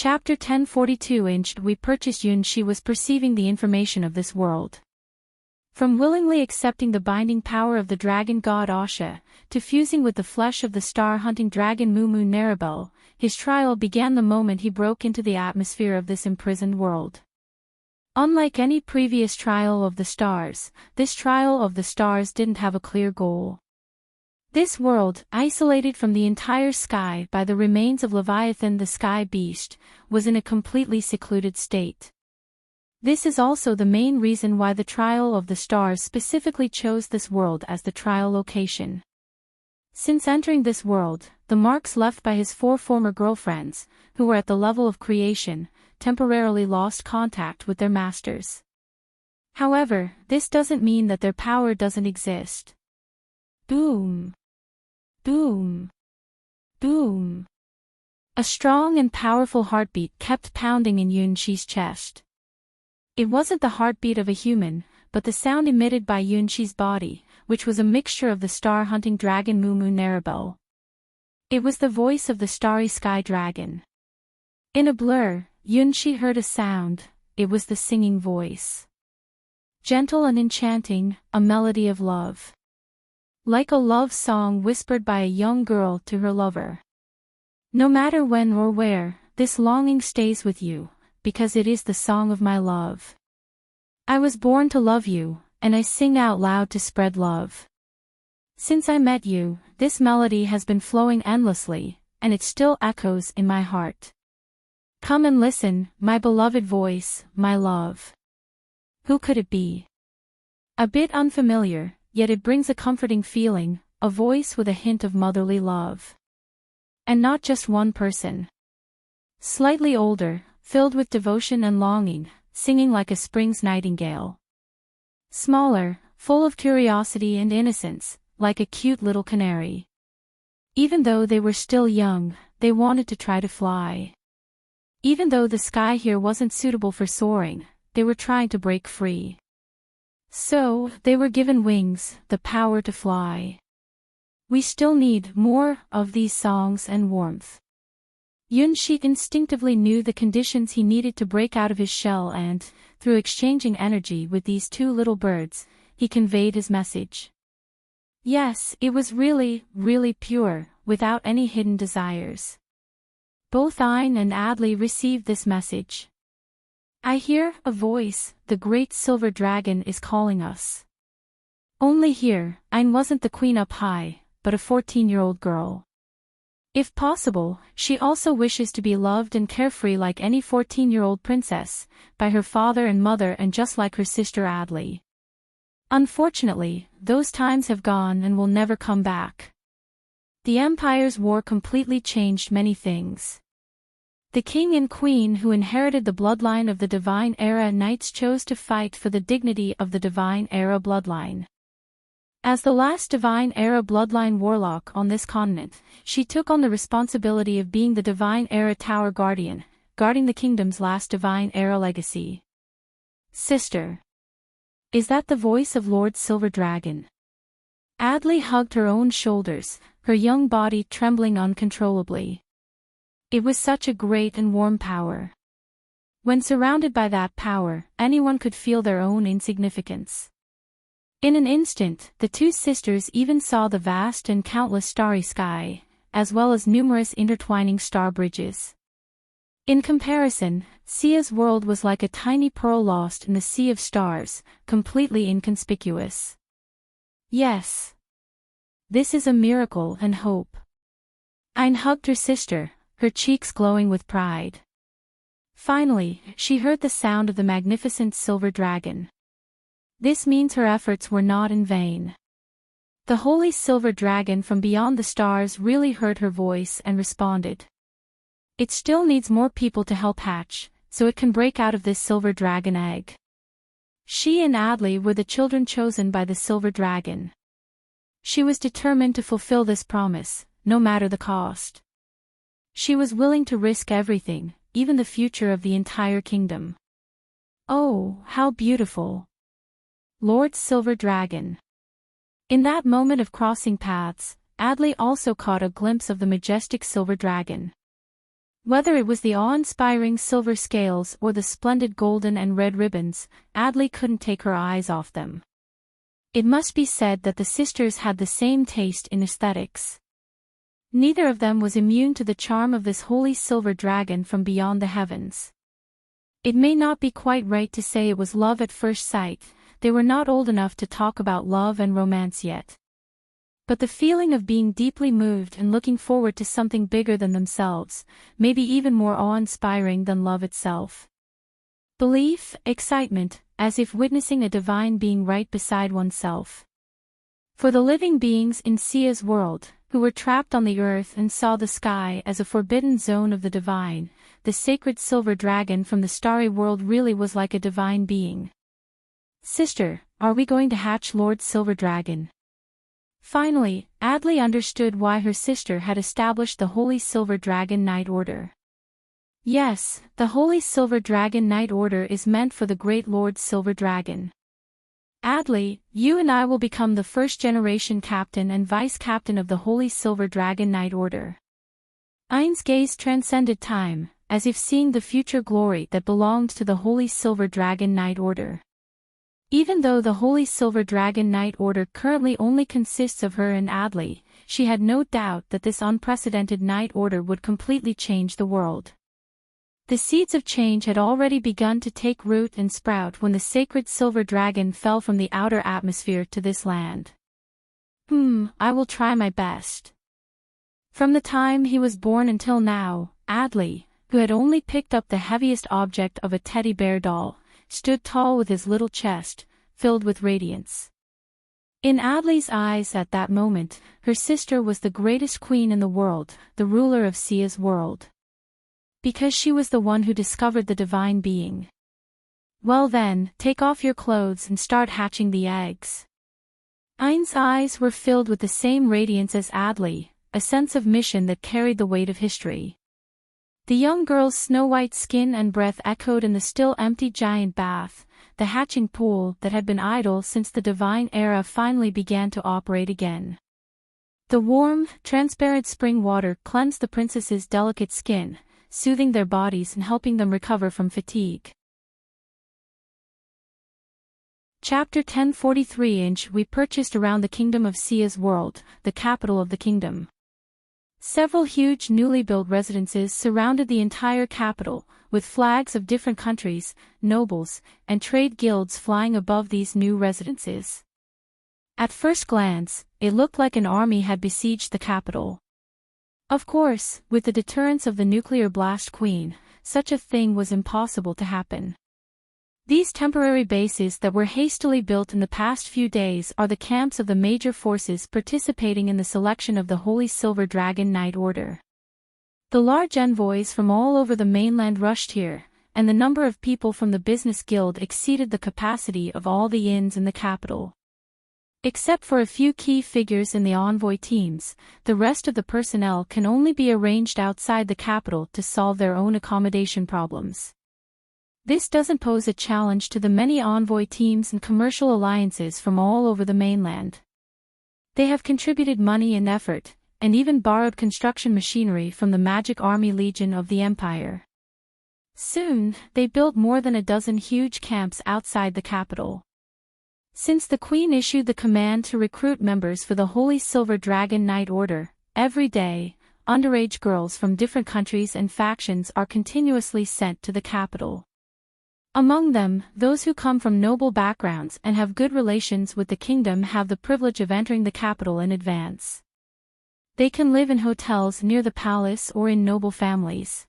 Chapter 1042 Inched we purchased Yun. She was perceiving the information of this world. From willingly accepting the binding power of the dragon god Asha, to fusing with the flesh of the star-hunting dragon Mumu Narabel, his trial began the moment he broke into the atmosphere of this imprisoned world. Unlike any previous trial of the stars, this trial of the stars didn't have a clear goal. This world, isolated from the entire sky by the remains of Leviathan the sky beast, was in a completely secluded state. This is also the main reason why the trial of the stars specifically chose this world as the trial location. Since entering this world, the marks left by his 4 former girlfriends, who were at the level of creation, temporarily lost contact with their masters. However, this doesn't mean that their power doesn't exist. Boom. Boom. Boom. A strong and powerful heartbeat kept pounding in Yunqi's chest. It wasn't the heartbeat of a human, but the sound emitted by Yunqi's body, which was a mixture of the star-hunting dragon Mumu Narabel. It was the voice of the starry sky dragon. In a blur, Yunqi heard a sound. It was the singing voice. Gentle and enchanting, a melody of love. Like a love song whispered by a young girl to her lover. No matter when or where, this longing stays with you, because it is the song of my love. I was born to love you, and I sing out loud to spread love. Since I met you, this melody has been flowing endlessly, and it still echoes in my heart. Come and listen, my beloved voice, my love. Who could it be? A bit unfamiliar, yet it brings a comforting feeling, a voice with a hint of motherly love. And not just one person. Slightly older, filled with devotion and longing, singing like a spring's nightingale. Smaller, full of curiosity and innocence, like a cute little canary. Even though they were still young, they wanted to try to fly. Even though the sky here wasn't suitable for soaring, they were trying to break free. So, they were given wings, the power to fly. We still need more of these songs and warmth. Yunqi instinctively knew the conditions he needed to break out of his shell and, through exchanging energy with these 2 little birds, he conveyed his message. Yes, it was really, really pure, without any hidden desires. Both Ein and Adley received this message. I hear a voice, the great silver dragon is calling us. Only here, Ein wasn't the queen up high, but a 14-year-old girl. If possible, she also wishes to be loved and carefree like any 14-year-old princess, by her father and mother and just like her sister Adley. Unfortunately, those times have gone and will never come back. The Empire's war completely changed many things. The king and queen who inherited the bloodline of the Divine Era Knights chose to fight for the dignity of the Divine Era bloodline. As the last Divine Era bloodline warlock on this continent, she took on the responsibility of being the Divine Era Tower Guardian, guarding the kingdom's last Divine Era legacy. Sister. Is that the voice of Lord Silver Dragon? Adley hugged her own shoulders, her young body trembling uncontrollably. It was such a great and warm power. When surrounded by that power, anyone could feel their own insignificance. In an instant, the 2 sisters even saw the vast and countless starry sky, as well as numerous intertwining star bridges. In comparison, Sia's world was like a tiny pearl lost in the sea of stars, completely inconspicuous. Yes. This is a miracle and hope. Ein hugged her sister, her cheeks glowing with pride. Finally, she heard the sound of the magnificent silver dragon. This means her efforts were not in vain. The holy silver dragon from beyond the stars really heard her voice and responded. It still needs more people to help hatch, so it can break out of this silver dragon egg. She and Adley were the children chosen by the silver dragon. She was determined to fulfill this promise, no matter the cost. She was willing to risk everything, even the future of the entire kingdom. Oh, how beautiful! Lord Silver Dragon. In that moment of crossing paths, Adley also caught a glimpse of the majestic silver dragon. Whether it was the awe-inspiring silver scales or the splendid golden and red ribbons, Adley couldn't take her eyes off them. It must be said that the sisters had the same taste in aesthetics. Neither of them was immune to the charm of this holy silver dragon from beyond the heavens. It may not be quite right to say it was love at first sight, they were not old enough to talk about love and romance yet. But the feeling of being deeply moved and looking forward to something bigger than themselves, maybe even more awe-inspiring than love itself. Belief, excitement, as if witnessing a divine being right beside oneself. For the living beings in Sia's world, who were trapped on the earth and saw the sky as a forbidden zone of the divine, the sacred silver dragon from the starry world really was like a divine being. "Sister, are we going to hatch Lord Silver Dragon?" Finally, Adley understood why her sister had established the Holy Silver Dragon Knight Order. Yes, the Holy Silver Dragon Knight Order is meant for the great Lord Silver Dragon. Adley, you and I will become the first-generation captain and vice-captain of the Holy Silver Dragon Knight Order. Ain's gaze transcended time, as if seeing the future glory that belonged to the Holy Silver Dragon Knight Order. Even though the Holy Silver Dragon Knight Order currently only consists of her and Adley, she had no doubt that this unprecedented Knight Order would completely change the world. The seeds of change had already begun to take root and sprout when the sacred silver dragon fell from the outer atmosphere to this land. I will try my best. From the time he was born until now, Adley, who had only picked up the heaviest object of a teddy bear doll, stood tall with his little chest, filled with radiance. In Adley's eyes at that moment, her sister was the greatest queen in the world, the ruler of Sia's world. Because she was the one who discovered the divine being. Well then, take off your clothes and start hatching the eggs. Ain's eyes were filled with the same radiance as Adley, a sense of mission that carried the weight of history. The young girl's snow-white skin and breath echoed in the still empty giant bath, the hatching pool that had been idle since the divine era finally began to operate again. The warm, transparent spring water cleansed the princess's delicate skin, soothing their bodies and helping them recover from fatigue. Chapter 1043 We purchased around the kingdom of Sia's world, the capital of the kingdom. Several huge newly built residences surrounded the entire capital, with flags of different countries, nobles, and trade guilds flying above these new residences. At first glance, it looked like an army had besieged the capital. Of course, with the deterrence of the nuclear blast queen, such a thing was impossible to happen. These temporary bases that were hastily built in the past few days are the camps of the major forces participating in the selection of the Holy Silver Dragon Knight Order. The large envoys from all over the mainland rushed here, and the number of people from the business guild exceeded the capacity of all the inns in the capital. Except for a few key figures in the envoy teams, the rest of the personnel can only be arranged outside the capital to solve their own accommodation problems. This doesn't pose a challenge to the many envoy teams and commercial alliances from all over the mainland. They have contributed money and effort, and even borrowed construction machinery from the Magic Army Legion of the Empire. Soon, they built more than a dozen huge camps outside the capital. Since the Queen issued the command to recruit members for the Holy Silver Dragon Knight Order, every day, underage girls from different countries and factions are continuously sent to the capital. Among them, those who come from noble backgrounds and have good relations with the kingdom have the privilege of entering the capital in advance. They can live in hotels near the palace or in noble families.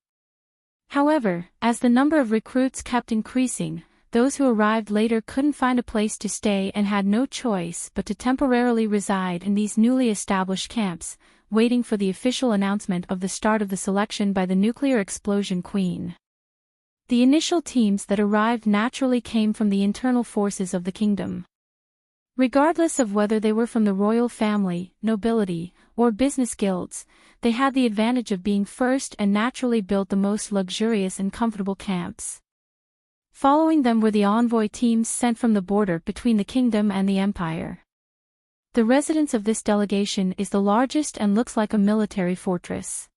However, as the number of recruits kept increasing, those who arrived later couldn't find a place to stay and had no choice but to temporarily reside in these newly established camps, waiting for the official announcement of the start of the selection by the nuclear explosion queen. The initial teams that arrived naturally came from the internal forces of the kingdom. Regardless of whether they were from the royal family, nobility, or business guilds, they had the advantage of being first and naturally built the most luxurious and comfortable camps. Following them were the envoy teams sent from the border between the kingdom and the empire. The residence of this delegation is the largest and looks like a military fortress.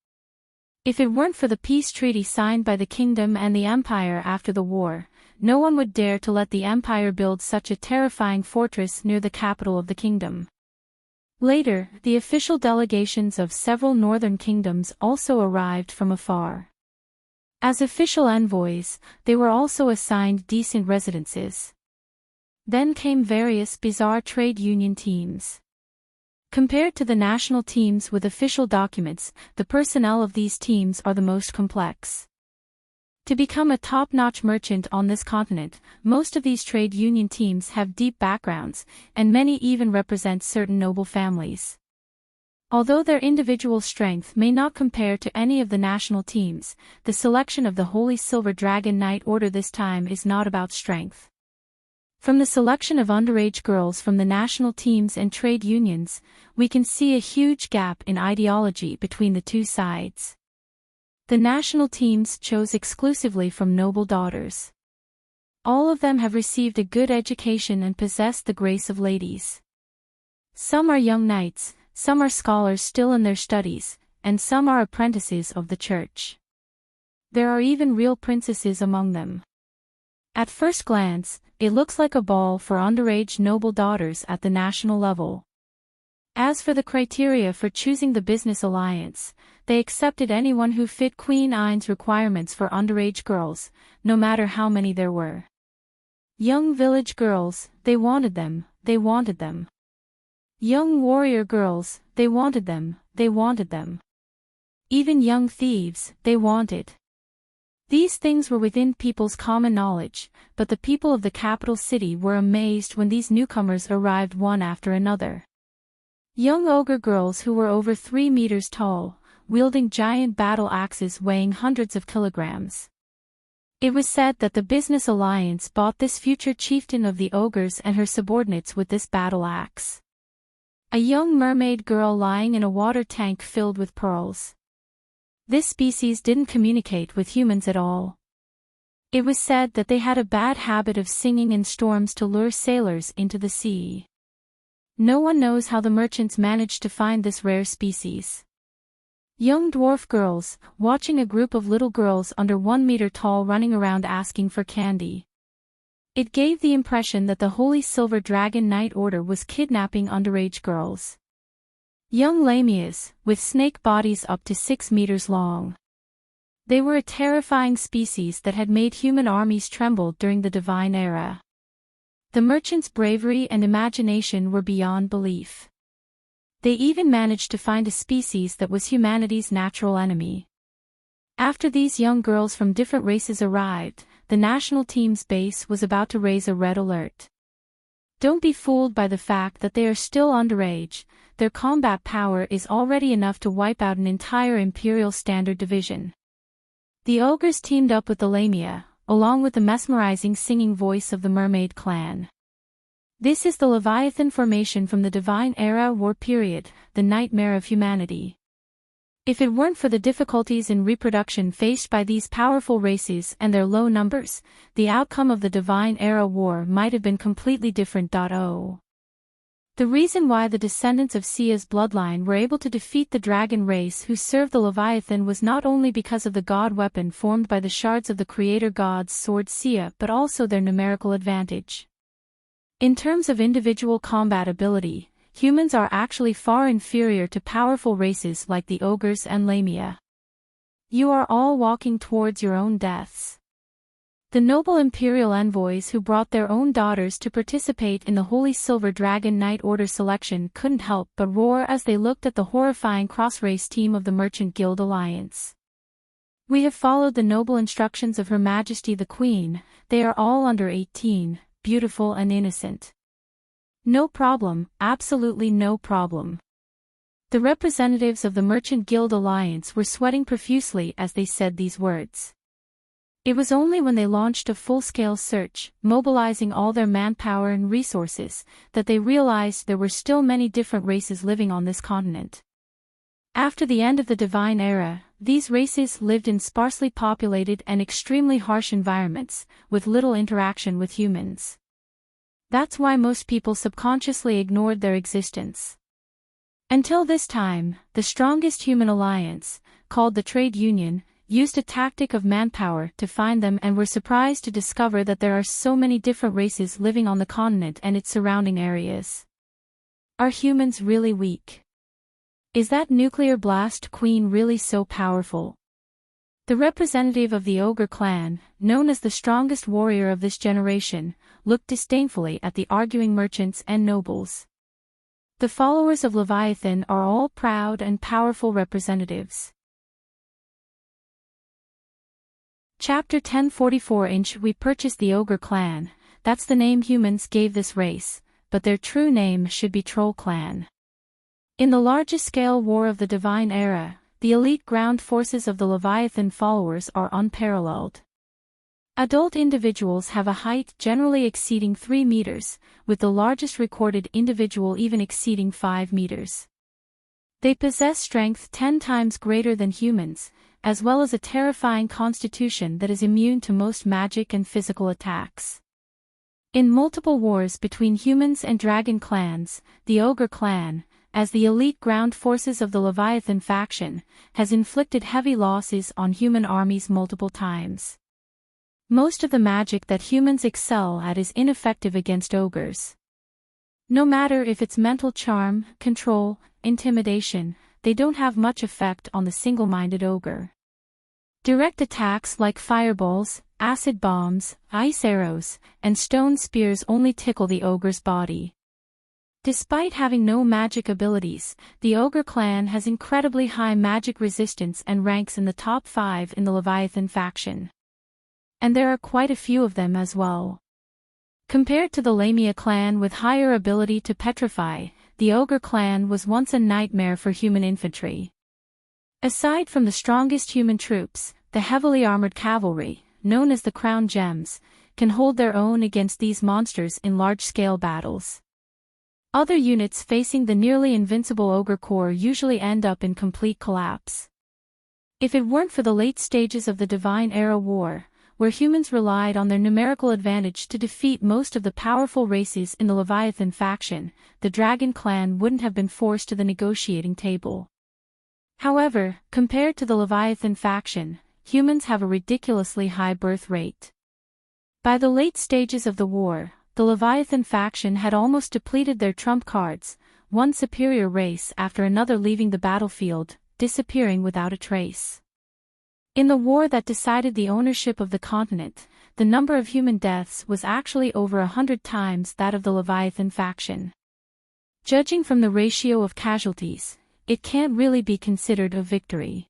If it weren't for the peace treaty signed by the kingdom and the empire after the war, no one would dare to let the empire build such a terrifying fortress near the capital of the kingdom. Later, the official delegations of several northern kingdoms also arrived from afar. As official envoys, they were also assigned decent residences. Then came various bizarre trade union teams. Compared to the national teams with official documents, the personnel of these teams are the most complex. To become a top-notch merchant on this continent, most of these trade union teams have deep backgrounds, and many even represent certain noble families. Although their individual strength may not compare to any of the national teams, the selection of the Holy Silver Dragon Knight Order this time is not about strength. From the selection of underage girls from the national teams and trade unions, we can see a huge gap in ideology between the two sides. The national teams chose exclusively from noble daughters. All of them have received a good education and possess the grace of ladies. Some are young knights, some are scholars still in their studies, and some are apprentices of the church. There are even real princesses among them. At first glance, it looks like a ball for underage noble daughters at the national level. As for the criteria for choosing the business alliance, they accepted anyone who fit Queen Anne's requirements for underage girls, no matter how many there were. Young village girls, they wanted them, they wanted them. Young warrior girls, they wanted them, they wanted them. Even young thieves, they wanted. These things were within people's common knowledge, but the people of the capital city were amazed when these newcomers arrived one after another. Young ogre girls who were over 3 meters tall, wielding giant battle axes weighing hundreds of kilograms. It was said that the business alliance bought this future chieftain of the ogres and her subordinates with this battle axe. A young mermaid girl lying in a water tank filled with pearls. This species didn't communicate with humans at all. It was said that they had a bad habit of singing in storms to lure sailors into the sea. No one knows how the merchants managed to find this rare species. Young dwarf girls, watching a group of little girls under 1 meter tall running around asking for candy. It gave the impression that the Holy Silver Dragon Knight Order was kidnapping underage girls. Young lamias, with snake bodies up to 6 meters long. They were a terrifying species that had made human armies tremble during the Divine Era. The merchants' bravery and imagination were beyond belief. They even managed to find a species that was humanity's natural enemy. After these young girls from different races arrived, the national team's base was about to raise a red alert. Don't be fooled by the fact that they are still underage, their combat power is already enough to wipe out an entire Imperial Standard Division. The ogres teamed up with the Lamia, along with the mesmerizing singing voice of the mermaid clan. This is the Leviathan formation from the Divine Era War period, the nightmare of humanity. If it weren't for the difficulties in reproduction faced by these powerful races and their low numbers, the outcome of the Divine Era War might have been completely different. The reason why the descendants of Sia's bloodline were able to defeat the dragon race who served the Leviathan was not only because of the god weapon formed by the shards of the creator god's sword Sia but also their numerical advantage. In terms of individual combat ability, humans are actually far inferior to powerful races like the ogres and Lamia. You are all walking towards your own deaths. The noble imperial envoys who brought their own daughters to participate in the Holy Silver Dragon Knight Order selection couldn't help but roar as they looked at the horrifying cross-race team of the Merchant Guild Alliance. We have followed the noble instructions of Her Majesty the Queen, they are all under 18, beautiful and innocent. No problem, absolutely no problem. The representatives of the Merchant Guild Alliance were sweating profusely as they said these words. It was only when they launched a full-scale search, mobilizing all their manpower and resources, that they realized there were still many different races living on this continent. After the end of the Divine Era, these races lived in sparsely populated and extremely harsh environments, with little interaction with humans. That's why most people subconsciously ignored their existence. Until this time, the strongest human alliance, called the trade union, used a tactic of manpower to find them and were surprised to discover that there are so many different races living on the continent and its surrounding areas. Are humans really weak? Is that nuclear blast queen really so powerful? The representative of the ogre clan, known as the strongest warrior of this generation, looked disdainfully at the arguing merchants and nobles. The followers of Leviathan are all proud and powerful representatives. Chapter 1044 We purchased the ogre clan, that's the name humans gave this race, but their true name should be Troll clan. In the largest-scale war of the Divine Era, the elite ground forces of the Leviathan followers are unparalleled. Adult individuals have a height generally exceeding 3 meters, with the largest recorded individual even exceeding 5 meters. They possess strength 10 times greater than humans, as well as a terrifying constitution that is immune to most magic and physical attacks. In multiple wars between humans and dragon clans, the ogre clan, as the elite ground forces of the Leviathan faction, has inflicted heavy losses on human armies multiple times. Most of the magic that humans excel at is ineffective against ogres. No matter if it's mental charm, control, intimidation, they don't have much effect on the single-minded ogre. Direct attacks like fireballs, acid bombs, ice arrows, and stone spears only tickle the ogre's body. Despite having no magic abilities, the ogre clan has incredibly high magic resistance and ranks in the top 5 in the Leviathan faction. And there are quite a few of them as well. Compared to the Lamia clan with higher ability to petrify, the ogre clan was once a nightmare for human infantry. Aside from the strongest human troops, the heavily armored cavalry, known as the Crown Gems, can hold their own against these monsters in large-scale battles. Other units facing the nearly invincible ogre corps usually end up in complete collapse. If it weren't for the late stages of the Divine Era War, where humans relied on their numerical advantage to defeat most of the powerful races in the Leviathan faction, the Dragon clan wouldn't have been forced to the negotiating table. However, compared to the Leviathan faction, humans have a ridiculously high birth rate. By the late stages of the war, the Leviathan faction had almost depleted their trump cards, one superior race after another leaving the battlefield, disappearing without a trace. In the war that decided the ownership of the continent, the number of human deaths was actually over 100 times that of the Leviathan faction. Judging from the ratio of casualties, it can't really be considered a victory.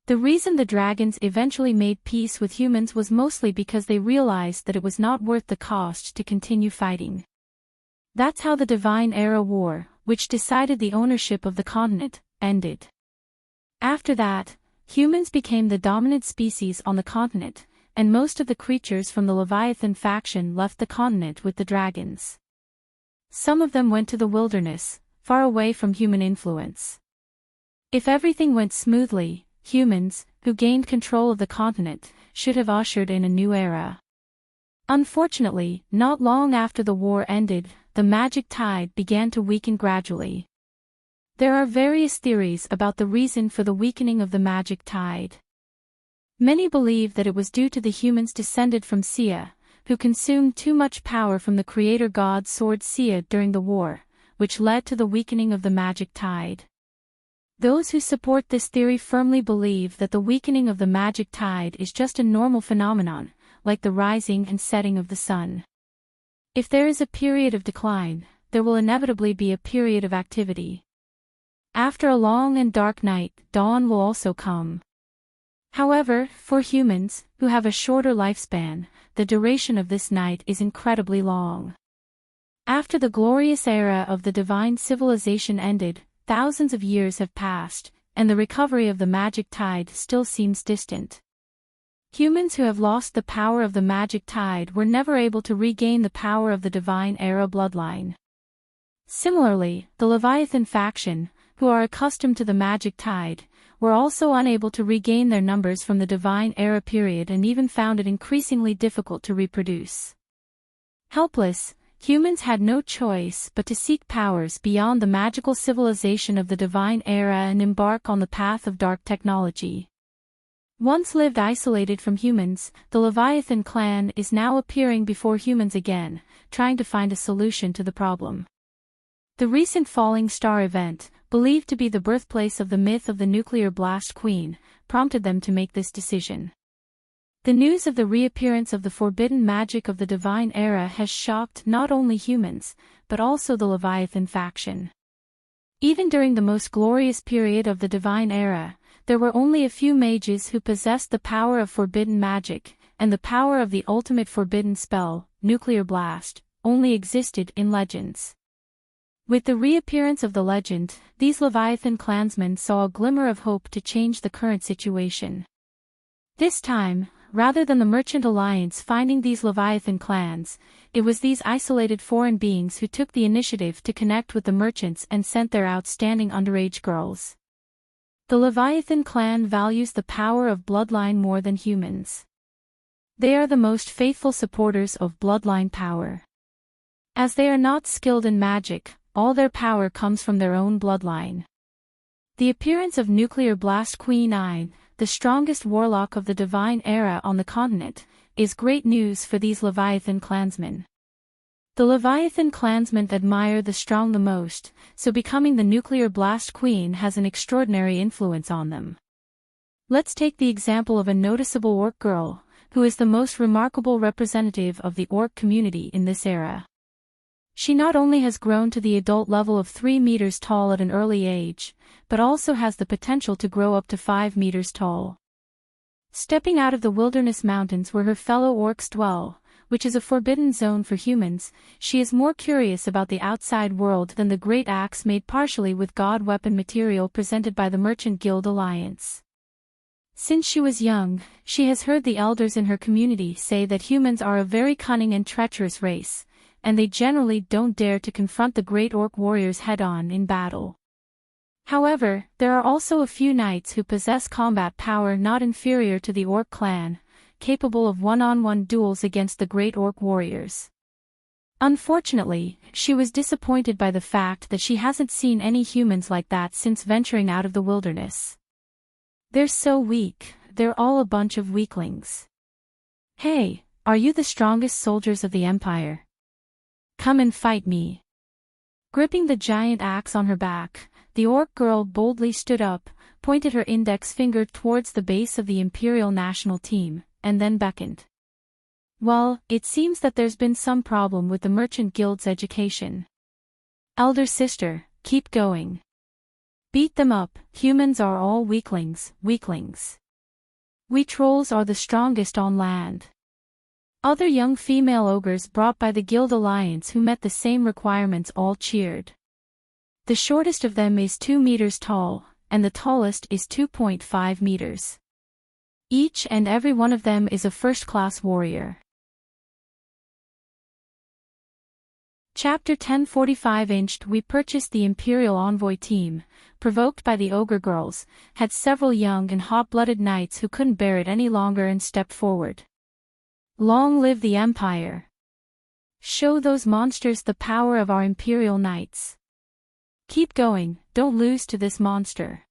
The reason the dragons eventually made peace with humans was mostly because they realized that it was not worth the cost to continue fighting. That's how the Divine Era War, which decided the ownership of the continent, ended. After that, humans became the dominant species on the continent, and most of the creatures from the Leviathan faction left the continent with the dragons. Some of them went to the wilderness, far away from human influence. If everything went smoothly, humans, who gained control of the continent, should have ushered in a new era. Unfortunately, not long after the war ended, the magic tide began to weaken gradually. There are various theories about the reason for the weakening of the magic tide. Many believe that it was due to the humans descended from Sia, who consumed too much power from the creator god sword Sia during the war, which led to the weakening of the magic tide. Those who support this theory firmly believe that the weakening of the magic tide is just a normal phenomenon, like the rising and setting of the sun. If there is a period of decline, there will inevitably be a period of activity. After a long and dark night, dawn will also come. However, for humans, who have a shorter lifespan, the duration of this night is incredibly long. After the glorious era of the divine civilization ended, thousands of years have passed, and the recovery of the magic tide still seems distant. Humans who have lost the power of the magic tide were never able to regain the power of the Divine Era bloodline. Similarly, the Leviathan faction, who are accustomed to the magic tide, were also unable to regain their numbers from the Divine Era period and even found it increasingly difficult to reproduce. Helpless, Humans had no choice but to seek powers beyond the magical civilization of the Divine Era and embark on the path of dark technology. Once lived isolated from humans, the Leviathan clan is now appearing before humans again, trying to find a solution to the problem. The recent falling star event, believed to be the birthplace of the myth of the nuclear blast queen, prompted them to make this decision. The news of the reappearance of the forbidden magic of the Divine Era has shocked not only humans, but also the Leviathan faction. Even during the most glorious period of the Divine Era, there were only a few mages who possessed the power of forbidden magic, and the power of the ultimate forbidden spell, nuclear blast, only existed in legends. With the reappearance of the legend, these Leviathan clansmen saw a glimmer of hope to change the current situation. This time, rather than the Merchant Alliance finding these Leviathan clans, it was these isolated foreign beings who took the initiative to connect with the merchants and sent their outstanding underage girls. The Leviathan clan values the power of bloodline more than humans. They are the most faithful supporters of bloodline power. As they are not skilled in magic, all their power comes from their own bloodline. The appearance of Nuclear Blast Queen I, the strongest warlock of the Divine Era on the continent, is great news for these Leviathan clansmen. The Leviathan clansmen admire the strong the most, so becoming the Nuclear Blast Queen has an extraordinary influence on them. Let's take the example of a noticeable orc girl, who is the most remarkable representative of the orc community in this era. She not only has grown to the adult level of 3 meters tall at an early age, but also has the potential to grow up to 5 meters tall. Stepping out of the wilderness mountains where her fellow orcs dwell, which is a forbidden zone for humans, she is more curious about the outside world than the great axe made partially with god weapon material presented by the Merchant Guild Alliance. Since she was young, she has heard the elders in her community say that humans are a very cunning and treacherous race, and they generally don't dare to confront the great orc warriors head-on in battle. However, there are also a few knights who possess combat power not inferior to the orc clan, capable of one-on-one duels against the great orc warriors. Unfortunately, she was disappointed by the fact that she hasn't seen any humans like that since venturing out of the wilderness. They're so weak, they're all a bunch of weaklings. Hey, are you the strongest soldiers of the Empire? Come and fight me. Gripping the giant axe on her back, the orc girl boldly stood up, pointed her index finger towards the base of the Imperial National Team, and then beckoned. Well, it seems that there's been some problem with the Merchant Guild's education. Elder sister, keep going. Beat them up, humans are all weaklings. We trolls are the strongest on land. Other young female ogres brought by the Guild Alliance who met the same requirements all cheered. The shortest of them is 2 meters tall, and the tallest is 2.5 meters. Each and every one of them is a first-class warrior. Chapter 1045 Inched We purchased the Imperial Envoy team, provoked by the ogre girls, had several young and hot-blooded knights who couldn't bear it any longer and stepped forward. Long live the Empire! Show those monsters the power of our Imperial Knights. Keep going, don't lose to this monster.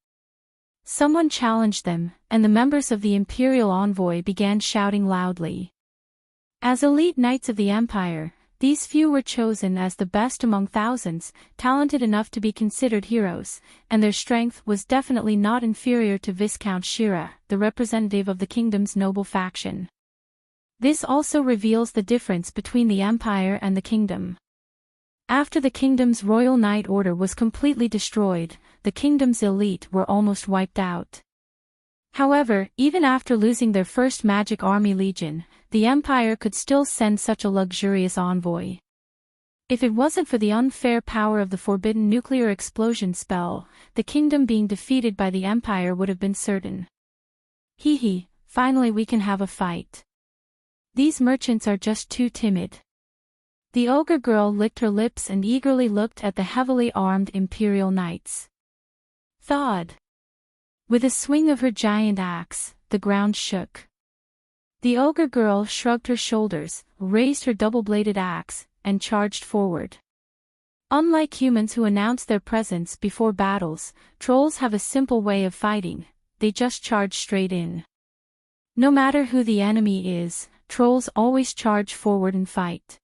Someone challenged them, and the members of the Imperial Envoy began shouting loudly. As elite knights of the Empire, these few were chosen as the best among thousands, talented enough to be considered heroes, and their strength was definitely not inferior to Viscount Shira, the representative of the kingdom's noble faction. This also reveals the difference between the Empire and the kingdom. After the kingdom's royal knight order was completely destroyed, the kingdom's elite were almost wiped out. However, even after losing their first magic army legion, the Empire could still send such a luxurious envoy. If it wasn't for the unfair power of the forbidden nuclear explosion spell, the kingdom being defeated by the Empire would have been certain. Hee, finally we can have a fight. These merchants are just too timid. The ogre girl licked her lips and eagerly looked at the heavily armed Imperial Knights. Thawed. With a swing of her giant axe, the ground shook. The ogre girl shrugged her shoulders, raised her double-bladed axe, and charged forward. Unlike humans who announce their presence before battles, trolls have a simple way of fighting: they just charge straight in. No matter who the enemy is, trolls always charge forward and fight.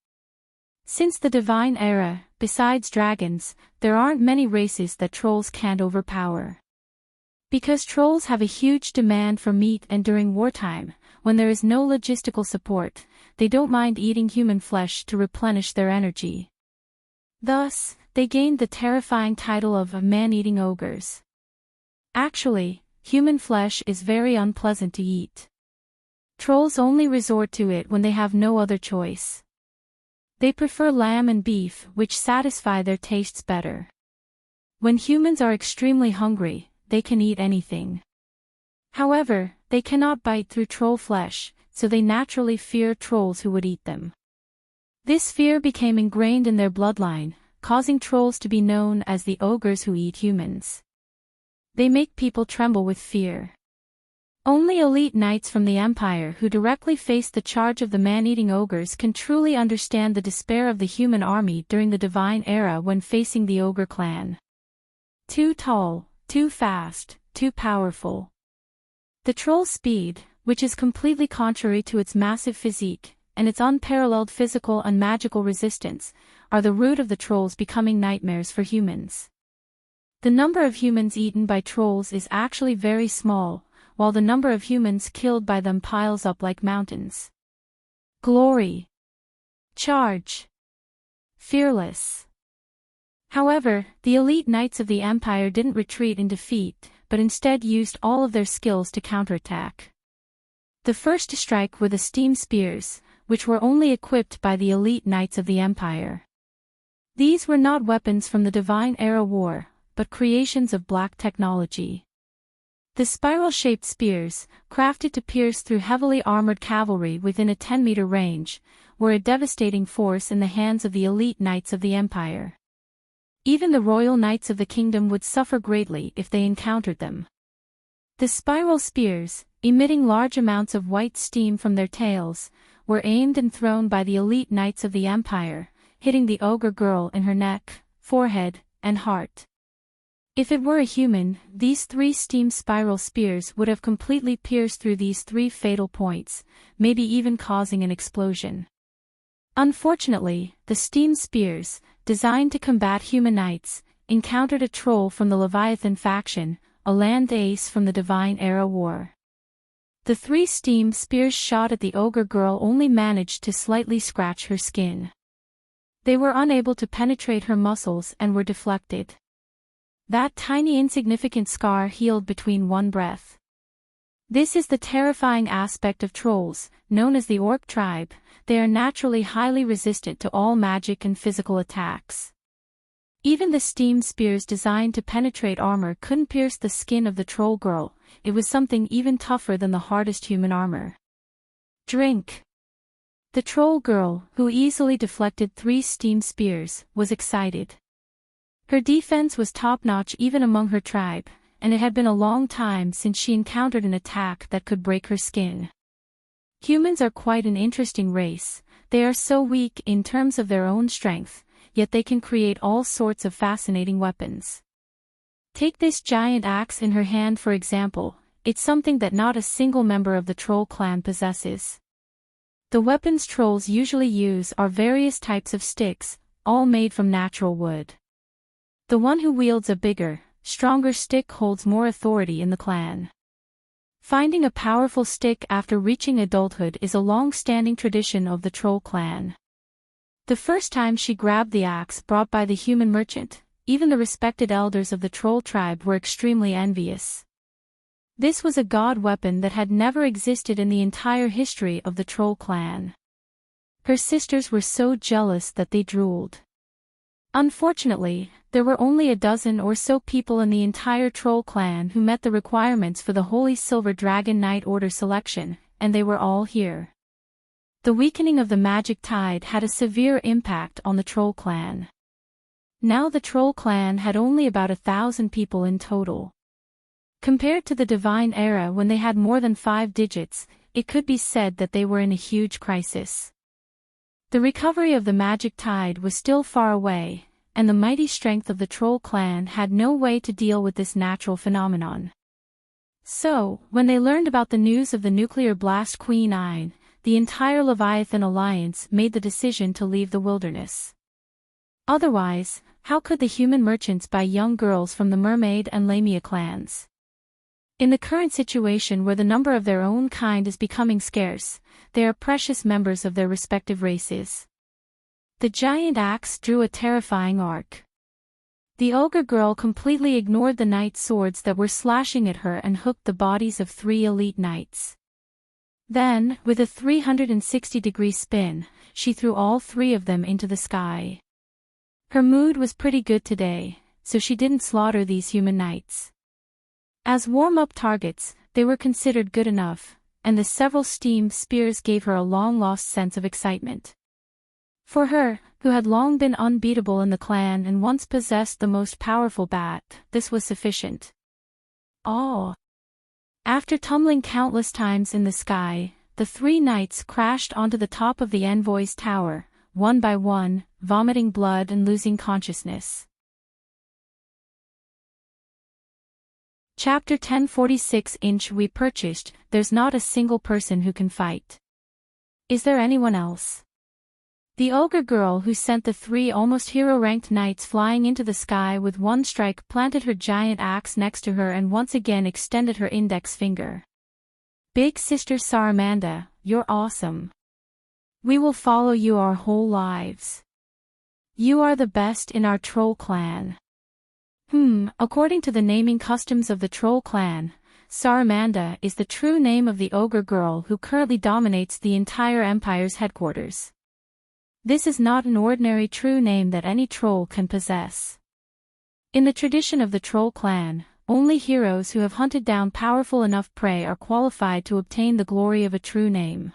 Since the Divine Era, besides dragons, there aren't many races that trolls can't overpower. Because trolls have a huge demand for meat, and during wartime, when there is no logistical support, they don't mind eating human flesh to replenish their energy. Thus, they gained the terrifying title of man-eating ogres. Actually, human flesh is very unpleasant to eat. Trolls only resort to it when they have no other choice. They prefer lamb and beef, which satisfy their tastes better. When humans are extremely hungry, they can eat anything. However, they cannot bite through troll flesh, so they naturally fear trolls who would eat them. This fear became ingrained in their bloodline, causing trolls to be known as the ogres who eat humans. They make people tremble with fear. Only elite knights from the Empire who directly faced the charge of the man-eating ogres can truly understand the despair of the human army during the Divine Era when facing the ogre clan. Too tall, too fast, too powerful. The troll's speed, which is completely contrary to its massive physique, and its unparalleled physical and magical resistance, are the root of the trolls becoming nightmares for humans. The number of humans eaten by trolls is actually very small, while the number of humans killed by them piles up like mountains. Glory. Charge. Fearless. However, the elite knights of the Empire didn't retreat in defeat, but instead used all of their skills to counterattack. The first to strike were the steam spears, which were only equipped by the elite knights of the Empire. These were not weapons from the Divine Era war, but creations of black technology. The spiral-shaped spears, crafted to pierce through heavily armored cavalry within a 10-meter range, were a devastating force in the hands of the elite knights of the Empire. Even the royal knights of the kingdom would suffer greatly if they encountered them. The spiral spears, emitting large amounts of white steam from their tails, were aimed and thrown by the elite knights of the Empire, hitting the ogre girl in her neck, forehead, and heart. If it were a human, these 3 steam spiral spears would have completely pierced through these 3 fatal points, maybe even causing an explosion. Unfortunately, the steam spears, designed to combat human knights, encountered a troll from the Leviathan faction, a land ace from the Divine Era war. The 3 steam spears shot at the ogre girl only managed to slightly scratch her skin. They were unable to penetrate her muscles and were deflected. That tiny insignificant scar healed between one breath. This is the terrifying aspect of trolls, known as the orc tribe. They are naturally highly resistant to all magic and physical attacks. Even the steam spears designed to penetrate armor couldn't pierce the skin of the troll girl. It was something even tougher than the hardest human armor. Drink. The troll girl, who easily deflected 3 steam spears, was excited. Her defense was top-notch even among her tribe, and it had been a long time since she encountered an attack that could break her skin. Humans are quite an interesting race. They are so weak in terms of their own strength, yet they can create all sorts of fascinating weapons. Take this giant axe in her hand for example. It's something that not a single member of the troll clan possesses. The weapons trolls usually use are various types of sticks, all made from natural wood. The one who wields a bigger, stronger stick holds more authority in the clan. Finding a powerful stick after reaching adulthood is a long-standing tradition of the troll clan. The first time she grabbed the axe brought by the human merchant, even the respected elders of the troll tribe were extremely envious. This was a god weapon that had never existed in the entire history of the troll clan. Her sisters were so jealous that they drooled. Unfortunately, there were only a dozen or so people in the entire troll clan who met the requirements for the Holy Silver Dragon Knight Order selection, and they were all here. The weakening of the magic tide had a severe impact on the troll clan. Now the troll clan had only about 1,000 people in total. Compared to the Divine Era when they had more than 5 digits, it could be said that they were in a huge crisis. The recovery of the magic tide was still far away, and the mighty strength of the troll clan had no way to deal with this natural phenomenon. So, when they learned about the news of the nuclear blast Queen Ayn, the entire Leviathan Alliance made the decision to leave the wilderness. Otherwise, how could the human merchants buy young girls from the Mermaid and Lamia clans? In the current situation where the number of their own kind is becoming scarce, they are precious members of their respective races. The giant axe drew a terrifying arc. The ogre girl completely ignored the knight swords that were slashing at her and hooked the bodies of 3 elite knights. Then, with a 360-degree spin, she threw all 3 of them into the sky. Her mood was pretty good today, so she didn't slaughter these human knights. As warm-up targets, they were considered good enough, and the several steam spears gave her a long-lost sense of excitement. For her, who had long been unbeatable in the clan and once possessed the most powerful bat, this was sufficient. Oh! After tumbling countless times in the sky, the 3 knights crashed onto the top of the envoy's tower, one by one, vomiting blood and losing consciousness. Chapter 1046 We purchased, there's not a single person who can fight. Is there anyone else? The ogre girl who sent the 3 almost hero-ranked knights flying into the sky with one strike planted her giant axe next to her and once again extended her index finger. Big sister Saramanda, you're awesome. We will follow you our whole lives. You are the best in our troll clan. According to the naming customs of the troll clan, Saramanda is the true name of the ogre girl who currently dominates the entire empire's headquarters. This is not an ordinary true name that any troll can possess. In the tradition of the troll clan, only heroes who have hunted down powerful enough prey are qualified to obtain the glory of a true name.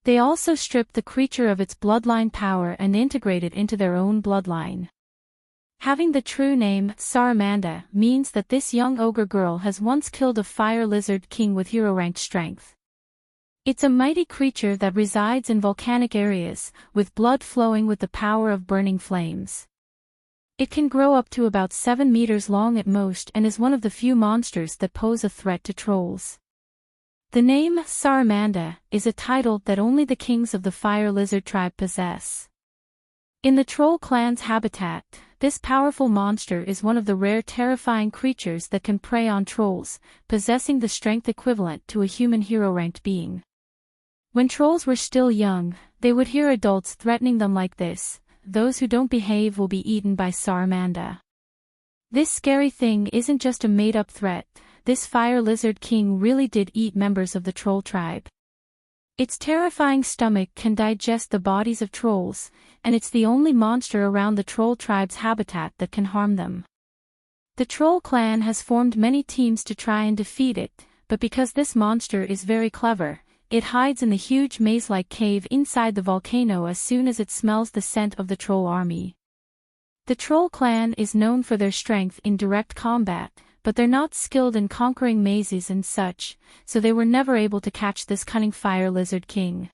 They also strip the creature of its bloodline power and integrate it into their own bloodline. Having the true name, Saramanda, means that this young ogre girl has once killed a fire lizard king with hero-ranked strength. It's a mighty creature that resides in volcanic areas, with blood flowing with the power of burning flames. It can grow up to about 7 meters long at most and is one of the few monsters that pose a threat to trolls. The name, Saramanda, is a title that only the kings of the fire lizard tribe possess. In the troll clan's habitat, this powerful monster is one of the rare terrifying creatures that can prey on trolls, possessing the strength equivalent to a human hero-ranked being. When trolls were still young, they would hear adults threatening them like this: those who don't behave will be eaten by Saramanda. This scary thing isn't just a made-up threat, this fire lizard king really did eat members of the troll tribe. Its terrifying stomach can digest the bodies of trolls, and it's the only monster around the troll tribe's habitat that can harm them. The troll clan has formed many teams to try and defeat it, but because this monster is very clever, it hides in the huge maze-like cave inside the volcano as soon as it smells the scent of the troll army. The troll clan is known for their strength in direct combat, but they're not skilled in conquering mazes and such, so they were never able to catch this cunning fire lizard king.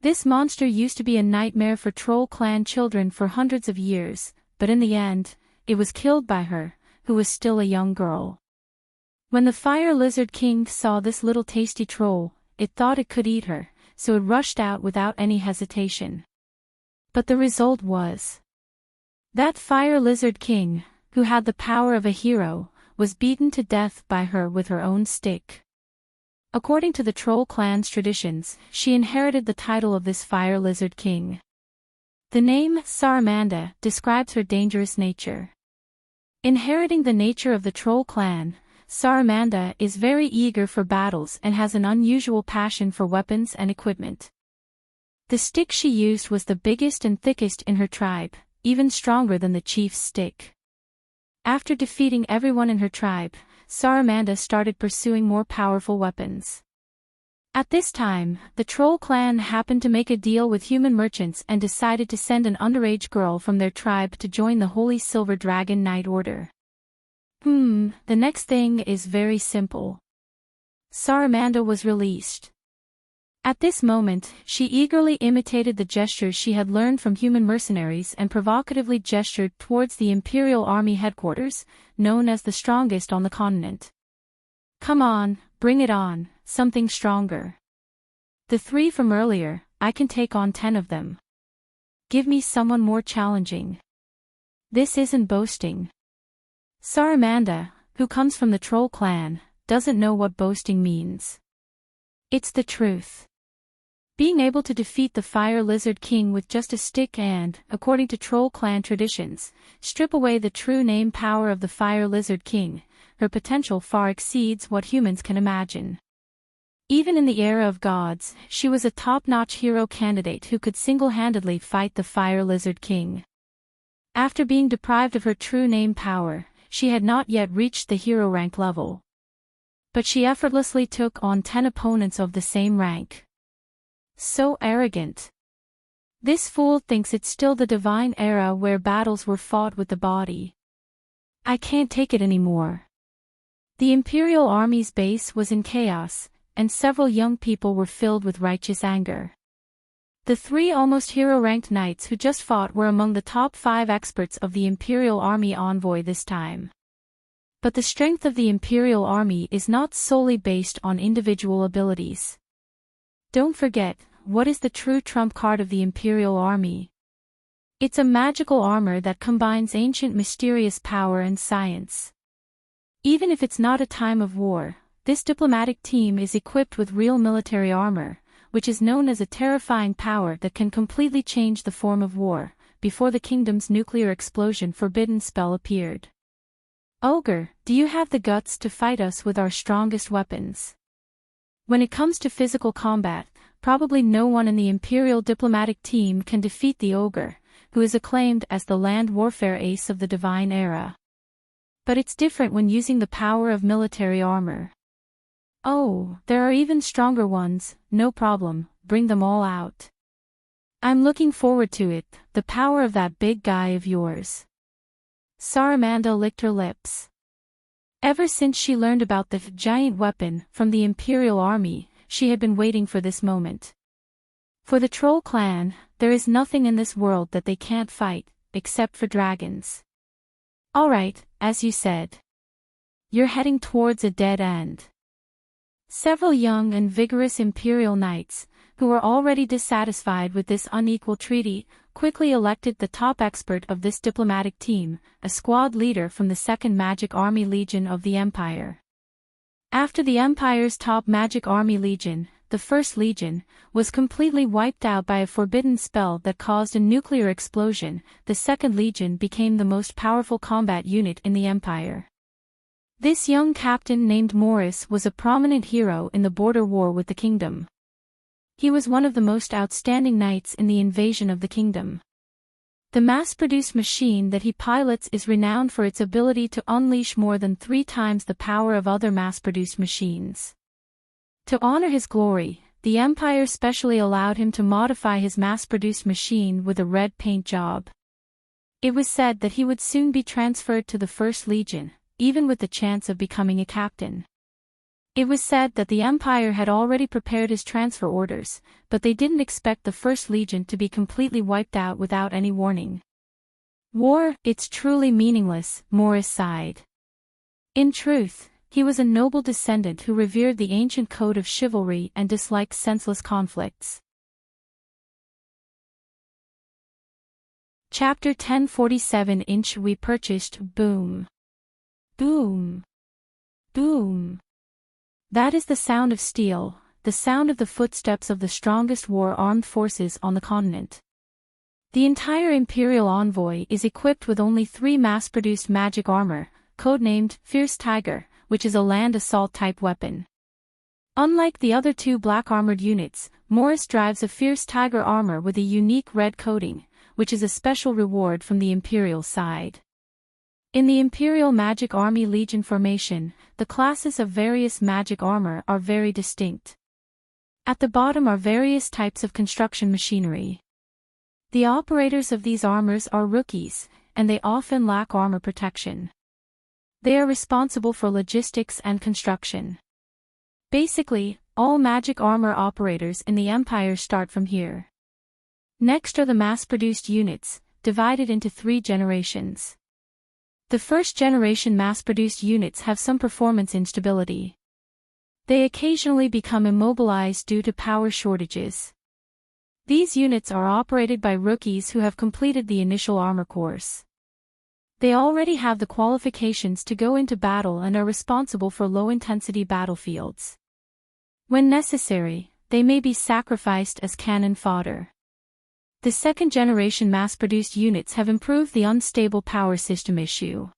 This monster used to be a nightmare for troll clan children for hundreds of years, but in the end, it was killed by her, who was still a young girl. When the fire lizard king saw this little tasty troll, it thought it could eat her, so it rushed out without any hesitation. But the result was that fire lizard king, who had the power of a hero, was beaten to death by her with her own stick. According to the troll clan's traditions, she inherited the title of this fire lizard king. The name, Saramanda, describes her dangerous nature. Inheriting the nature of the troll clan, Saramanda is very eager for battles and has an unusual passion for weapons and equipment. The stick she used was the biggest and thickest in her tribe, even stronger than the chief's stick. After defeating everyone in her tribe, Saramanda started pursuing more powerful weapons. At this time, the troll clan happened to make a deal with human merchants and decided to send an underage girl from their tribe to join the Holy Silver Dragon Knight Order. The next thing is very simple. Saramanda was released. At this moment, she eagerly imitated the gestures she had learned from human mercenaries and provocatively gestured towards the Imperial Army headquarters, known as the strongest on the continent. "Come on, bring it on, something stronger. The 3 from earlier, I can take on 10 of them. Give me someone more challenging. This isn't boasting." Saramanda, who comes from the troll clan, doesn't know what boasting means. It's the truth. Being able to defeat the Fire Lizard King with just a stick and, according to troll clan traditions, strip away the true name power of the Fire Lizard King, her potential far exceeds what humans can imagine. Even in the era of gods, she was a top-notch hero candidate who could single-handedly fight the Fire Lizard King. After being deprived of her true name power, she had not yet reached the hero rank level. But she effortlessly took on 10 opponents of the same rank. So arrogant. This fool thinks it's still the divine era where battles were fought with the body. I can't take it anymore. The Imperial Army's base was in chaos, and several young people were filled with righteous anger. The 3 almost hero-ranked knights who just fought were among the top 5 experts of the Imperial Army envoy this time. But the strength of the Imperial Army is not solely based on individual abilities. Don't forget, what is the true trump card of the Imperial Army? It's a magical armor that combines ancient mysterious power and science. Even if it's not a time of war, this diplomatic team is equipped with real military armor, which is known as a terrifying power that can completely change the form of war. Before the kingdom's nuclear explosion forbidden spell appeared. "Ogre, do you have the guts to fight us with our strongest weapons?" When it comes to physical combat, probably no one in the Imperial diplomatic team can defeat the ogre, who is acclaimed as the land warfare ace of the divine era. But it's different when using the power of military armor. "Oh, there are even stronger ones, no problem, bring them all out. I'm looking forward to it, the power of that big guy of yours." Saramanda licked her lips. Ever since she learned about the giant weapon from the Imperial Army, she had been waiting for this moment. For the Troll clan, there is nothing in this world that they can't fight, except for dragons. "Alright, as you said. You're heading towards a dead end." Several young and vigorous Imperial knights, who were already dissatisfied with this unequal treaty, quickly elected the top expert of this diplomatic team, a squad leader from the 2nd Magic Army Legion of the Empire. After the Empire's top Magic Army Legion, the 1st Legion, was completely wiped out by a forbidden spell that caused a nuclear explosion, the 2nd Legion became the most powerful combat unit in the Empire. This young captain named Morris was a prominent hero in the border war with the kingdom. He was one of the most outstanding knights in the invasion of the kingdom. The mass-produced machine that he pilots is renowned for its ability to unleash more than 3 times the power of other mass-produced machines. To honor his glory, the Empire specially allowed him to modify his mass-produced machine with a red paint job. It was said that he would soon be transferred to the 1st Legion, even with the chance of becoming a captain. It was said that the Empire had already prepared his transfer orders, but they didn't expect the 1st Legion to be completely wiped out without any warning. "War, it's truly meaningless," Morris sighed. In truth, he was a noble descendant who revered the ancient code of chivalry and disliked senseless conflicts. Chapter 1047 We purchased Boom. Boom. Boom. That is the sound of steel, the sound of the footsteps of the strongest war-armed forces on the continent. The entire Imperial envoy is equipped with only 3 mass-produced magic armor, codenamed Fierce Tiger, which is a land assault-type weapon. Unlike the other 2 black-armored units, Morris drives a Fierce Tiger armor with a unique red coating, which is a special reward from the Imperial side. In the Imperial Magic Army Legion formation, the classes of various magic armor are very distinct. At the bottom are various types of construction machinery. The operators of these armors are rookies, and they often lack armor protection. They are responsible for logistics and construction. Basically, All magic armor operators in the Empire start from here. Next are the mass-produced units, divided into 3 generations. The first generation mass-produced units have some performance instability. They occasionally become immobilized due to power shortages. These units are operated by rookies who have completed the initial armor course. They already have the qualifications to go into battle and are responsible for low-intensity battlefields. When necessary, they may be sacrificed as cannon fodder. The second-generation mass-produced units have improved the unstable power system issue.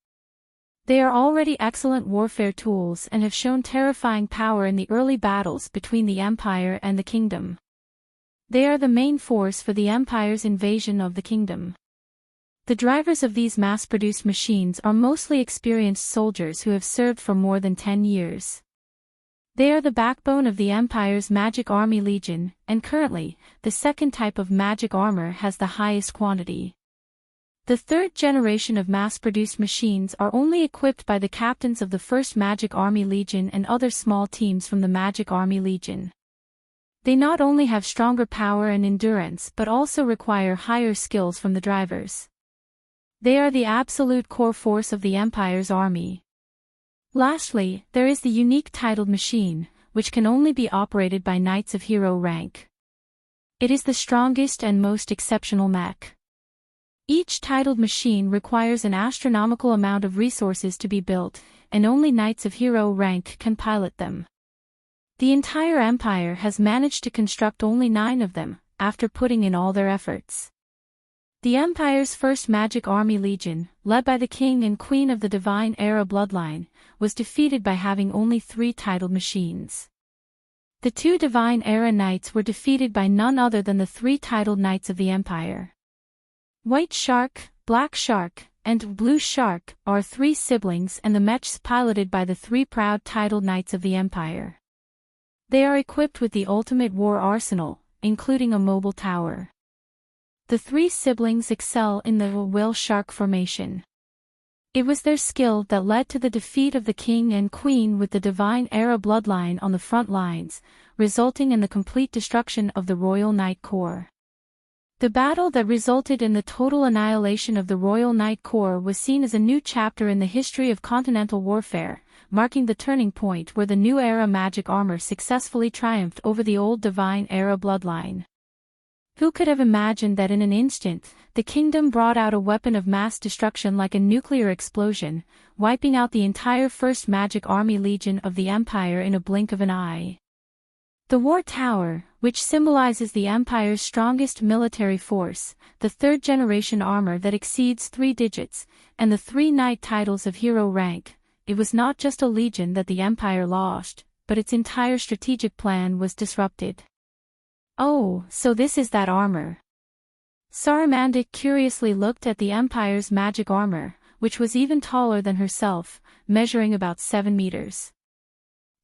They are already excellent warfare tools and have shown terrifying power in the early battles between the Empire and the Kingdom. They are the main force for the Empire's invasion of the Kingdom. The drivers of these mass-produced machines are mostly experienced soldiers who have served for more than 10 years. They are the backbone of the Empire's Magic Army Legion, and currently, the second type of magic armor has the highest quantity. The third generation of mass-produced machines are only equipped by the captains of the First Magic Army Legion and other small teams from the Magic Army Legion. They not only have stronger power and endurance but also require higher skills from the drivers. They are the absolute core force of the Empire's army. Lastly, there is the unique titled machine, which can only be operated by Knights of Hero rank. It is the strongest and most exceptional mech. Each titled machine requires an astronomical amount of resources to be built, and only Knights of Hero rank can pilot them. The entire Empire has managed to construct only 9 of them, after putting in all their efforts. The Empire's First Magic Army Legion, led by the King and Queen of the Divine Era bloodline, was defeated by having only 3 titled machines. The 2 Divine Era Knights were defeated by none other than the 3 titled Knights of the Empire. White Shark, Black Shark, and Blue Shark are 3 siblings and the mechs piloted by the 3 proud titled Knights of the Empire. They are equipped with the ultimate war arsenal, including a mobile tower. The 3 siblings excel in the whale shark formation. It was their skill that led to the defeat of the King and Queen with the Divine Era bloodline on the front lines, resulting in the complete destruction of the Royal Knight Corps. The battle that resulted in the total annihilation of the Royal Knight Corps was seen as a new chapter in the history of continental warfare, marking the turning point where the new era magic armor successfully triumphed over the old Divine Era bloodline. Who could have imagined that in an instant, the kingdom brought out a weapon of mass destruction like a nuclear explosion, wiping out the entire First Magic Army Legion of the Empire in a blink of an eye? The War Tower, which symbolizes the Empire's strongest military force, the third-generation armor that exceeds 3 digits, and the 3 knight titles of hero rank, it was not just a legion that the Empire lost, but its entire strategic plan was disrupted. Oh, so this is that armor. Saruman curiously looked at the Empire's magic armor, which was even taller than herself, measuring about 7 meters.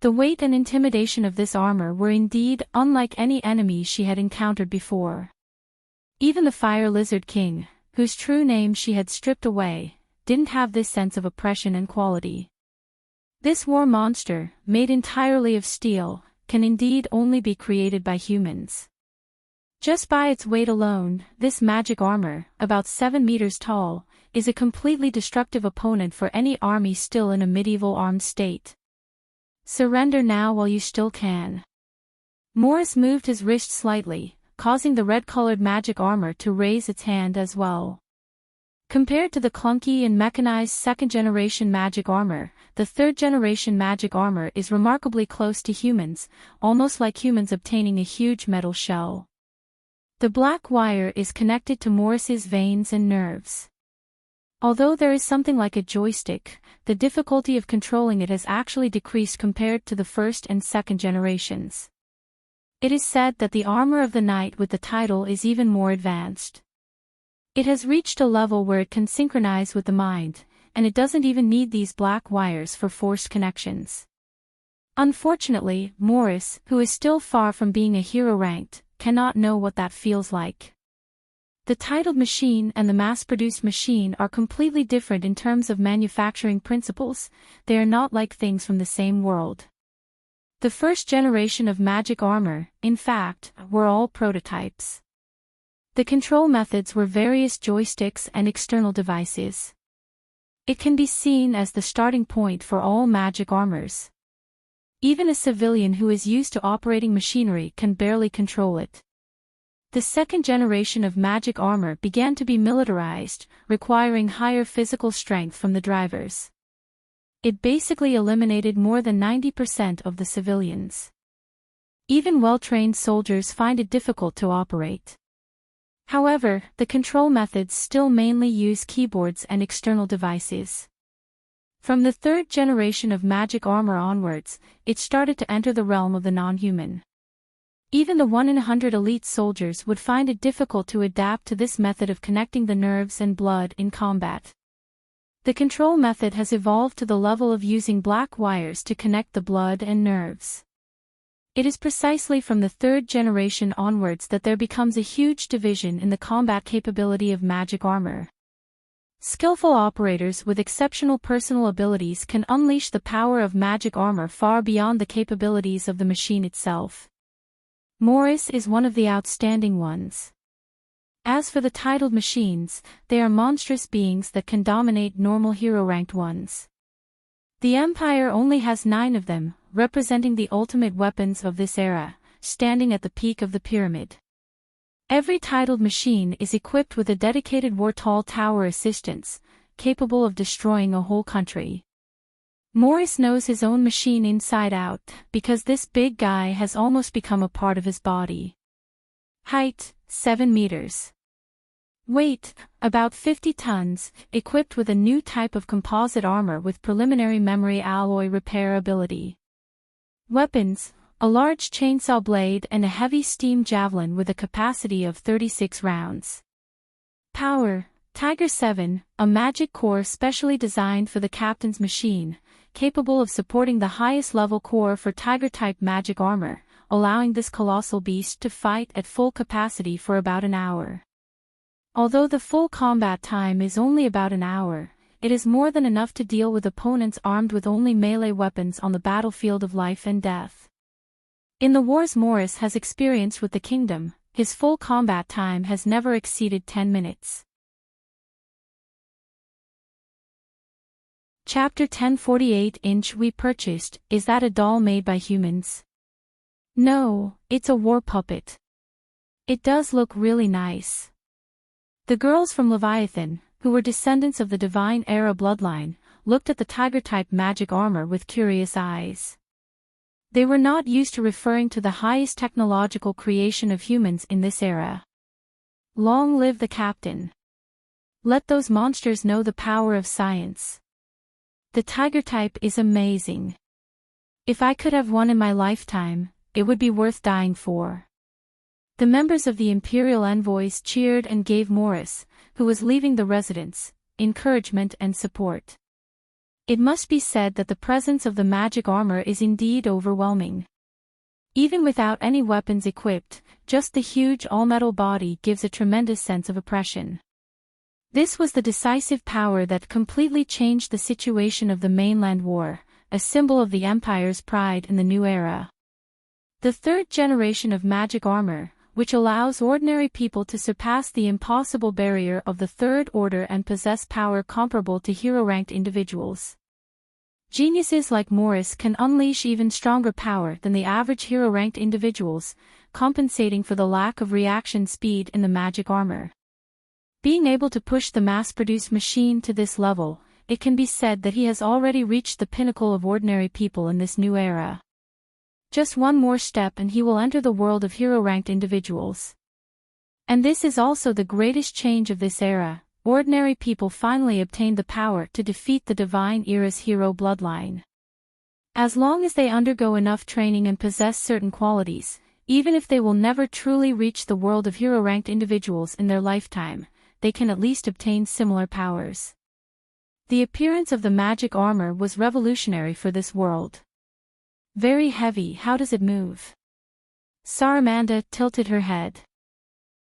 The weight and intimidation of this armor were indeed unlike any enemy she had encountered before. Even the Fire Lizard King, whose true name she had stripped away, didn't have this sense of oppression and quality. This war monster, made entirely of steel, can indeed only be created by humans. Just by its weight alone, this magic armor, about 7 meters tall, is a completely destructive opponent for any army still in a medieval armed state. Surrender now while you still can. Morris moved his wrist slightly, causing the red-colored magic armor to raise its hand as well. Compared to the clunky and mechanized second-generation magic armor, the third-generation magic armor is remarkably close to humans, almost like humans obtaining a huge metal shell. The black wire is connected to Morris's veins and nerves. Although there is something like a joystick, the difficulty of controlling it has actually decreased compared to the first and second generations. It is said that the armor of the knight with the title is even more advanced. It has reached a level where it can synchronize with the mind, and it doesn't even need these black wires for forced connections. Unfortunately, Morris, who is still far from being a hero ranked, cannot know what that feels like. The titled machine and the mass-produced machine are completely different in terms of manufacturing principles. They are not like things from the same world. The first generation of magic armor, in fact, were all prototypes. The control methods were various joysticks and external devices. It can be seen as the starting point for all magic armors. Even a civilian who is used to operating machinery can barely control it. The second generation of magic armor began to be militarized, requiring higher physical strength from the drivers. It basically eliminated more than 90% of the civilians. Even well-trained soldiers find it difficult to operate. However, the control methods still mainly use keyboards and external devices. From the third generation of magic armor onwards, it started to enter the realm of the non-human. Even the 1 in 100 elite soldiers would find it difficult to adapt to this method of connecting the nerves and blood in combat. The control method has evolved to the level of using black wires to connect the blood and nerves. It is precisely from the third generation onwards that there becomes a huge division in the combat capability of magic armor. Skillful operators with exceptional personal abilities can unleash the power of magic armor far beyond the capabilities of the machine itself. Morris is one of the outstanding ones. As for the titled machines, they are monstrous beings that can dominate normal hero-ranked ones. The Empire only has 9 of them, representing the ultimate weapons of this era, standing at the peak of the pyramid. Every titled machine is equipped with a dedicated Wartall Tower assistance, capable of destroying a whole country. Morris knows his own machine inside out, because this big guy has almost become a part of his body. Height, 7 meters. Weight, about 50 tons, equipped with a new type of composite armor with preliminary memory alloy repair ability. Weapons, a large chainsaw blade and a heavy steam javelin with a capacity of 36 rounds. Power, Tiger 7, a magic core specially designed for the captain's machine, capable of supporting the highest level core for Tiger-type magic armor, allowing this colossal beast to fight at full capacity for about an hour. Although the full combat time is only about an hour, it is more than enough to deal with opponents armed with only melee weapons on the battlefield of life and death. In the wars Morris has experienced with the kingdom, his full combat time has never exceeded 10 minutes. Chapter 10:48 we purchased, is that a doll made by humans? No, it's a war puppet. It does look really nice. The girls from Leviathan, who were descendants of the Divine Era bloodline, looked at the tiger-type magic armor with curious eyes. They were not used to referring to the highest technological creation of humans in this era. Long live the captain. Let those monsters know the power of science. The tiger type is amazing. If I could have one in my lifetime, it would be worth dying for. The members of the Imperial envoys cheered and gave Morris, who was leaving the residence, encouragement and support. It must be said that the presence of the magic armor is indeed overwhelming. Even without any weapons equipped, just the huge all-metal body gives a tremendous sense of oppression. This was the decisive power that completely changed the situation of the mainland war, a symbol of the Empire's pride in the new era. The third generation of magic armor, which allows ordinary people to surpass the impossible barrier of the Third Order and possess power comparable to hero-ranked individuals. Geniuses like Morris can unleash even stronger power than the average hero-ranked individuals, compensating for the lack of reaction speed in the magic armor. Being able to push the mass-produced machine to this level, it can be said that he has already reached the pinnacle of ordinary people in this new era. Just one more step and he will enter the world of hero-ranked individuals. And this is also the greatest change of this era. Ordinary people finally obtained the power to defeat the Divine Era's hero bloodline. As long as they undergo enough training and possess certain qualities, even if they will never truly reach the world of hero-ranked individuals in their lifetime, they can at least obtain similar powers. The appearance of the magic armor was revolutionary for this world. Very heavy, how does it move? Saramanda tilted her head.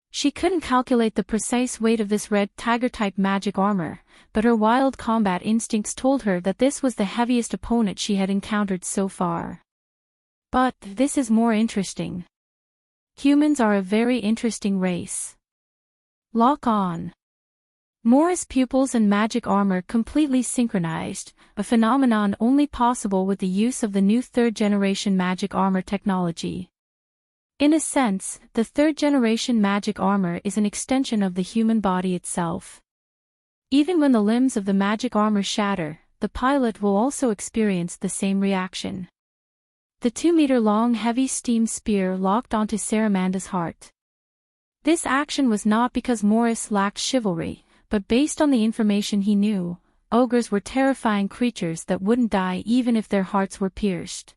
She couldn't calculate the precise weight of this red tiger-type magic armor, but her wild combat instincts told her that this was the heaviest opponent she had encountered so far. But this is more interesting. Humans are a very interesting race. Lock on. Morris' pupils and magic armor completely synchronized, a phenomenon only possible with the use of the new third-generation magic armor technology. In a sense, the third-generation magic armor is an extension of the human body itself. Even when the limbs of the magic armor shatter, the pilot will also experience the same reaction. The 2-meter-long heavy steam spear locked onto Saramanda's heart. This action was not because Morris lacked chivalry, but based on the information he knew, ogres were terrifying creatures that wouldn't die even if their hearts were pierced.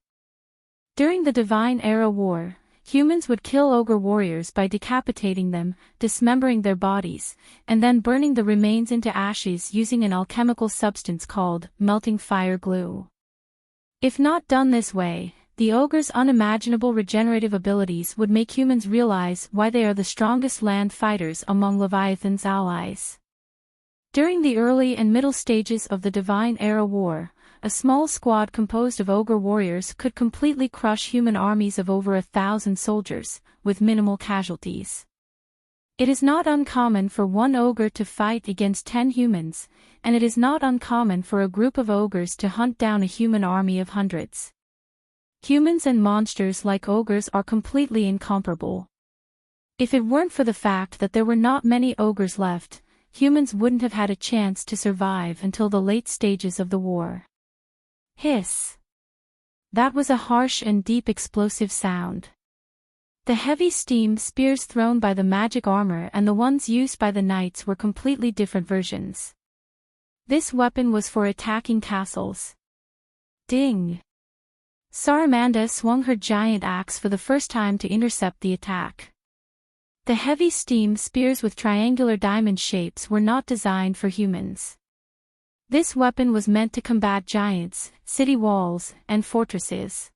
During the Divine Era War, humans would kill ogre warriors by decapitating them, dismembering their bodies, and then burning the remains into ashes using an alchemical substance called melting fire glue. If not done this way, the ogre's unimaginable regenerative abilities would make humans realize why they are the strongest land fighters among Leviathan's allies. During the early and middle stages of the Divine Era War, a small squad composed of ogre warriors could completely crush human armies of over 1,000 soldiers, with minimal casualties. It is not uncommon for one ogre to fight against 10 humans, and it is not uncommon for a group of ogres to hunt down a human army of hundreds. Humans and monsters like ogres are completely incomparable. If it weren't for the fact that there were not many ogres left, humans wouldn't have had a chance to survive until the late stages of the war. Hiss. That was a harsh and deep explosive sound. The heavy steam spears thrown by the magic armor and the ones used by the knights were completely different versions. This weapon was for attacking castles. Ding! Saramanda swung her giant axe for the first time to intercept the attack. The heavy steam spears with triangular diamond shapes were not designed for humans. This weapon was meant to combat giants, city walls, and fortresses.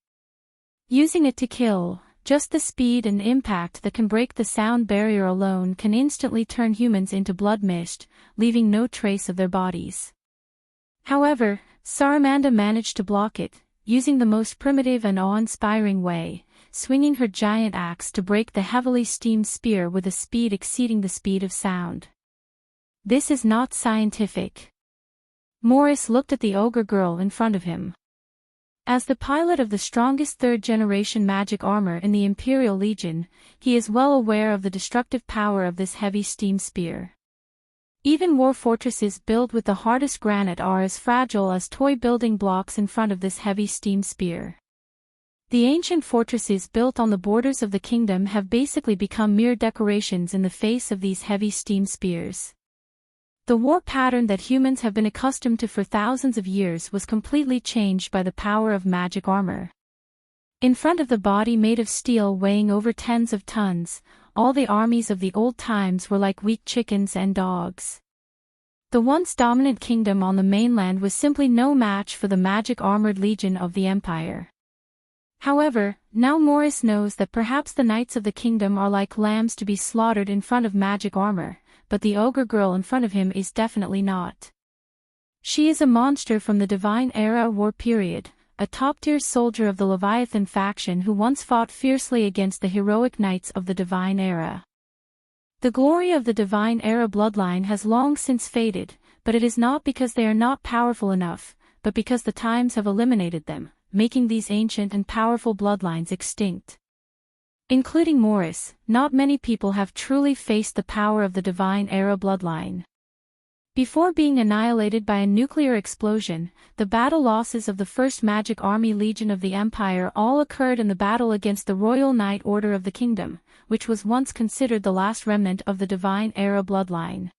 Using it to kill, just the speed and impact that can break the sound barrier alone can instantly turn humans into blood mist, leaving no trace of their bodies. However, Saramanda managed to block it, using the most primitive and awe-inspiring way, swinging her giant axe to break the heavily steamed spear with a speed exceeding the speed of sound. This is not scientific. Morris looked at the ogre girl in front of him. As the pilot of the strongest third-generation magic armor in the Imperial Legion, he is well aware of the destructive power of this heavy steam spear. Even war fortresses built with the hardest granite are as fragile as toy building blocks in front of this heavy steam spear. The ancient fortresses built on the borders of the kingdom have basically become mere decorations in the face of these heavy steam spears. The war pattern that humans have been accustomed to for thousands of years was completely changed by the power of magic armor. In front of the body made of steel weighing over tens of tons, all the armies of the old times were like weak chickens and dogs. The once dominant kingdom on the mainland was simply no match for the magic-armored legion of the Empire. However, now Morris knows that perhaps the knights of the kingdom are like lambs to be slaughtered in front of magic armor, but the ogre girl in front of him is definitely not. She is a monster from the Divine Era War period, a top-tier soldier of the Leviathan faction who once fought fiercely against the heroic knights of the Divine Era. The glory of the Divine Era bloodline has long since faded, but it is not because they are not powerful enough, but because the times have eliminated them, making these ancient and powerful bloodlines extinct. Including Morris, not many people have truly faced the power of the Divine Era bloodline. Before being annihilated by a nuclear explosion, the battle losses of the First Magic Army Legion of the Empire all occurred in the battle against the Royal Knight Order of the Kingdom, which was once considered the last remnant of the Divine Era bloodline.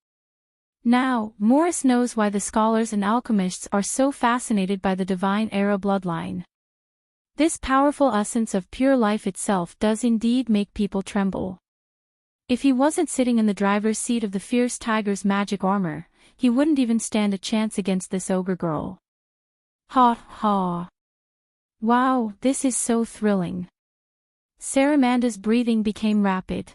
Now, Morris knows why the scholars and alchemists are so fascinated by the Divine Era bloodline. This powerful essence of pure life itself does indeed make people tremble. If he wasn't sitting in the driver's seat of the fierce tiger's magic armor, he wouldn't even stand a chance against this ogre girl. Ha ha. Wow, this is so thrilling. Saramanda's breathing became rapid.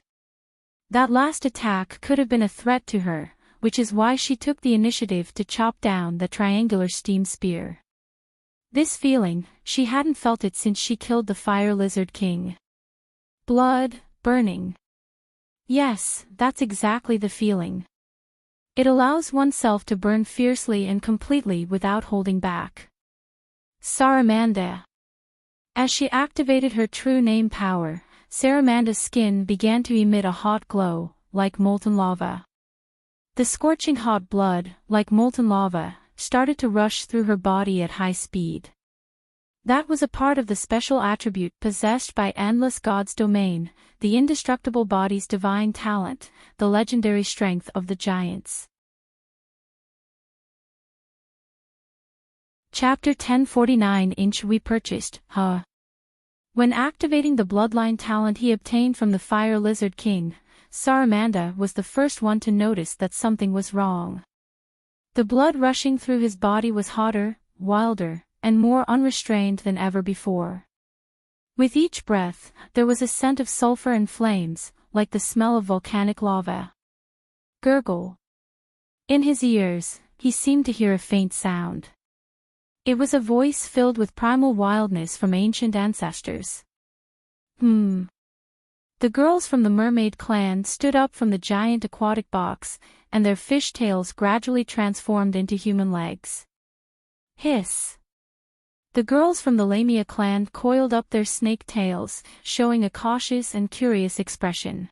That last attack could have been a threat to her, which is why she took the initiative to chop down the triangular steam spear. This feeling, she hadn't felt it since she killed the Fire Lizard King. Blood, burning. Yes, that's exactly the feeling. It allows oneself to burn fiercely and completely without holding back. Saramanda. As she activated her true name power, Saramanda's skin began to emit a hot glow, like molten lava. The scorching hot blood, like molten lava, started to rush through her body at high speed. That was a part of the special attribute possessed by Endless God's domain, the indestructible body's divine talent, the legendary strength of the giants. Chapter 1049 We purchased, When activating the bloodline talent he obtained from the Fire Lizard King, Saramanda was the first one to notice that something was wrong. The blood rushing through his body was hotter, wilder, and more unrestrained than ever before. With each breath, there was a scent of sulfur and flames, like the smell of volcanic lava. Gurgle. In his ears, he seemed to hear a faint sound. It was a voice filled with primal wildness from ancient ancestors. The girls from the mermaid clan stood up from the giant aquatic box, and their fish tails gradually transformed into human legs. Hiss. The girls from the Lamia clan coiled up their snake tails, showing a cautious and curious expression.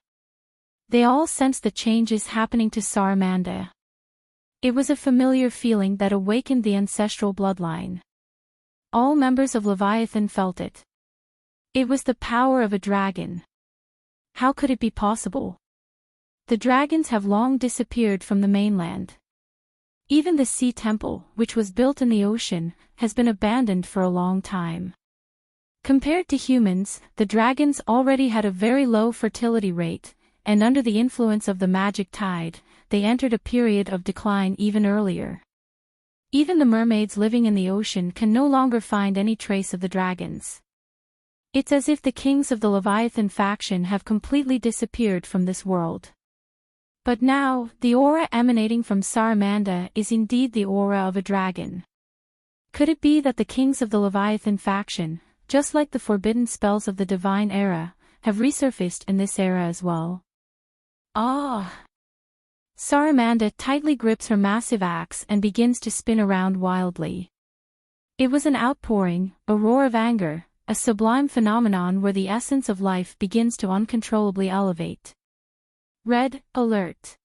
They all sensed the changes happening to Saramanda. It was a familiar feeling that awakened the ancestral bloodline. All members of Leviathan felt it. It was the power of a dragon. How could it be possible? The dragons have long disappeared from the mainland. Even the sea temple, which was built in the ocean, has been abandoned for a long time. Compared to humans, the dragons already had a very low fertility rate, and under the influence of the magic tide, they entered a period of decline even earlier. Even the mermaids living in the ocean can no longer find any trace of the dragons. It's as if the kings of the Leviathan faction have completely disappeared from this world. But now, the aura emanating from Saramanda is indeed the aura of a dragon. Could it be that the kings of the Leviathan faction, just like the forbidden spells of the divine era, have resurfaced in this era as well? Saramanda tightly grips her massive axe and begins to spin around wildly. It was an outpouring, a roar of anger, a sublime phenomenon where the essence of life begins to uncontrollably elevate. Red alert.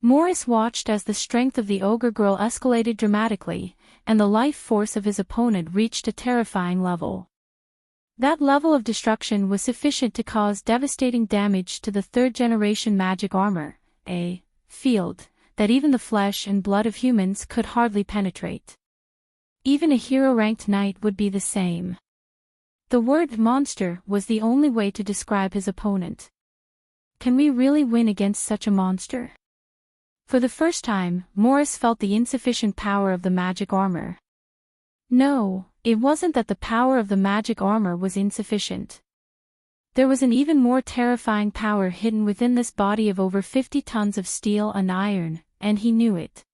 Morris watched as the strength of the ogre girl escalated dramatically, and the life force of his opponent reached a terrifying level. That level of destruction was sufficient to cause devastating damage to the third-generation magic armor, a field that even the flesh and blood of humans could hardly penetrate. Even a hero-ranked knight would be the same. The word monster was the only way to describe his opponent. Can we really win against such a monster? For the first time, Morris felt the insufficient power of the magic armor. No, it wasn't that the power of the magic armor was insufficient. There was an even more terrifying power hidden within this body of over 50 tons of steel and iron, and he knew it.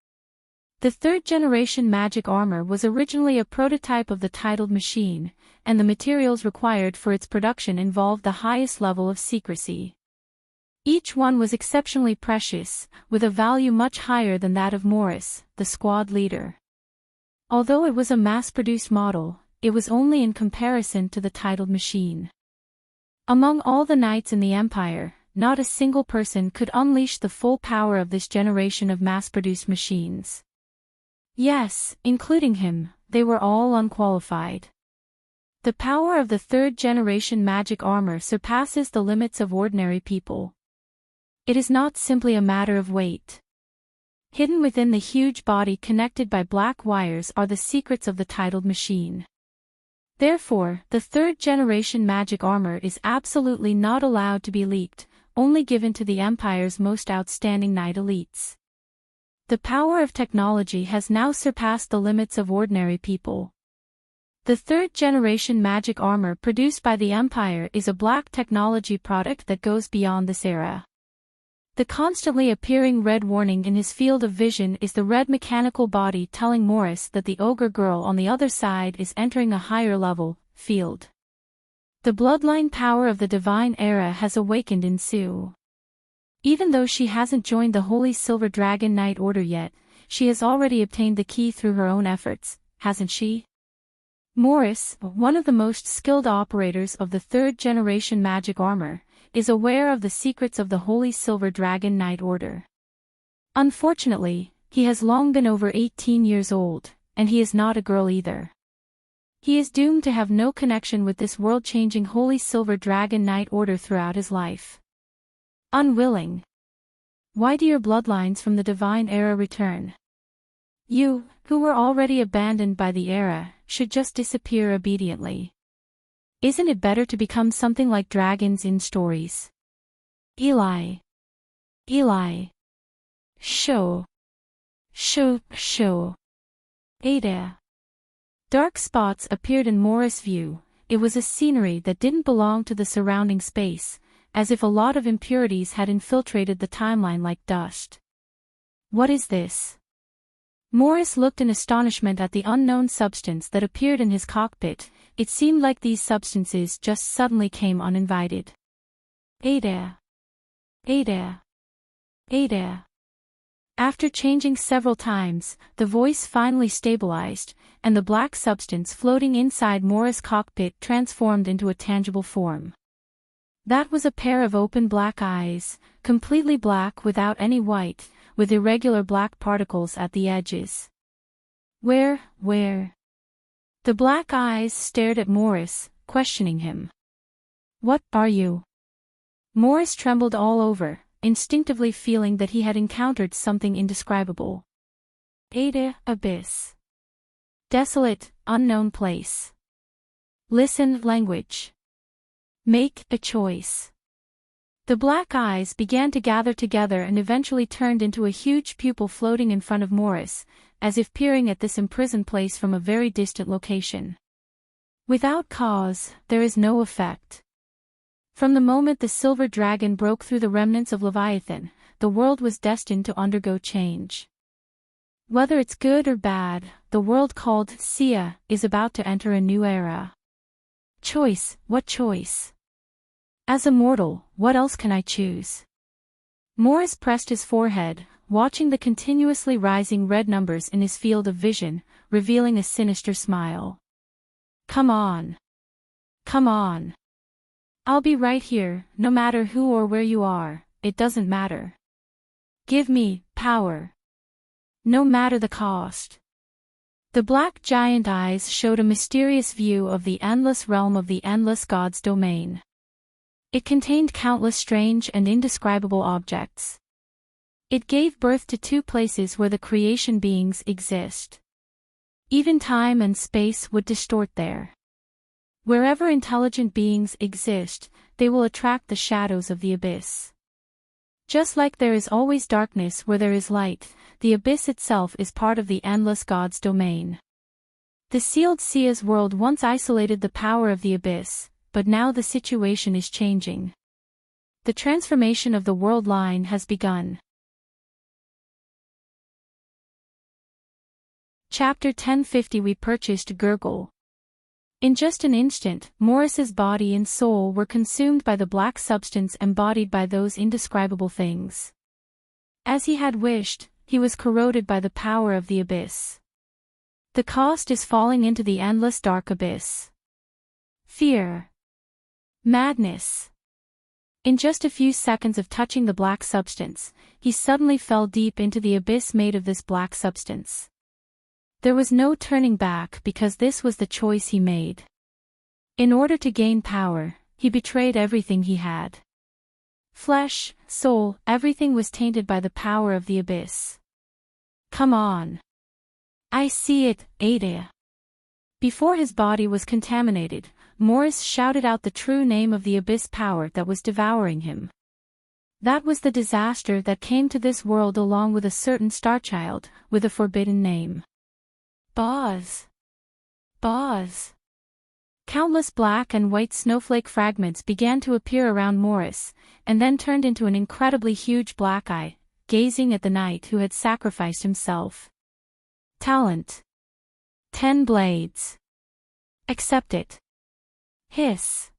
The third-generation magic armor was originally a prototype of the titled machine, and the materials required for its production involved the highest level of secrecy. Each one was exceptionally precious, with a value much higher than that of Morris, the squad leader. Although it was a mass-produced model, it was only in comparison to the titled machine. Among all the knights in the Empire, not a single person could unleash the full power of this generation of mass-produced machines. Yes, including him, they were all unqualified. The power of the third-generation magic armor surpasses the limits of ordinary people. It is not simply a matter of weight. Hidden within the huge body connected by black wires are the secrets of the titled machine. Therefore, the third-generation magic armor is absolutely not allowed to be leaked, only given to the Empire's most outstanding knight elites. The power of technology has now surpassed the limits of ordinary people. The third-generation magic armor produced by the Empire is a black technology product that goes beyond this era. The constantly appearing red warning in his field of vision is the red mechanical body telling Morris that the ogre girl on the other side is entering a higher level field. The bloodline power of the divine era has awakened in Sue. Even though she hasn't joined the Holy Silver Dragon Knight Order yet, she has already obtained the key through her own efforts, hasn't she? Morris, one of the most skilled operators of the third-generation magic armor, is aware of the secrets of the Holy Silver Dragon Knight Order. Unfortunately, he has long been over 18 years old, and he is not a girl either. He is doomed to have no connection with this world-changing Holy Silver Dragon Knight Order throughout his life. Unwilling. Why do your bloodlines from the divine era return? You, who were already abandoned by the era, should just disappear obediently. Isn't it better to become something like dragons in stories? Eli. Show. Ada. Dark spots appeared in Morris' view. It was a scenery that didn't belong to the surrounding space, as if a lot of impurities had infiltrated the timeline like dust. What is this? Morris looked in astonishment at the unknown substance that appeared in his cockpit. It seemed like these substances just suddenly came uninvited. Ada. After changing several times, the voice finally stabilized, and the black substance floating inside Morris' cockpit transformed into a tangible form. That was a pair of open black eyes, completely black without any white, with irregular black particles at the edges. Where? The black eyes stared at Morris, questioning him. What are you? Morris trembled all over, instinctively feeling that he had encountered something indescribable. Ada, abyss. Desolate, unknown place. Listen, language. Make a choice. The black eyes began to gather together and eventually turned into a huge pupil floating in front of Morris, as if peering at this imprisoned place from a very distant location. Without cause, there is no effect. From the moment the silver dragon broke through the remnants of Leviathan, the world was destined to undergo change. Whether it's good or bad, the world called Sia is about to enter a new era. Choice, what choice? As a mortal, what else can I choose? Morris pressed his forehead, watching the continuously rising red numbers in his field of vision, revealing a sinister smile. Come on. I'll be right here, no matter who or where you are, it doesn't matter. Give me power. No matter the cost. The black giant eyes showed a mysterious view of the endless realm of the endless god's domain. It contained countless strange and indescribable objects. It gave birth to two places where the creation beings exist. Even time and space would distort there. Wherever intelligent beings exist, they will attract the shadows of the abyss. Just like there is always darkness where there is light, the abyss itself is part of the endless god's domain. The sealed Sia's world once isolated the power of the abyss, but now the situation is changing. The transformation of the world line has begun. Chapter 1050. We purchased Gurgle. In just an instant, Morris's body and soul were consumed by the black substance embodied by those indescribable things. As he had wished, he was corroded by the power of the abyss. The cost is falling into the endless dark abyss. Fear. Madness. In just a few seconds of touching the black substance, he suddenly fell deep into the abyss made of this black substance. There was no turning back because this was the choice he made. In order to gain power, he betrayed everything he had. Flesh, soul, everything was tainted by the power of the abyss. Come on. I see it, Ada. Before his body was contaminated, Morris shouted out the true name of the abyss power that was devouring him. That was the disaster that came to this world along with a certain starchild, with a forbidden name. Boz. Countless black and white snowflake fragments began to appear around Morris, and then turned into an incredibly huge black eye, gazing at the knight who had sacrificed himself. Talent. 10 blades. Accept it. Hiss.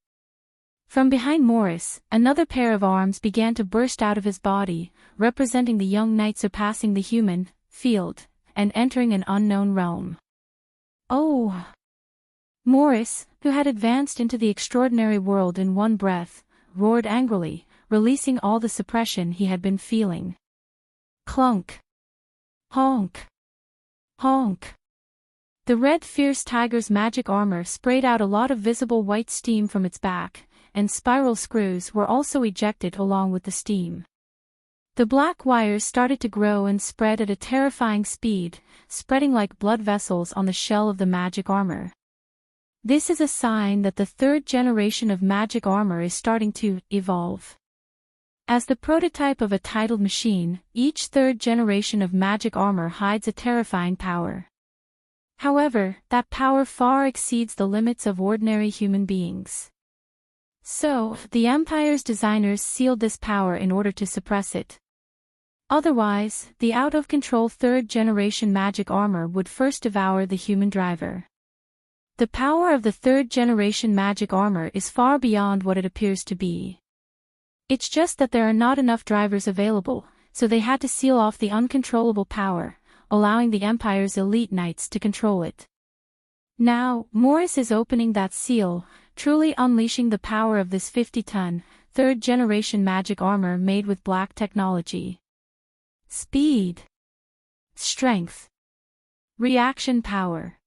From behind Morris, another pair of arms began to burst out of his body, representing the young knight surpassing the human field, and entering an unknown realm. Oh! Morris, who had advanced into the extraordinary world in one breath, roared angrily, releasing all the suppression he had been feeling. Clunk. Honk. Honk. The red fierce tiger's magic armor sprayed out a lot of visible white steam from its back, and spiral screws were also ejected along with the steam. The black wires started to grow and spread at a terrifying speed, spreading like blood vessels on the shell of the magic armor. This is a sign that the third generation of magic armor is starting to evolve. As the prototype of a titled machine, each third generation of magic armor hides a terrifying power. However, that power far exceeds the limits of ordinary human beings. So, the Empire's designers sealed this power in order to suppress it. Otherwise, the out-of-control third-generation magic armor would first devour the human driver. The power of the third-generation magic armor is far beyond what it appears to be. It's just that there are not enough drivers available, so they had to seal off the uncontrollable power, allowing the Empire's elite knights to control it. Now, Morris is opening that seal, truly unleashing the power of this 50-ton, third-generation magic armor made with black technology. Speed. Strength. Reaction power.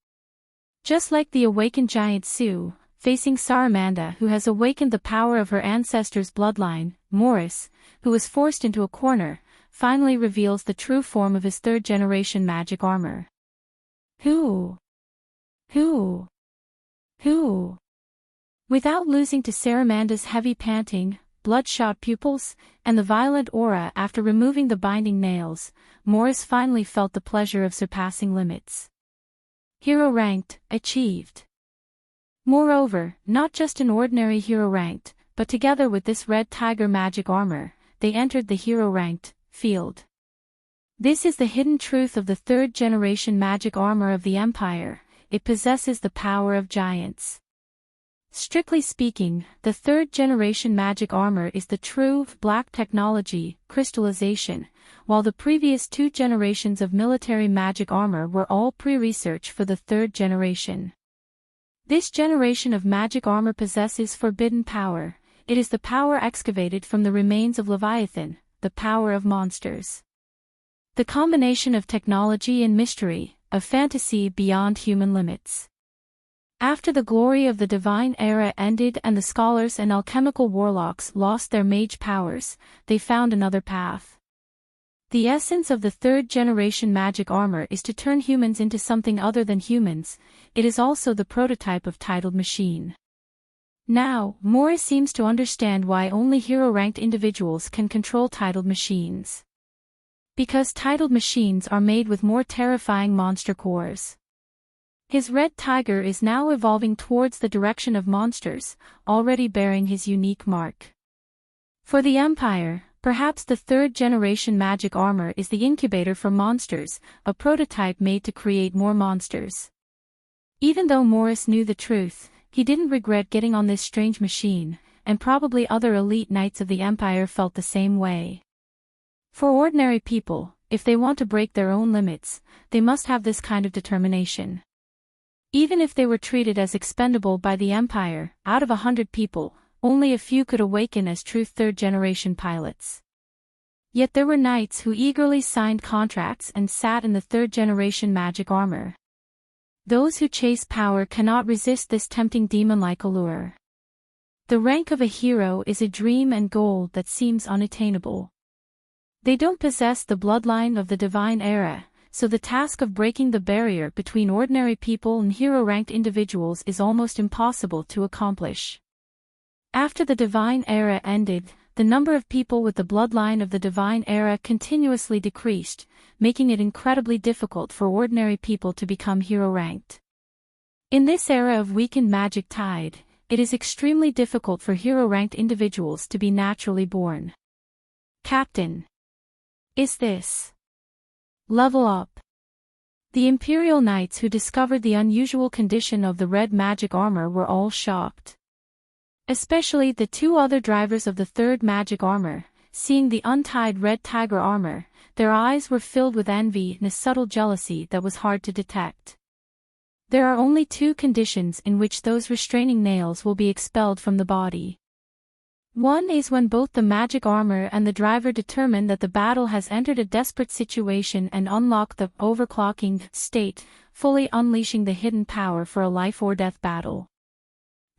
Just like the awakened giant Sue, facing Saramanda who has awakened the power of her ancestors' bloodline, Morris, who was forced into a corner, finally reveals the true form of his third-generation magic armor. Who? Without losing to Saramanda's heavy panting, bloodshot pupils, and the violent aura after removing the binding nails, Morris finally felt the pleasure of surpassing limits. Hero ranked, achieved. Moreover, not just an ordinary hero ranked, but together with this red tiger magic armor, they entered the hero ranked field. This is the hidden truth of the third-generation magic armor of the Empire. It possesses the power of giants. Strictly speaking, the third-generation magic armor is the true black technology, crystallization, while the previous 2 generations of military magic armor were all pre-research for the third generation. This generation of magic armor possesses forbidden power. It is the power excavated from the remains of Leviathan, the power of monsters. The combination of technology and mystery, of fantasy beyond human limits. After the glory of the divine era ended and the scholars and alchemical warlocks lost their mage powers, they found another path. The essence of the third-generation magic armor is to turn humans into something other than humans. It is also the prototype of titled machine. Now, Morris seems to understand why only hero-ranked individuals can control titled machines. Because titled machines are made with more terrifying monster cores. His red tiger is now evolving towards the direction of monsters, already bearing his unique mark. For the Empire, perhaps the third-generation magic armor is the incubator for monsters, a prototype made to create more monsters. Even though Morris knew the truth, he didn't regret getting on this strange machine, and probably other elite knights of the Empire felt the same way. For ordinary people, if they want to break their own limits, they must have this kind of determination. Even if they were treated as expendable by the Empire, out of 100 people, only a few could awaken as true third-generation pilots. Yet there were knights who eagerly signed contracts and sat in the third-generation magic armor. Those who chase power cannot resist this tempting demon-like allure. The rank of a hero is a dream and goal that seems unattainable. They don't possess the bloodline of the divine era, so the task of breaking the barrier between ordinary people and hero-ranked individuals is almost impossible to accomplish. After the divine era ended, the number of people with the bloodline of the divine era continuously decreased, making it incredibly difficult for ordinary people to become hero-ranked. In this era of weakened magic tide, it is extremely difficult for hero-ranked individuals to be naturally born. Captain. Is this? Level up. The Imperial Knights who discovered the unusual condition of the red magic armor were all shocked. Especially the two other drivers of the third magic armor, seeing the untied red tiger armor, their eyes were filled with envy and a subtle jealousy that was hard to detect. There are only two conditions in which those restraining nails will be expelled from the body. One is when both the magic armor and the driver determine that the battle has entered a desperate situation and unlock the overclocking state, fully unleashing the hidden power for a life or death battle.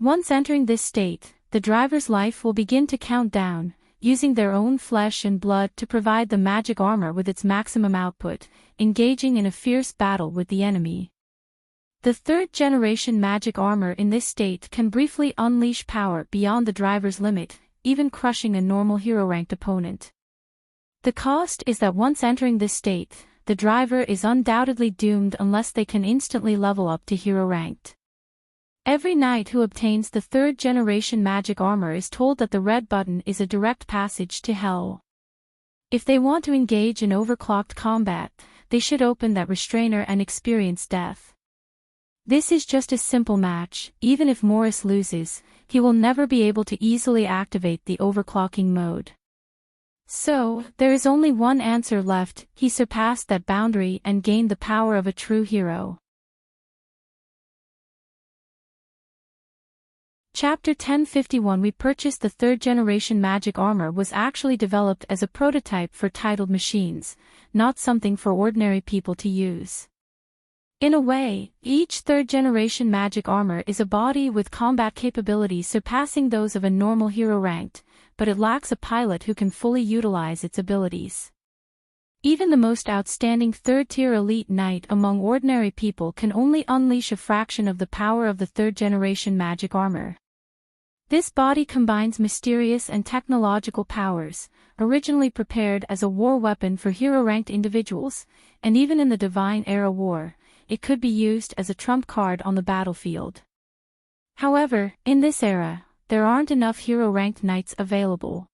Once entering this state, the driver's life will begin to count down, using their own flesh and blood to provide the magic armor with its maximum output, engaging in a fierce battle with the enemy. The third-generation magic armor in this state can briefly unleash power beyond the driver's limit, even crushing a normal hero-ranked opponent. The cost is that once entering this state, the driver is undoubtedly doomed unless they can instantly level up to hero-ranked. Every knight who obtains the third-generation magic armor is told that the red button is a direct passage to hell. If they want to engage in overclocked combat, they should open that restrainer and experience death. This is just a simple match. Even if Morris loses, he will never be able to easily activate the overclocking mode. So, there is only one answer left: he surpassed that boundary and gained the power of a true hero. Chapter 1051. We purchased the third-generation magic armor was actually developed as a prototype for titled machines, not something for ordinary people to use. In a way, each third-generation magic armor is a body with combat capabilities surpassing those of a normal hero ranked, but it lacks a pilot who can fully utilize its abilities. Even the most outstanding third-tier elite knight among ordinary people can only unleash a fraction of the power of the third-generation magic armor. This body combines mysterious and technological powers, originally prepared as a war weapon for hero-ranked individuals, and even in the Divine Era War, it could be used as a trump card on the battlefield. However, in this era, there aren't enough hero-ranked knights available.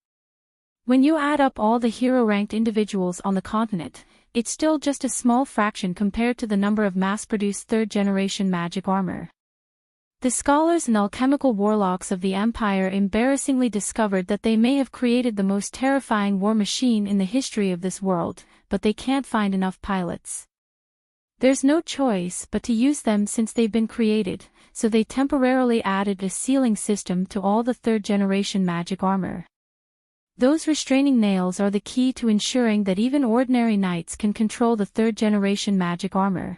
When you add up all the hero-ranked individuals on the continent, it's still just a small fraction compared to the number of mass-produced third-generation magic armor. The scholars and alchemical warlocks of the Empire embarrassingly discovered that they may have created the most terrifying war machine in the history of this world, but they can't find enough pilots. There's no choice but to use them since they've been created, so they temporarily added a sealing system to all the third-generation magic armor. Those restraining nails are the key to ensuring that even ordinary knights can control the third-generation magic armor.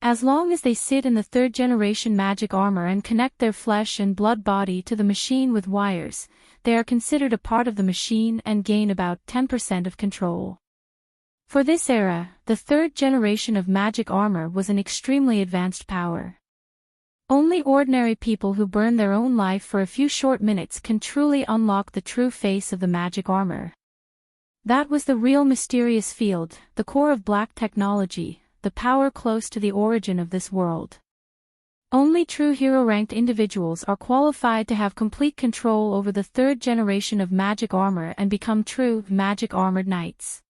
As long as they sit in the third-generation magic armor and connect their flesh and blood body to the machine with wires, they are considered a part of the machine and gain about 10% of control. For this era, the third generation of magic armor was an extremely advanced power. Only ordinary people who burn their own life for a few short minutes can truly unlock the true face of the magic armor. That was the real mysterious field, the core of black technology, the power close to the origin of this world. Only true hero-ranked individuals are qualified to have complete control over the third generation of magic armor and become true magic-armored knights.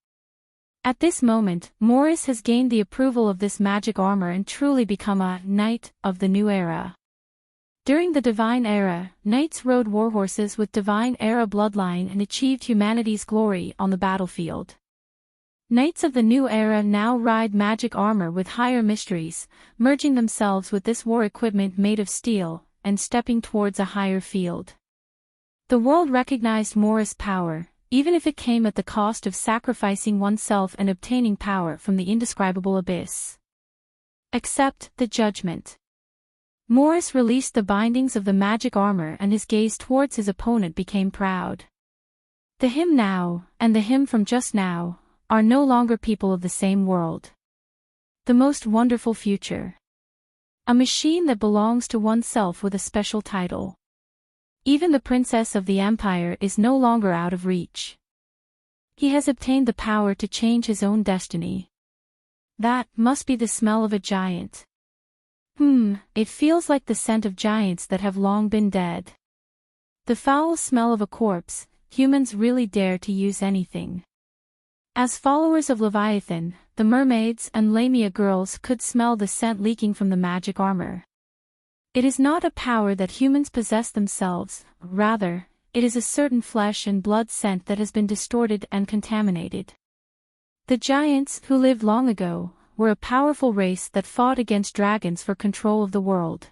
At this moment, Morris has gained the approval of this magic armor and truly become a knight of the new era. During the Divine Era, knights rode warhorses with Divine Era bloodline and achieved humanity's glory on the battlefield. Knights of the new era now ride magic armor with higher mysteries, merging themselves with this war equipment made of steel, and stepping towards a higher field. The world recognized Morris' power, even if it came at the cost of sacrificing oneself and obtaining power from the indescribable abyss. Accept the judgment. Morris released the bindings of the magic armor and his gaze towards his opponent became proud. The him now, and the him from just now, are no longer people of the same world. The most wonderful future. A machine that belongs to oneself with a special title. Even the princess of the empire is no longer out of reach. He has obtained the power to change his own destiny. That must be the smell of a giant. It feels like the scent of giants that have long been dead. The foul smell of a corpse. Humans really dare to use anything. As followers of Leviathan, the mermaids and Lamia girls could smell the scent leaking from the magic armor. It is not a power that humans possess themselves, rather, it is a certain flesh and blood scent that has been distorted and contaminated. The giants, who lived long ago, were a powerful race that fought against dragons for control of the world.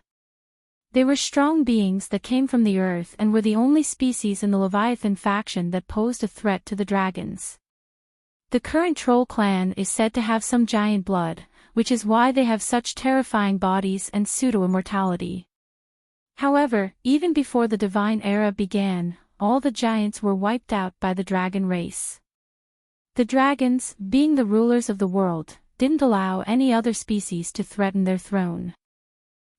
They were strong beings that came from the earth and were the only species in the Leviathan faction that posed a threat to the dragons. The current troll clan is said to have some giant blood, which is why they have such terrifying bodies and pseudo-immortality. However, even before the Divine Era began, all the giants were wiped out by the dragon race. The dragons, being the rulers of the world, didn't allow any other species to threaten their throne.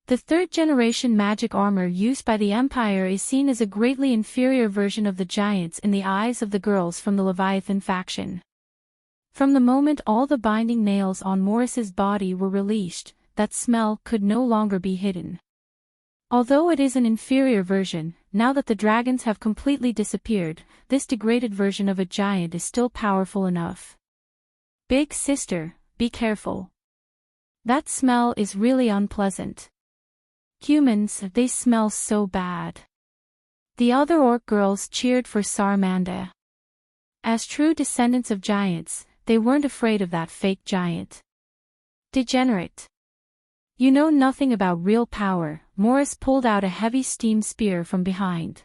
The third-generation magic armor used by the Empire is seen as a greatly inferior version of the giants in the eyes of the girls from the Leviathan faction. From the moment all the binding nails on Morris's body were released, that smell could no longer be hidden. Although it is an inferior version, now that the dragons have completely disappeared, this degraded version of a giant is still powerful enough. Big sister, be careful. That smell is really unpleasant. Humans, they smell so bad. The other orc girls cheered for Saramanda. As true descendants of giants, they weren't afraid of that fake giant. Degenerate. You know nothing about real power. Morris pulled out a heavy steam spear from behind.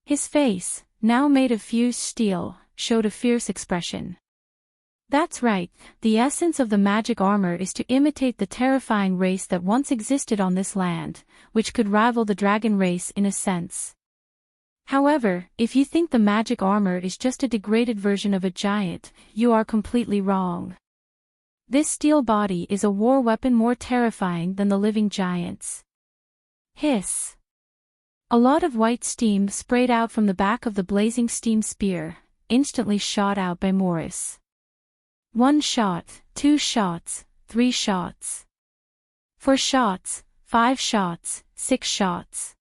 His face, now made of fused steel, showed a fierce expression. That's right, the essence of the magic armor is to imitate the terrifying race that once existed on this land, which could rival the dragon race in a sense. However, if you think the magic armor is just a degraded version of a giant, you are completely wrong. This steel body is a war weapon more terrifying than the living giants. Hiss. A lot of white steam sprayed out from the back of the blazing steam spear, instantly shot out by Morris. 1 shot, 2 shots, 3 shots. 4 shots, 5 shots, 6 shots.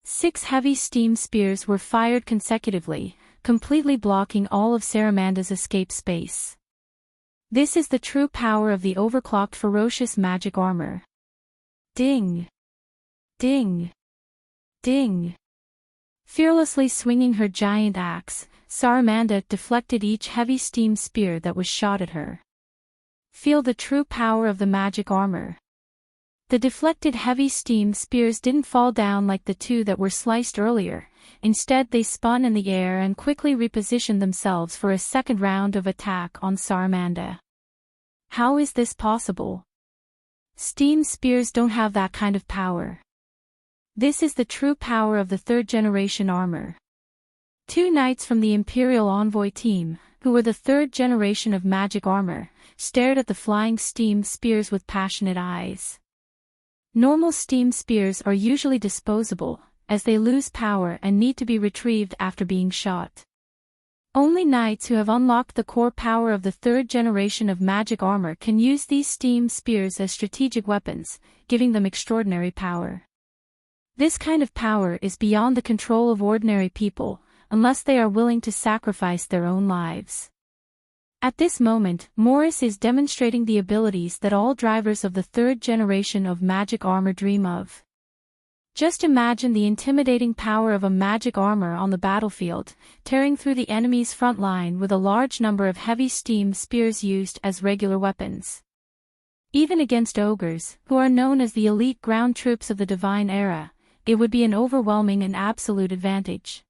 6 heavy steam spears were fired consecutively, completely blocking all of Saramanda's escape space. This is the true power of the overclocked ferocious magic armor. Ding! Ding! Ding! Fearlessly swinging her giant axe, Saramanda deflected each heavy steam spear that was shot at her. Feel the true power of the magic armor. The deflected heavy steam spears didn't fall down like the 2 that were sliced earlier, instead they spun in the air and quickly repositioned themselves for a second round of attack on Saramanda. How is this possible? Steam spears don't have that kind of power. This is the true power of the third-generation armor. 2 knights from the Imperial Envoy team, who were the third generation of magic armor, stared at the flying steam spears with passionate eyes. Normal steam spears are usually disposable, as they lose power and need to be retrieved after being shot. Only knights who have unlocked the core power of the third generation of magic armor can use these steam spears as strategic weapons, giving them extraordinary power. This kind of power is beyond the control of ordinary people, unless they are willing to sacrifice their own lives. At this moment, Morris is demonstrating the abilities that all drivers of the third generation of magic armor dream of. Just imagine the intimidating power of a magic armor on the battlefield, tearing through the enemy's front line with a large number of heavy steam spears used as regular weapons. Even against ogres, who are known as the elite ground troops of the Divine Era, it would be an overwhelming and absolute advantage.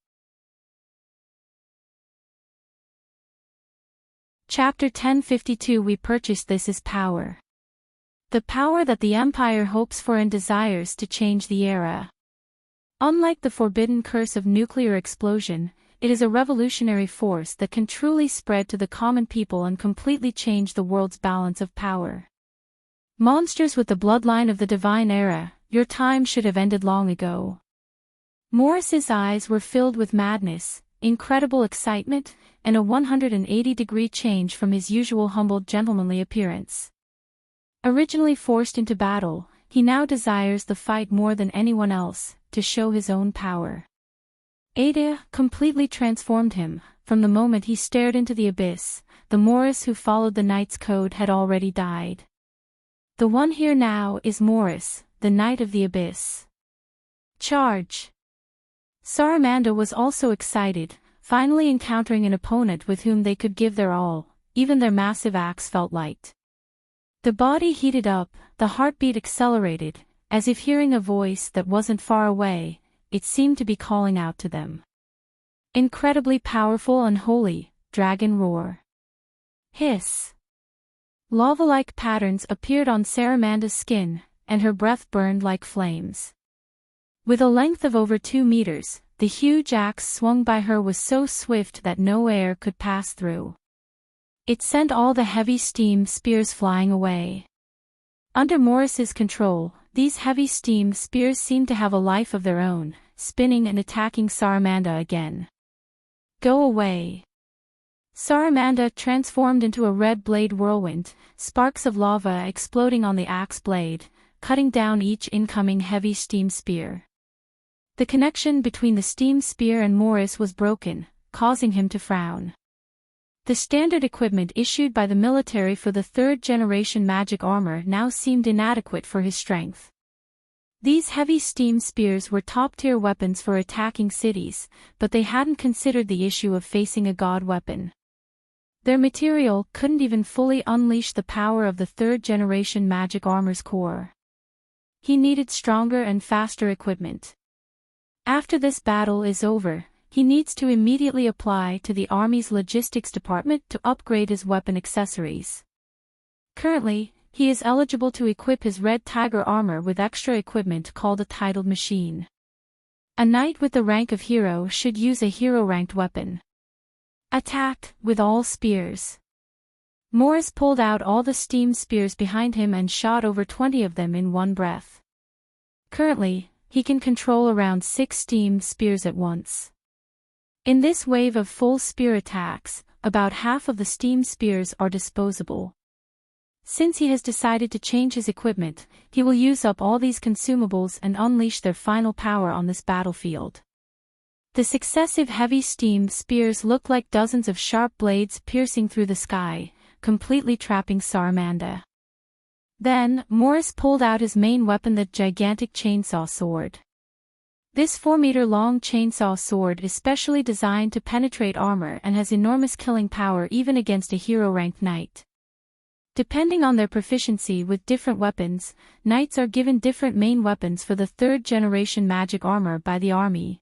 Chapter 1052 We purchased this is power. The power that the Empire hopes for and desires to change the era. Unlike the forbidden curse of nuclear explosion, it is a revolutionary force that can truly spread to the common people and completely change the world's balance of power. Monsters with the bloodline of the Divine Era, your time should have ended long ago. Morris's eyes were filled with madness, incredible excitement, and a 180-degree change from his usual humble gentlemanly appearance. Originally forced into battle, he now desires the fight more than anyone else, to show his own power. Ada completely transformed him. From the moment he stared into the abyss, the Morris who followed the knight's code had already died. The one here now is Morris, the Knight of the Abyss. Charge! Saramanda was also excited, finally encountering an opponent with whom they could give their all. Even their massive axe felt light. The body heated up, the heartbeat accelerated, as if hearing a voice that wasn't far away. It seemed to be calling out to them. Incredibly powerful and holy, dragon roar. Hiss. Lava-like patterns appeared on Saramanda's skin, and her breath burned like flames. With a length of over 2 meters, the huge axe swung by her was so swift that no air could pass through. It sent all the heavy steam spears flying away. Under Morris's control, these heavy steam spears seemed to have a life of their own, spinning and attacking Saramanda again. Go away. Saramanda transformed into a red blade whirlwind, sparks of lava exploding on the axe blade, cutting down each incoming heavy steam spear. The connection between the steam spear and Morris was broken, causing him to frown. The standard equipment issued by the military for the third-generation magic armor now seemed inadequate for his strength. These heavy steam spears were top-tier weapons for attacking cities, but they hadn't considered the issue of facing a god weapon. Their material couldn't even fully unleash the power of the third-generation magic armor's core. He needed stronger and faster equipment. After this battle is over, he needs to immediately apply to the Army's logistics department to upgrade his weapon accessories. Currently, he is eligible to equip his Red Tiger armor with extra equipment called a titled machine. A knight with the rank of hero should use a hero-ranked weapon. Attack, with all spears. Morris pulled out all the steam spears behind him and shot over 20 of them in one breath. Currently, he can control around 6 steam spears at once. In this wave of full spear attacks, about half of the steam spears are disposable. Since he has decided to change his equipment, he will use up all these consumables and unleash their final power on this battlefield. The successive heavy steam spears look like dozens of sharp blades piercing through the sky, completely trapping Saramanda. Then, Morris pulled out his main weapon, the gigantic chainsaw sword. This 4-meter-long chainsaw sword is specially designed to penetrate armor and has enormous killing power even against a hero-ranked knight. Depending on their proficiency with different weapons, knights are given different main weapons for the third-generation magic armor by the army.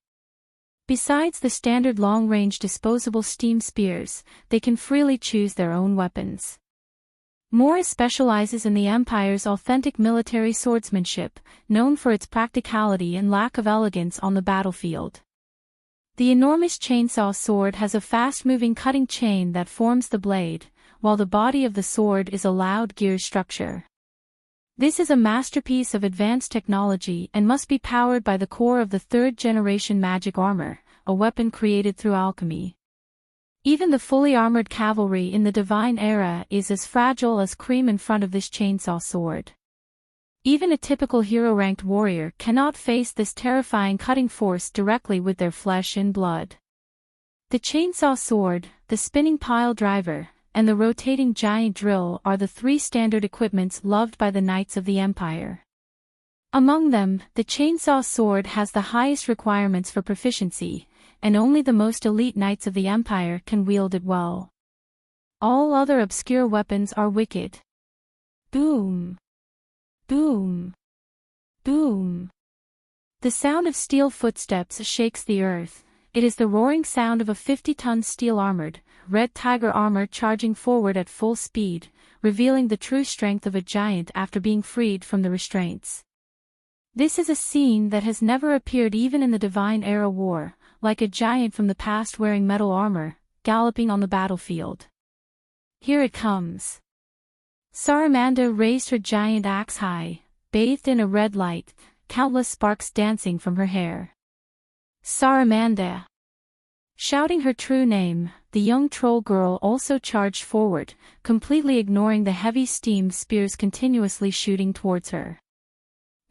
Besides the standard long-range disposable steam spears, they can freely choose their own weapons. Morris specializes in the Empire's authentic military swordsmanship, known for its practicality and lack of elegance on the battlefield. The enormous chainsaw sword has a fast-moving cutting chain that forms the blade, while the body of the sword is a loud gear structure. This is a masterpiece of advanced technology and must be powered by the core of the third-generation magic armor, a weapon created through alchemy. Even the fully armored cavalry in the Divine Era is as fragile as cream in front of this chainsaw sword. Even a typical hero-ranked warrior cannot face this terrifying cutting force directly with their flesh and blood. The chainsaw sword, the spinning pile driver, and the rotating giant drill are the 3 standard equipments loved by the Knights of the Empire. Among them, the chainsaw sword has the highest requirements for proficiency, and only the most elite Knights of the Empire can wield it well. All other obscure weapons are wicked. Boom! Boom! Boom! The sound of steel footsteps shakes the earth. It is the roaring sound of a 50-ton steel-armored, Red Tiger armor charging forward at full speed, revealing the true strength of a giant after being freed from the restraints. This is a scene that has never appeared even in the Divine Era War, like a giant from the past wearing metal armor, galloping on the battlefield. Here it comes. Saramanda raised her giant axe high, bathed in a red light, countless sparks dancing from her hair. Saramanda! Shouting her true name, the young troll girl also charged forward, completely ignoring the heavy steam spears continuously shooting towards her.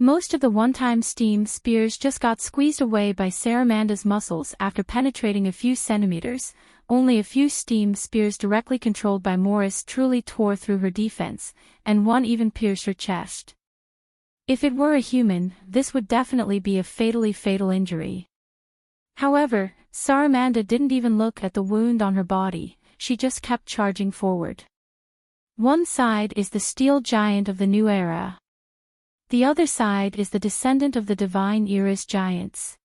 Most of the one-time steam spears just got squeezed away by Saramanda's muscles after penetrating a few centimeters. Only a few steam spears directly controlled by Morris truly tore through her defense, and one even pierced her chest. If it were a human, this would definitely be a fatally fatal injury. However, Saramanda didn't even look at the wound on her body, she just kept charging forward. One side is the steel giant of the new era. The other side is the descendant of the divine era's giants.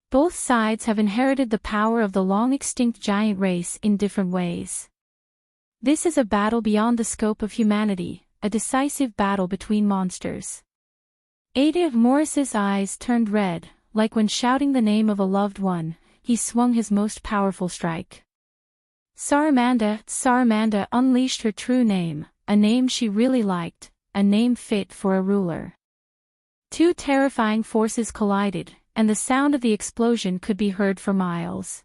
Both sides have inherited the power of the long-extinct giant race in different ways. This is a battle beyond the scope of humanity, a decisive battle between monsters. Ada Morris's eyes turned red, like when shouting the name of a loved one, he swung his most powerful strike. Saramanda unleashed her true name, a name she really liked, a name fit for a ruler. Two terrifying forces collided, and the sound of the explosion could be heard for miles.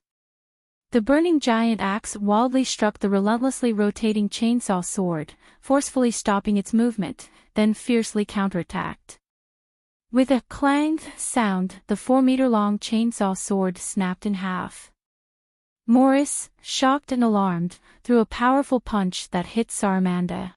The burning giant axe wildly struck the relentlessly rotating chainsaw sword, forcefully stopping its movement, then fiercely counterattacked. With a clang sound, the 4-meter-long chainsaw sword snapped in half. Morris, shocked and alarmed, threw a powerful punch that hit Saramanda.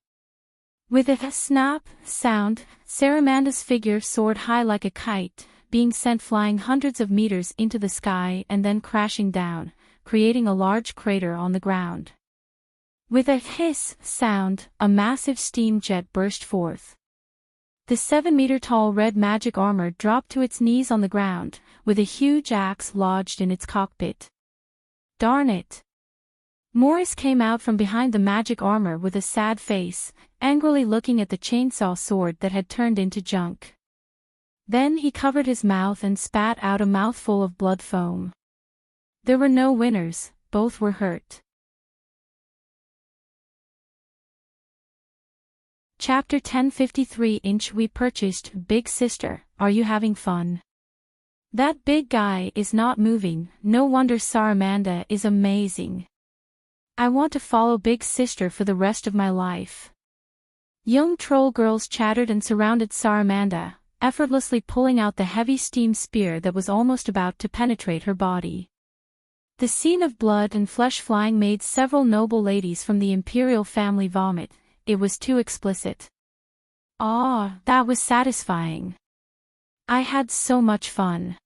With a snap sound, Saramanda's figure soared high like a kite, being sent flying hundreds of meters into the sky and then crashing down, creating a large crater on the ground. With a hiss sound, a massive steam jet burst forth. The 7-meter-tall red magic armor dropped to its knees on the ground, with a huge axe lodged in its cockpit. Darn it! Morris came out from behind the magic armor with a sad face, angrily looking at the chainsaw sword that had turned into junk. Then he covered his mouth and spat out a mouthful of blood foam. There were no winners, both were hurt. Chapter 1053 We purchased Big Sister, are you having fun? That big guy is not moving, no wonder Saramanda is amazing. I want to follow Big Sister for the rest of my life. Young troll girls chattered and surrounded Saramanda, effortlessly pulling out the heavy steam spear that was almost about to penetrate her body. The scene of blood and flesh flying made several noble ladies from the imperial family vomit, it was too explicit. Ah, that was satisfying. I had so much fun.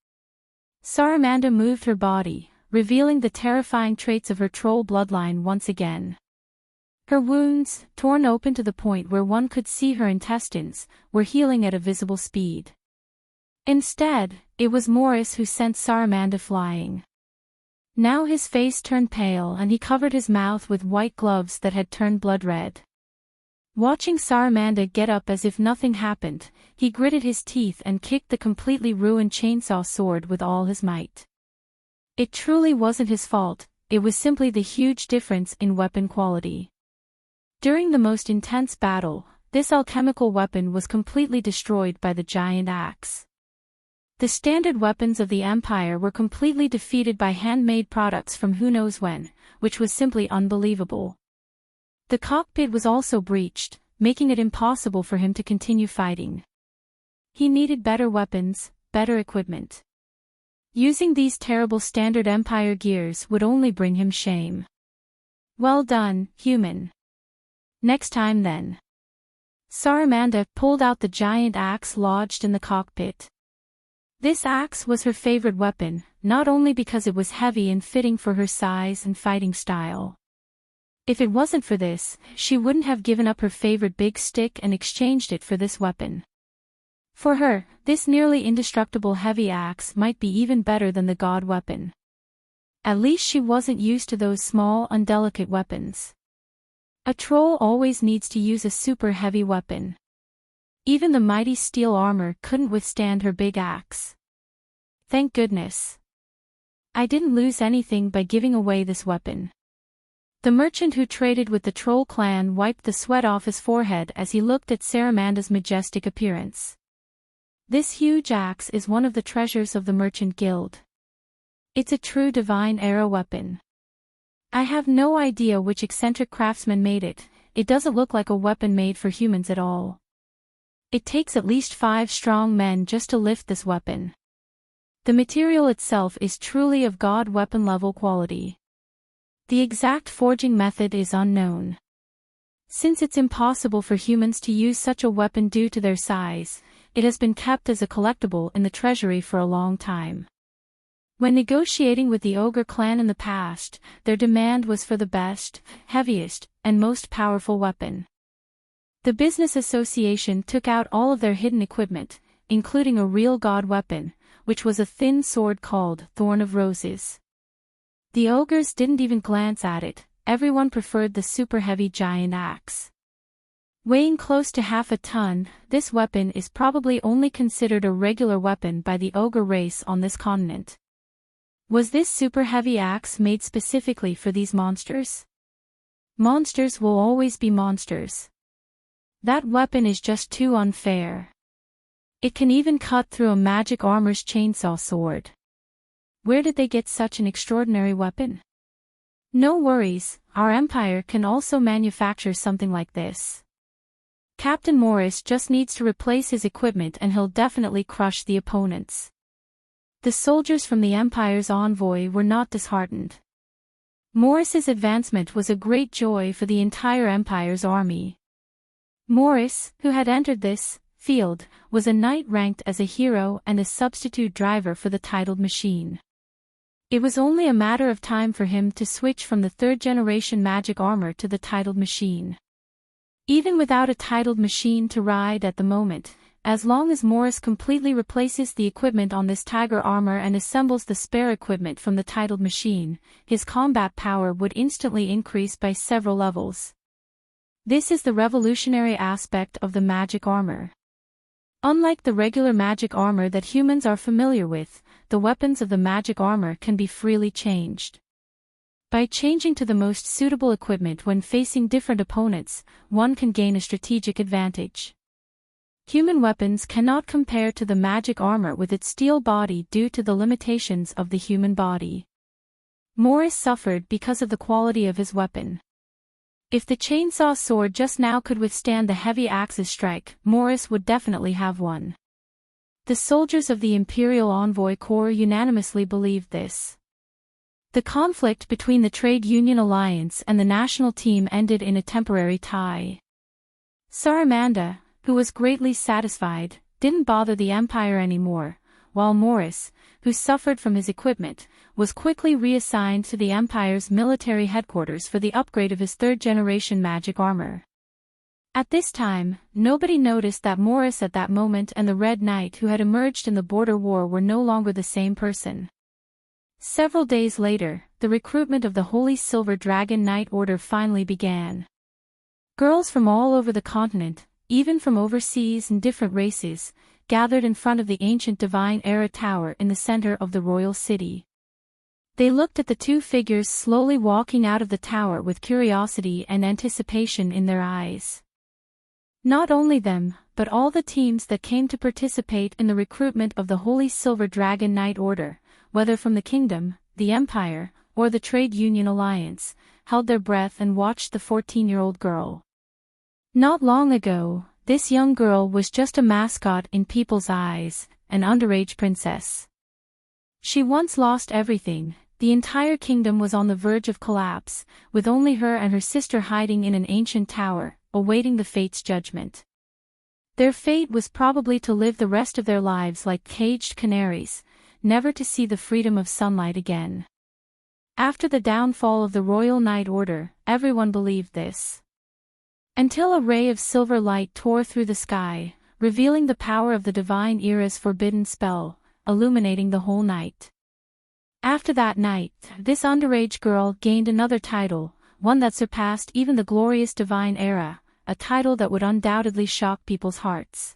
Saramanda moved her body, revealing the terrifying traits of her troll bloodline once again. Her wounds, torn open to the point where one could see her intestines, were healing at a visible speed. Instead, it was Morris who sent Saramanda flying. Now his face turned pale and he covered his mouth with white gloves that had turned blood red. Watching Saramanda get up as if nothing happened, he gritted his teeth and kicked the completely ruined chainsaw sword with all his might. It truly wasn't his fault, it was simply the huge difference in weapon quality. During the most intense battle, this alchemical weapon was completely destroyed by the giant axe. The standard weapons of the Empire were completely defeated by handmade products from who knows when, which was simply unbelievable. The cockpit was also breached, making it impossible for him to continue fighting. He needed better weapons, better equipment. Using these terrible standard Empire gears would only bring him shame. Well done, human. Next time then. Saramanda pulled out the giant axe lodged in the cockpit. This axe was her favorite weapon, not only because it was heavy and fitting for her size and fighting style. If it wasn't for this, she wouldn't have given up her favorite big stick and exchanged it for this weapon. For her, this nearly indestructible heavy axe might be even better than the god weapon. At least she wasn't used to those small, undelicate weapons. A troll always needs to use a super heavy weapon. Even the mighty steel armor couldn't withstand her big axe. Thank goodness. I didn't lose anything by giving away this weapon. The merchant who traded with the troll clan wiped the sweat off his forehead as he looked at Saramanda's majestic appearance. This huge axe is one of the treasures of the Merchant Guild. It's a true divine era weapon. I have no idea which eccentric craftsman made it, it doesn't look like a weapon made for humans at all. It takes at least 5 strong men just to lift this weapon. The material itself is truly of god weapon level quality. The exact forging method is unknown. Since it's impossible for humans to use such a weapon due to their size, it has been kept as a collectible in the treasury for a long time. When negotiating with the ogre clan in the past, their demand was for the best, heaviest, and most powerful weapon. The business association took out all of their hidden equipment, including a real god weapon, which was a thin sword called Thorn of Roses. The ogres didn't even glance at it, everyone preferred the super heavy giant axe. Weighing close to half a ton, this weapon is probably only considered a regular weapon by the ogre race on this continent. Was this super heavy axe made specifically for these monsters? Monsters will always be monsters. That weapon is just too unfair. It can even cut through a magic armor's chainsaw sword. Where did they get such an extraordinary weapon? No worries, our empire can also manufacture something like this. Captain Morris just needs to replace his equipment and he'll definitely crush the opponents. The soldiers from the Empire's envoy were not disheartened. Morris's advancement was a great joy for the entire Empire's army. Morris, who had entered this field, was a knight ranked as a hero and a substitute driver for the titled machine. It was only a matter of time for him to switch from the 3rd-generation magic armor to the titled machine. Even without a titled machine to ride at the moment, as long as Morris completely replaces the equipment on this tiger armor and assembles the spare equipment from the titled machine, his combat power would instantly increase by several levels. This is the revolutionary aspect of the magic armor. Unlike the regular magic armor that humans are familiar with, the weapons of the magic armor can be freely changed. By changing to the most suitable equipment when facing different opponents, one can gain a strategic advantage. Human weapons cannot compare to the magic armor with its steel body due to the limitations of the human body. Morris suffered because of the quality of his weapon. If the chainsaw sword just now could withstand the heavy axe's strike, Morris would definitely have one. The soldiers of the Imperial Envoy Corps unanimously believed this. The conflict between the Trade Union Alliance and the national team ended in a temporary tie. Saramanda, who was greatly satisfied, didn't bother the Empire anymore, while Morris, who suffered from his equipment, was quickly reassigned to the Empire's military headquarters for the upgrade of his 3rd-generation magic armor. At this time, nobody noticed that Morris at that moment and the Red Knight who had emerged in the border war were no longer the same person. Several days later, the recruitment of the Holy Silver Dragon Knight Order finally began. Girls from all over the continent, even from overseas and different races, gathered in front of the ancient Divine Era Tower in the center of the royal city. They looked at the 2 figures slowly walking out of the tower with curiosity and anticipation in their eyes. Not only them, but all the teams that came to participate in the recruitment of the Holy Silver Dragon Knight Order, whether from the Kingdom, the Empire, or the Trade Union Alliance, held their breath and watched the 14-year-old girl. Not long ago, this young girl was just a mascot in people's eyes, an underage princess. She once lost everything. The entire kingdom was on the verge of collapse, with only her and her sister hiding in an ancient tower, awaiting the fate's judgment. Their fate was probably to live the rest of their lives like caged canaries, never to see the freedom of sunlight again. After the downfall of the Royal Knight Order, everyone believed this. Until a ray of silver light tore through the sky, revealing the power of the Divine Era's forbidden spell, illuminating the whole night. After that night, this underage girl gained another title, one that surpassed even the glorious Divine Era, a title that would undoubtedly shock people's hearts.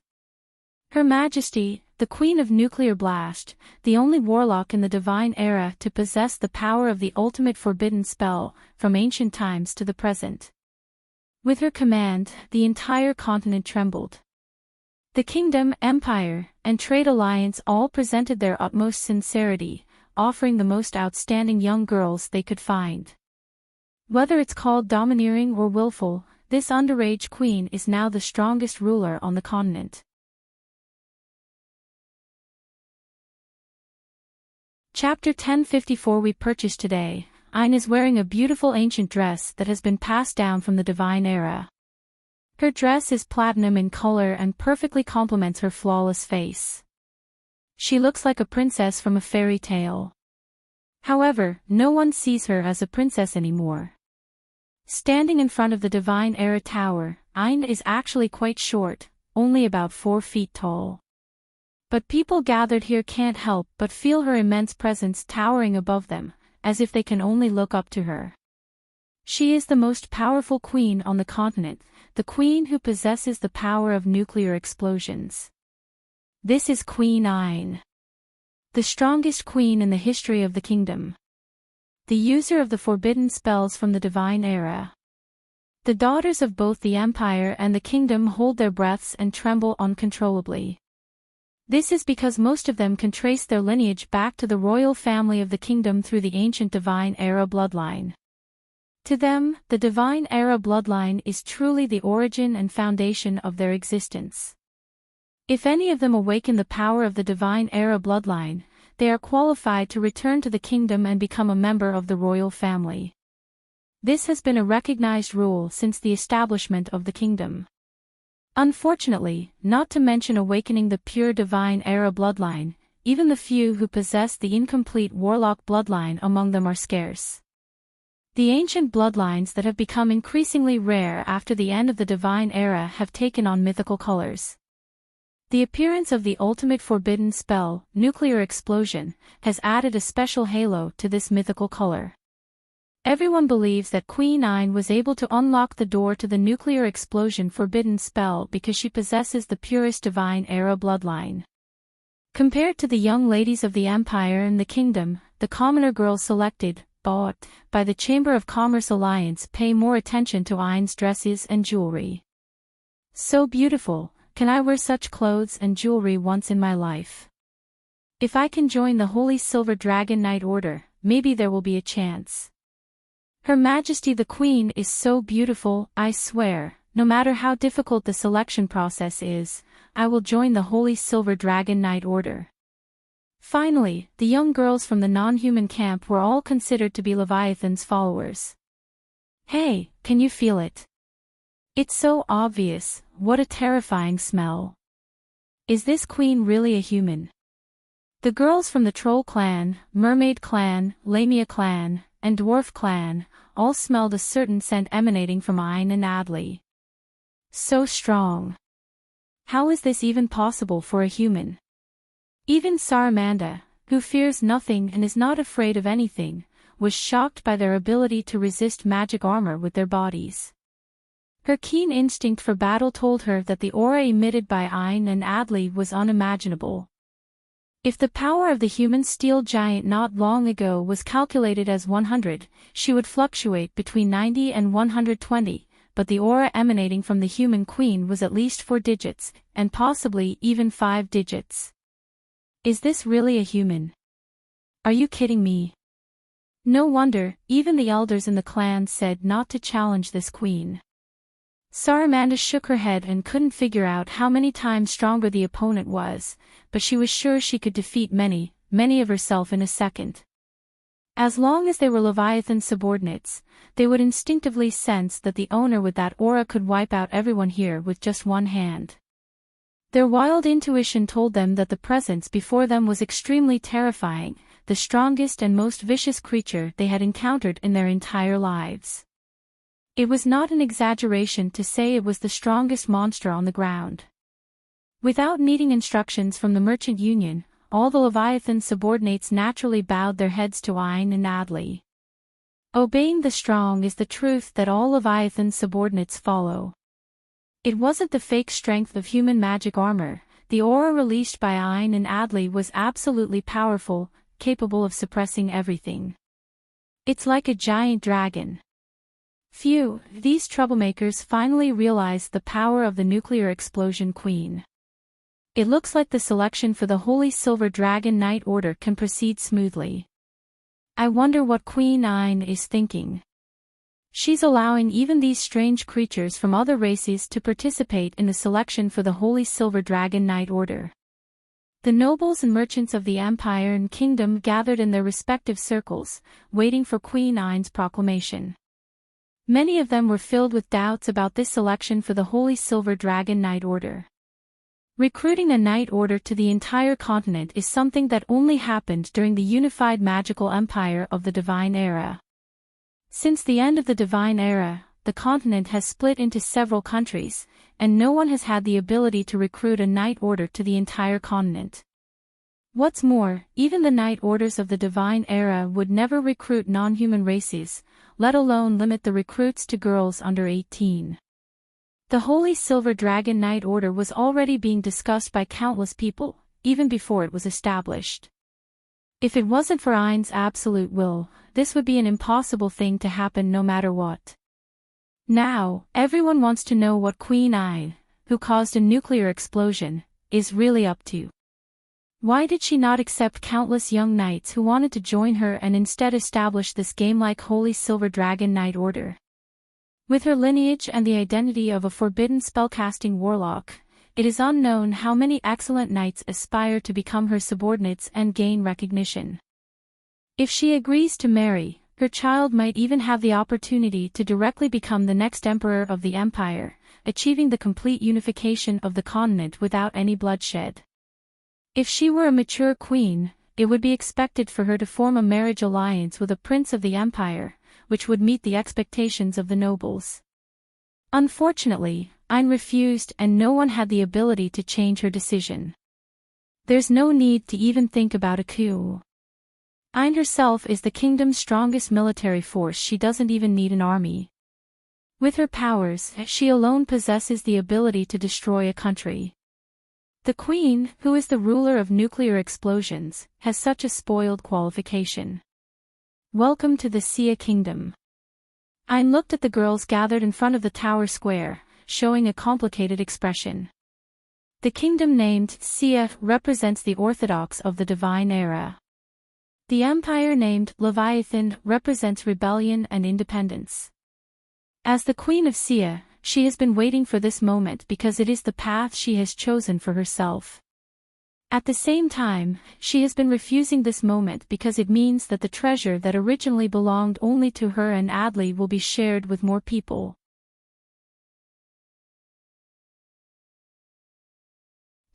Her Majesty, the Queen of Nuclear Blast, the only warlock in the Divine Era to possess the power of the ultimate forbidden spell, from ancient times to the present. With her command, the entire continent trembled. The Kingdom, Empire, and Trade Alliance all presented their utmost sincerity, offering the most outstanding young girls they could find. Whether it's called domineering or willful, this underage queen is now the strongest ruler on the continent. Chapter 1054 We purchased today. Ayn is wearing a beautiful ancient dress that has been passed down from the divine era. Her dress is platinum in color and perfectly complements her flawless face. She looks like a princess from a fairy tale. However, no one sees her as a princess anymore. Standing in front of the divine era tower, Ayn is actually quite short, only about 4 feet tall. But people gathered here can't help but feel her immense presence towering above them, as if they can only look up to her. She is the most powerful queen on the continent, the queen who possesses the power of nuclear explosions. This is Queen Ayn, the strongest queen in the history of the kingdom. The user of the forbidden spells from the divine era. The daughters of both the empire and the kingdom hold their breaths and tremble uncontrollably. This is because most of them can trace their lineage back to the royal family of the kingdom through the ancient divine era bloodline. To them, the divine era bloodline is truly the origin and foundation of their existence. If any of them awaken the power of the divine era bloodline, they are qualified to return to the kingdom and become a member of the royal family. This has been a recognized rule since the establishment of the kingdom. Unfortunately, not to mention awakening the pure divine era bloodline, even the few who possess the incomplete warlock bloodline among them are scarce. The ancient bloodlines that have become increasingly rare after the end of the divine era have taken on mythical colors. The appearance of the ultimate forbidden spell, nuclear explosion, has added a special halo to this mythical color. Everyone believes that Queen Ayn was able to unlock the door to the nuclear explosion forbidden spell because she possesses the purest divine era bloodline. Compared to the young ladies of the empire and the kingdom, the commoner girls selected, bought, by the Chamber of Commerce Alliance pay more attention to Ayn's dresses and jewelry. So beautiful, can I wear such clothes and jewelry once in my life? If I can join the Holy Silver Dragon Knight Order, maybe there will be a chance. Her Majesty the Queen is so beautiful, I swear, no matter how difficult the selection process is, I will join the Holy Silver Dragon Knight Order. Finally, the young girls from the non-human camp were all considered to be Leviathan's followers. Hey, can you feel it? It's so obvious, what a terrifying smell. Is this queen really a human? The girls from the Troll Clan, Mermaid Clan, Lamia Clan, and Dwarf Clan, all smelled a certain scent emanating from Ayn and Adley. So strong. How is this even possible for a human? Even Saramanda, who fears nothing and is not afraid of anything, was shocked by their ability to resist magic armor with their bodies. Her keen instinct for battle told her that the aura emitted by Ayn and Adley was unimaginable. If the power of the human steel giant not long ago was calculated as 100, she would fluctuate between 90 and 120, but the aura emanating from the human queen was at least 4 digits, and possibly even 5 digits. Is this really a human? Are you kidding me? No wonder, even the elders in the clan said not to challenge this queen. Saramanda shook her head and couldn't figure out how many times stronger the opponent was, but she was sure she could defeat many of herself in a second. As long as they were Leviathan subordinates, they would instinctively sense that the owner with that aura could wipe out everyone here with just one hand. Their wild intuition told them that the presence before them was extremely terrifying, the strongest and most vicious creature they had encountered in their entire lives. It was not an exaggeration to say it was the strongest monster on the ground. Without needing instructions from the Merchant Union, all the Leviathan subordinates naturally bowed their heads to Ayn and Adley. Obeying the strong is the truth that all Leviathan subordinates follow. It wasn't the fake strength of human magic armor, the aura released by Ayn and Adley was absolutely powerful, capable of suppressing everything. It's like a giant dragon. Phew, these troublemakers finally realized the power of the nuclear explosion queen. It looks like the selection for the Holy Silver Dragon Knight Order can proceed smoothly. I wonder what Queen Ayn is thinking. She's allowing even these strange creatures from other races to participate in the selection for the Holy Silver Dragon Knight Order. The nobles and merchants of the empire and kingdom gathered in their respective circles, waiting for Queen Ain's proclamation. Many of them were filled with doubts about this selection for the Holy Silver Dragon Knight Order. Recruiting a Knight Order to the entire continent is something that only happened during the unified magical empire of the Divine Era. Since the end of the Divine Era, the continent has split into several countries, and no one has had the ability to recruit a Knight Order to the entire continent. What's more, even the Knight Orders of the Divine Era would never recruit non-human races, let alone limit the recruits to girls under 18. The Holy Silver Dragon Knight Order was already being discussed by countless people, even before it was established. If it wasn't for Ain's absolute will, this would be an impossible thing to happen no matter what. Now, everyone wants to know what Queen Ain, who caused a nuclear explosion, is really up to. Why did she not accept countless young knights who wanted to join her and instead establish this game-like Holy Silver Dragon Knight Order? With her lineage and the identity of a forbidden spellcasting warlock, it is unknown how many excellent knights aspire to become her subordinates and gain recognition. If she agrees to marry, her child might even have the opportunity to directly become the next emperor of the empire, achieving the complete unification of the continent without any bloodshed. If she were a mature queen, it would be expected for her to form a marriage alliance with a prince of the empire, which would meet the expectations of the nobles. Unfortunately, Ain refused and no one had the ability to change her decision. There's no need to even think about a coup. Ain herself is the kingdom's strongest military force. She doesn't even need an army. With her powers, she alone possesses the ability to destroy a country. The queen, who is the ruler of nuclear explosions, has such a spoiled qualification. Welcome to the Sia Kingdom. Ain looked at the girls gathered in front of the tower square, showing a complicated expression. The kingdom named Sia represents the Orthodox of the Divine Era. The empire named Leviathan represents rebellion and independence. As the Queen of Sia, she has been waiting for this moment because it is the path she has chosen for herself. At the same time, she has been refusing this moment because it means that the treasure that originally belonged only to her and Adley will be shared with more people.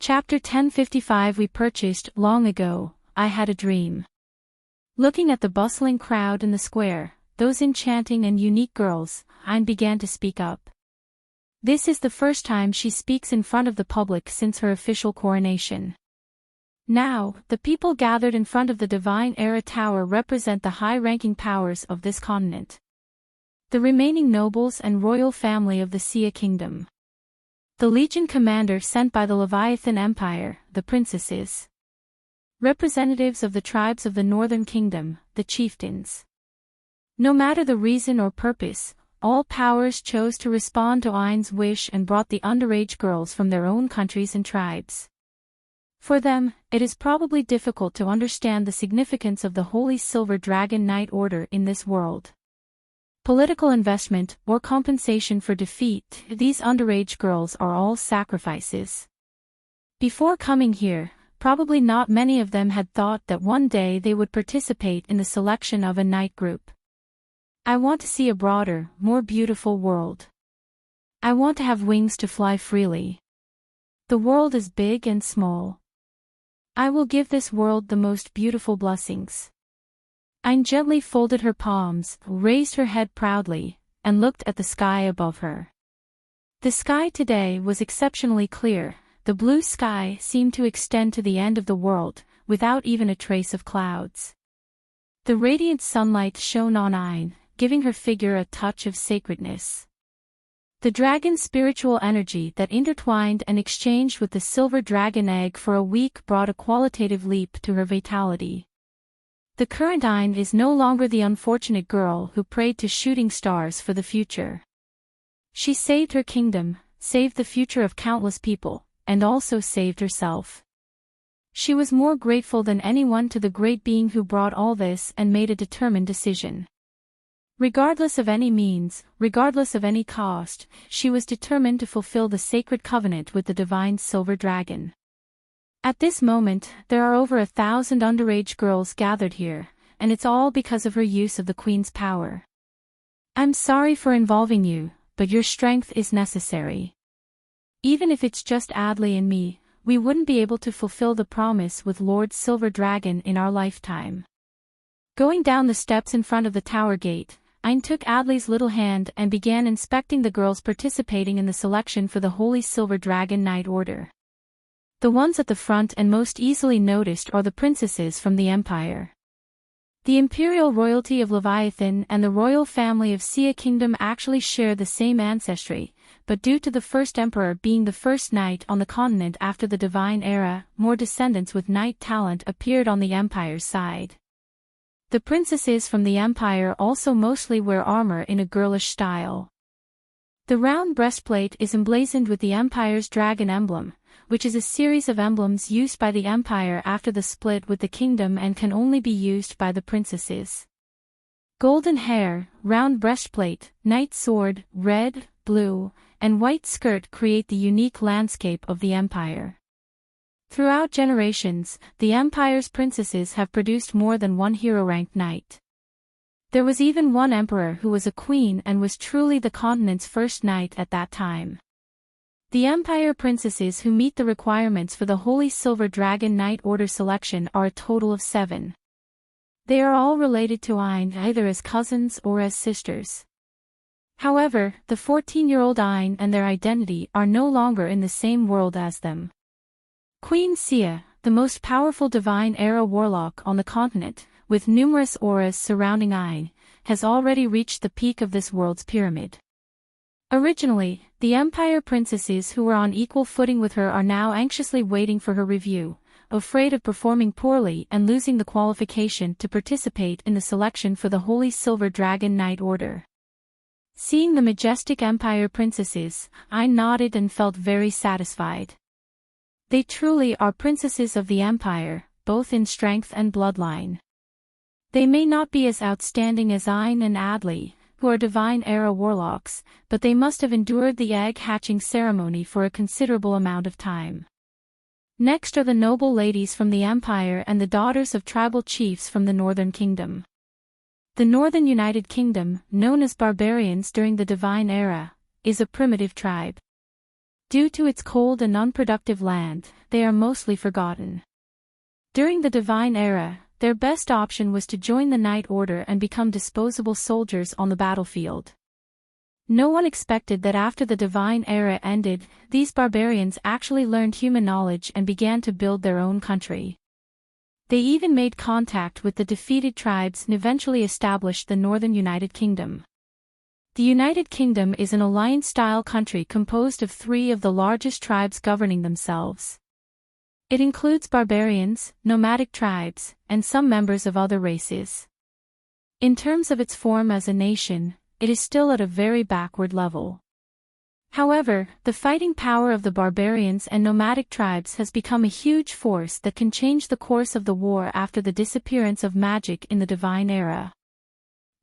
Chapter 1055 We purchased, long ago, I had a dream. Looking at the bustling crowd in the square, those enchanting and unique girls, Ain began to speak up. This is the first time she speaks in front of the public since her official coronation. Now, the people gathered in front of the Divine Era Tower represent the high-ranking powers of this continent. The remaining nobles and royal family of the Sia Kingdom. The Legion commander sent by the Leviathan Empire, the princesses. Representatives of the tribes of the Northern Kingdom, the chieftains. No matter the reason or purpose, all powers chose to respond to Ain's wish and brought the underage girls from their own countries and tribes. For them, it is probably difficult to understand the significance of the Holy Silver Dragon Knight Order in this world. Political investment or compensation for defeat, these underage girls are all sacrifices. Before coming here, probably not many of them had thought that one day they would participate in the selection of a knight group. I want to see a broader, more beautiful world. I want to have wings to fly freely. The world is big and small. I will give this world the most beautiful blessings. Ain gently folded her palms, raised her head proudly, and looked at the sky above her. The sky today was exceptionally clear. The blue sky seemed to extend to the end of the world, without even a trace of clouds. The radiant sunlight shone on Ain, giving her figure a touch of sacredness. The dragon's spiritual energy that intertwined and exchanged with the silver dragon egg for a week brought a qualitative leap to her vitality. The current Ain is no longer the unfortunate girl who prayed to shooting stars for the future. She saved her kingdom, saved the future of countless people, and also saved herself. She was more grateful than anyone to the great being who brought all this and made a determined decision. Regardless of any means, regardless of any cost, she was determined to fulfill the sacred covenant with the divine silver dragon. At this moment, there are over 1,000 underage girls gathered here, and it's all because of her use of the Queen's power. I'm sorry for involving you, but your strength is necessary. Even if it's just Adley and me, we wouldn't be able to fulfill the promise with Lord Silver Dragon in our lifetime. Going down the steps in front of the tower gate, Ayn took Adley's little hand and began inspecting the girls participating in the selection for the Holy Silver Dragon Knight Order. The ones at the front and most easily noticed are the princesses from the Empire. The imperial royalty of Leviathan and the royal family of Sia Kingdom actually share the same ancestry, but due to the first emperor being the first knight on the continent after the Divine Era, more descendants with knight talent appeared on the Empire's side. The princesses from the Empire also mostly wear armor in a girlish style. The round breastplate is emblazoned with the Empire's dragon emblem, which is a series of emblems used by the Empire after the split with the kingdom and can only be used by the princesses. Golden hair, round breastplate, knight sword, red, blue, and white skirt create the unique landscape of the Empire. Throughout generations, the Empire's princesses have produced more than one hero-ranked knight. There was even one emperor who was a queen and was truly the continent's first knight at that time. The Empire princesses who meet the requirements for the Holy Silver Dragon Knight Order selection are a total of 7. They are all related to Ayn either as cousins or as sisters. However, the 14-year-old Ayn and their identity are no longer in the same world as them. Queen Sia, the most powerful Divine Era warlock on the continent, with numerous auras surrounding Ayn, has already reached the peak of this world's pyramid. Originally, the Empire princesses who were on equal footing with her are now anxiously waiting for her review, afraid of performing poorly and losing the qualification to participate in the selection for the Holy Silver Dragon Knight Order. Seeing the majestic Empire princesses, Ayn nodded and felt very satisfied. They truly are princesses of the Empire, both in strength and bloodline. They may not be as outstanding as Ayn and Adley, who are Divine Era warlocks, but they must have endured the egg-hatching ceremony for a considerable amount of time. Next are the noble ladies from the Empire and the daughters of tribal chiefs from the Northern Kingdom. The Northern United Kingdom, known as barbarians during the Divine Era, is a primitive tribe. Due to its cold and unproductive land, they are mostly forgotten. During the Divine Era, their best option was to join the Knight Order and become disposable soldiers on the battlefield. No one expected that after the Divine Era ended, these barbarians actually learned human knowledge and began to build their own country. They even made contact with the defeated tribes and eventually established the Northern United Kingdom. The United Kingdom is an alliance-style country composed of 3 of the largest tribes governing themselves. It includes barbarians, nomadic tribes, and some members of other races. In terms of its form as a nation, it is still at a very backward level. However, the fighting power of the barbarians and nomadic tribes has become a huge force that can change the course of the war after the disappearance of magic in the Divine Era.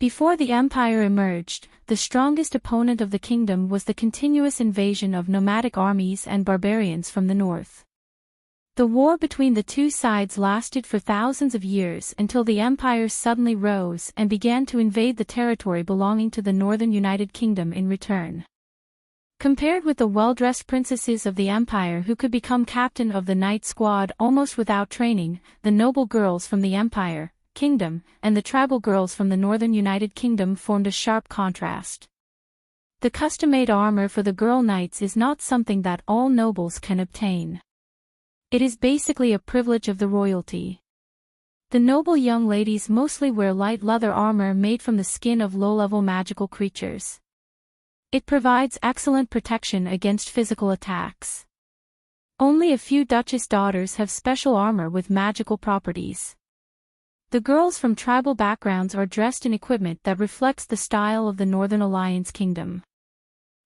Before the Empire emerged, the strongest opponent of the kingdom was the continuous invasion of nomadic armies and barbarians from the north. The war between the two sides lasted for thousands of years until the Empire suddenly rose and began to invade the territory belonging to the Northern United Kingdom in return. Compared with the well-dressed princesses of the Empire who could become captain of the Knight Squad almost without training, the noble girls from the Empire, Kingdom, and the tribal girls from the Northern United Kingdom formed a sharp contrast. The custom-made armor for the girl knights is not something that all nobles can obtain. It is basically a privilege of the royalty. The noble young ladies mostly wear light leather armor made from the skin of low-level magical creatures. It provides excellent protection against physical attacks. Only a few Duchess daughters have special armor with magical properties. The girls from tribal backgrounds are dressed in equipment that reflects the style of the Northern Alliance Kingdom.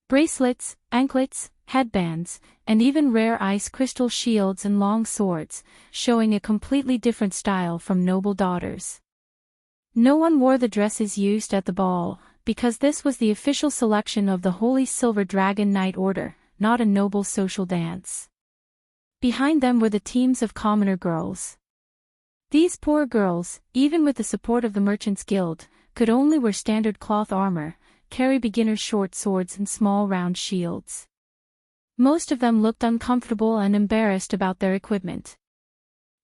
Bracelets, anklets, headbands, and even rare ice crystal shields and long swords, showing a completely different style from noble daughters. No one wore the dresses used at the ball, because this was the official selection of the Holy Silver Dragon Knight Order, not a noble social dance. Behind them were the teams of commoner girls. These poor girls, even with the support of the Merchants' Guild, could only wear standard cloth armor, carry beginner short swords and small round shields. Most of them looked uncomfortable and embarrassed about their equipment.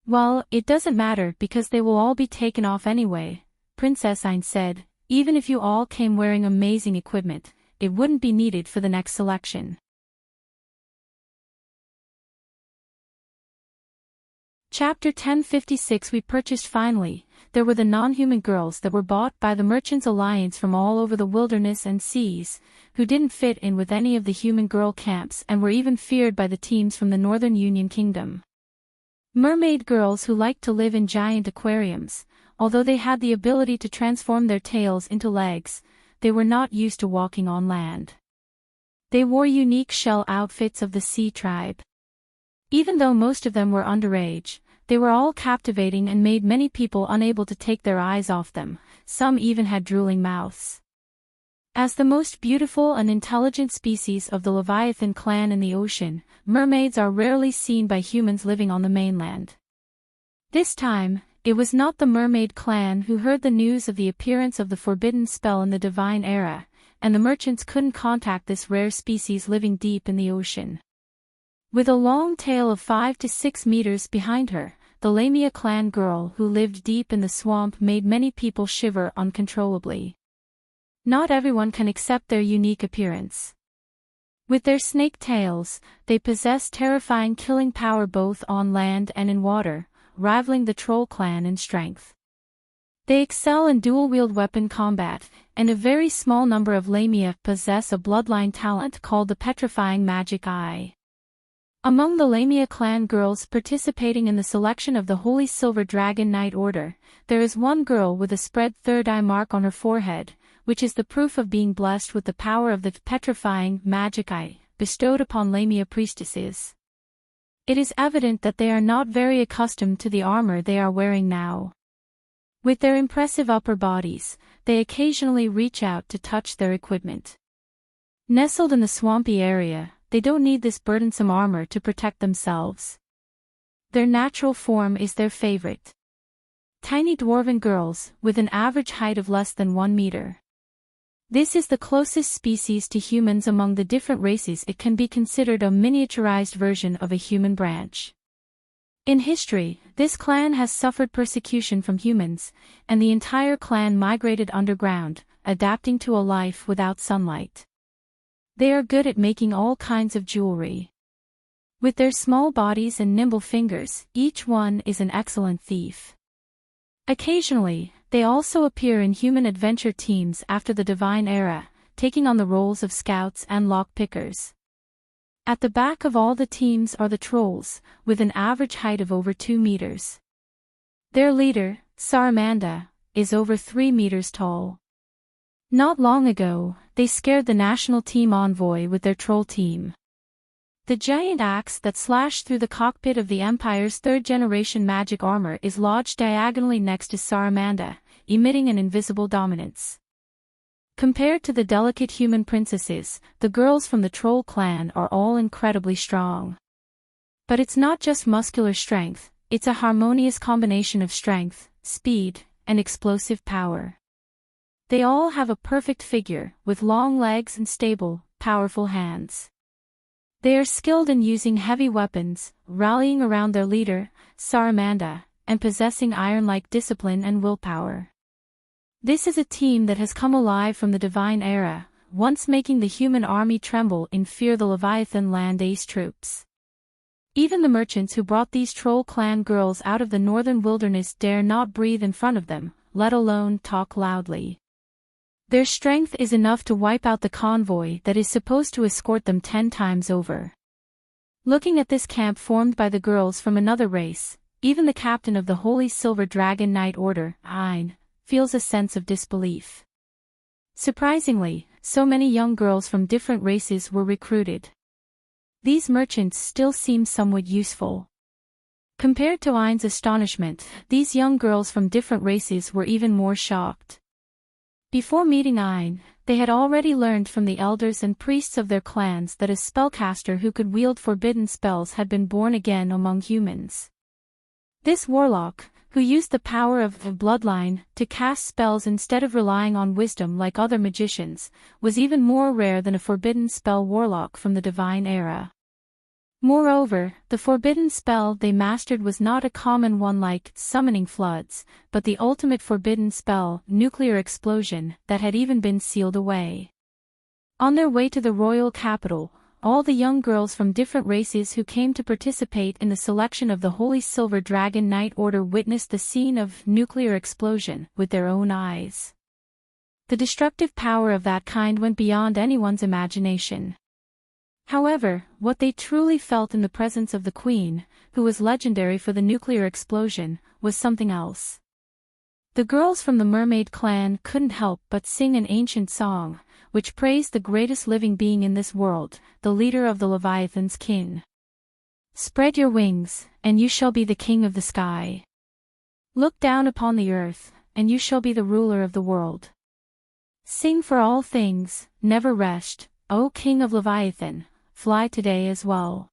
"Well, it doesn't matter because they will all be taken off anyway," Princess Aine said. "Even if you all came wearing amazing equipment, it wouldn't be needed for the next selection." Chapter 1056 We purchased finally. There were the non-human girls that were bought by the Merchants' Alliance from all over the wilderness and seas, who didn't fit in with any of the human girl camps and were even feared by the teams from the Northern Union Kingdom. Mermaid girls who liked to live in giant aquariums, although they had the ability to transform their tails into legs, they were not used to walking on land. They wore unique shell outfits of the sea tribe. Even though most of them were underage, they were all captivating and made many people unable to take their eyes off them. Some even had drooling mouths. As the most beautiful and intelligent species of the Leviathan clan in the ocean, mermaids are rarely seen by humans living on the mainland. This time, it was not the mermaid clan who heard the news of the appearance of the forbidden spell in the divine era, and the merchants couldn't contact this rare species living deep in the ocean. With a long tail of 5 to 6 meters behind her, the Lamia clan girl who lived deep in the swamp made many people shiver uncontrollably. Not everyone can accept their unique appearance. With their snake tails, they possess terrifying killing power both on land and in water, rivaling the troll clan in strength. They excel in dual-wield weapon combat, and a very small number of Lamia possess a bloodline talent called the Petrifying Magic Eye. Among the Lamia clan girls participating in the selection of the Holy Silver Dragon Knight Order, there is one girl with a spread third eye mark on her forehead, which is the proof of being blessed with the power of the Petrifying Magic Eye, bestowed upon Lamia priestesses. It is evident that they are not very accustomed to the armor they are wearing now. With their impressive upper bodies, they occasionally reach out to touch their equipment. Nestled in the swampy area, they don't need this burdensome armor to protect themselves. Their natural form is their favorite. Tiny dwarven girls, with an average height of less than 1 meter. This is the closest species to humans among the different races. It can be considered a miniaturized version of a human branch. In history, this clan has suffered persecution from humans, and the entire clan migrated underground, adapting to a life without sunlight. They are good at making all kinds of jewelry. With their small bodies and nimble fingers, each one is an excellent thief. Occasionally, they also appear in human adventure teams after the Divine Era, taking on the roles of scouts and lockpickers. At the back of all the teams are the trolls, with an average height of over 2 meters. Their leader, Saramanda, is over 3 meters tall. Not long ago, they scared the national team envoy with their troll team. The giant axe that slashed through the cockpit of the Empire's third-generation magic armor is lodged diagonally next to Saramanda, emitting an invisible dominance. Compared to the delicate human princesses, the girls from the troll clan are all incredibly strong. But it's not just muscular strength, it's a harmonious combination of strength, speed, and explosive power. They all have a perfect figure, with long legs and stable, powerful hands. They are skilled in using heavy weapons, rallying around their leader, Saramanda, and possessing iron-like discipline and willpower. This is a team that has come alive from the Divine Era, once making the human army tremble in fear the Leviathan land ace troops. Even the merchants who brought these troll clan girls out of the northern wilderness dare not breathe in front of them, let alone talk loudly. Their strength is enough to wipe out the convoy that is supposed to escort them 10 times over. Looking at this camp formed by the girls from another race, even the captain of the Holy Silver Dragon Knight Order, Aine, feels a sense of disbelief. Surprisingly, so many young girls from different races were recruited. These merchants still seem somewhat useful. Compared to Ain's astonishment, these young girls from different races were even more shocked. Before meeting Ain, they had already learned from the elders and priests of their clans that a spellcaster who could wield forbidden spells had been born again among humans. This warlock, who used the power of the bloodline to cast spells instead of relying on wisdom like other magicians, was even more rare than a forbidden spell warlock from the divine era. Moreover, the forbidden spell they mastered was not a common one like summoning floods, but the ultimate forbidden spell, nuclear explosion, that had even been sealed away. On their way to the royal capital, all the young girls from different races who came to participate in the selection of the Holy Silver Dragon Knight Order witnessed the scene of nuclear explosion with their own eyes. The destructive power of that kind went beyond anyone's imagination. However, what they truly felt in the presence of the Queen, who was legendary for the nuclear explosion, was something else. The girls from the mermaid clan couldn't help but sing an ancient song, which praised the greatest living being in this world, the leader of the Leviathan's kin. Spread your wings, and you shall be the king of the sky. Look down upon the earth, and you shall be the ruler of the world. Sing for all things, never rest, O King of Leviathan, fly today as well.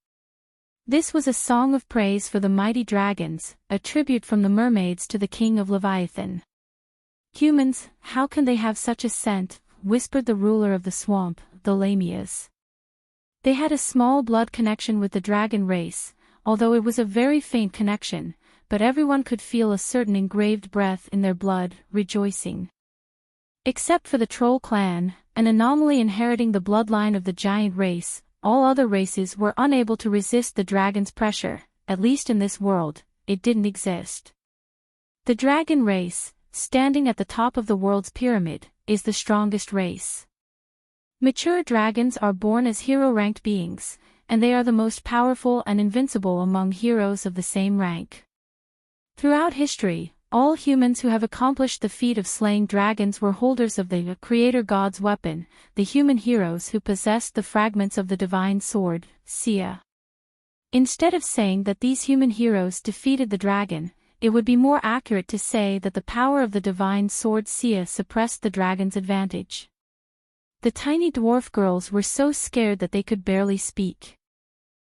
This was a song of praise for the mighty dragons, a tribute from the mermaids to the king of Leviathan. Humans, how can they have such a scent, whispered the ruler of the swamp, the Lamias. They had a small blood connection with the dragon race, although it was a very faint connection, but everyone could feel a certain engraved breath in their blood, rejoicing. Except for the troll clan, an anomaly inheriting the bloodline of the giant race, all other races were unable to resist the dragon's pressure, at least in this world, it didn't exist. The dragon race, standing at the top of the world's pyramid, is the strongest race. Mature dragons are born as hero-ranked beings, and they are the most powerful and invincible among heroes of the same rank. Throughout history, all humans who have accomplished the feat of slaying dragons were holders of the Creator God's weapon, the human heroes who possessed the fragments of the divine sword, Sia. Instead of saying that these human heroes defeated the dragon, it would be more accurate to say that the power of the divine sword Sia suppressed the dragon's advantage. The tiny dwarf girls were so scared that they could barely speak.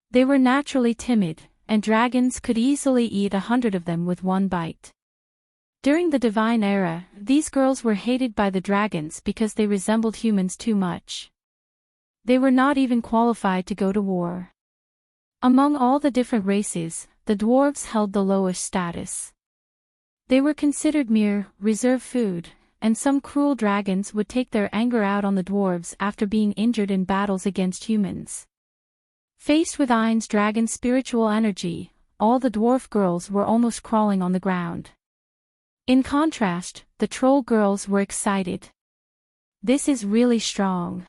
They were naturally timid, and dragons could easily eat 100 of them with one bite. During the Divine Era, these girls were hated by the dragons because they resembled humans too much. They were not even qualified to go to war. Among all the different races, the dwarves held the lowest status. They were considered mere, reserve food, and some cruel dragons would take their anger out on the dwarves after being injured in battles against humans. Faced with Ain's dragon spiritual energy, all the dwarf girls were almost crawling on the ground. In contrast, the troll girls were excited. This is really strong.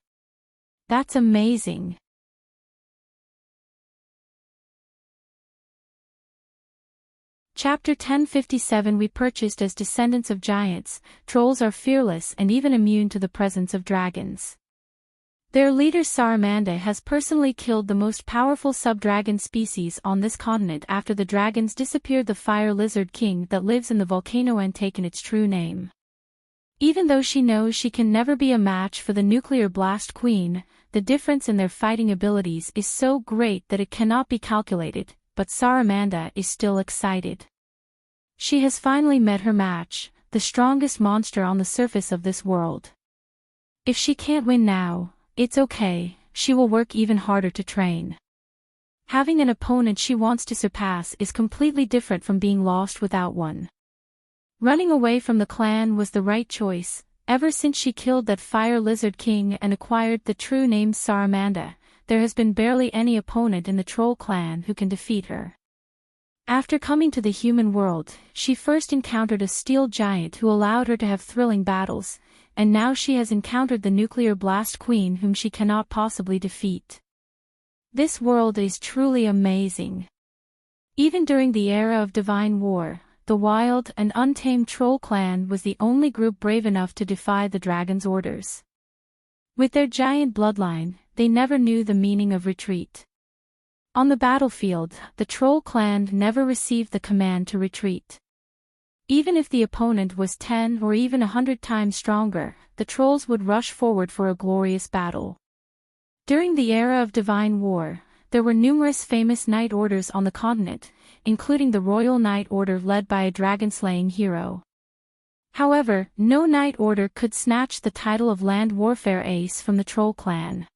That's amazing. Chapter 1057 We purchased as descendants of giants, trolls are fearless and even immune to the presence of dragons. Their leader Saramanda has personally killed the most powerful sub-dragon species on this continent after the dragons disappeared the fire lizard king that lives in the volcano and taken its true name. Even though she knows she can never be a match for the nuclear blast queen, the difference in their fighting abilities is so great that it cannot be calculated, but Saramanda is still excited. She has finally met her match, the strongest monster on the surface of this world. If she can't win now, it's okay, she will work even harder to train. Having an opponent she wants to surpass is completely different from being lost without one. Running away from the clan was the right choice. Ever since she killed that fire lizard king and acquired the true name Saramanda, there has been barely any opponent in the troll clan who can defeat her. After coming to the human world, she first encountered a steel giant who allowed her to have thrilling battles, and now she has encountered the nuclear blast queen whom she cannot possibly defeat. This world is truly amazing. Even during the era of divine war, the wild and untamed troll clan was the only group brave enough to defy the dragon's orders. With their giant bloodline, they never knew the meaning of retreat. On the battlefield, the troll clan never received the command to retreat. Even if the opponent was 10 or even 100 times stronger, the trolls would rush forward for a glorious battle. During the era of divine war, there were numerous famous knight orders on the continent, including the Royal Knight Order led by a dragon-slaying hero. However, no knight order could snatch the title of Land Warfare Ace from the Troll clan.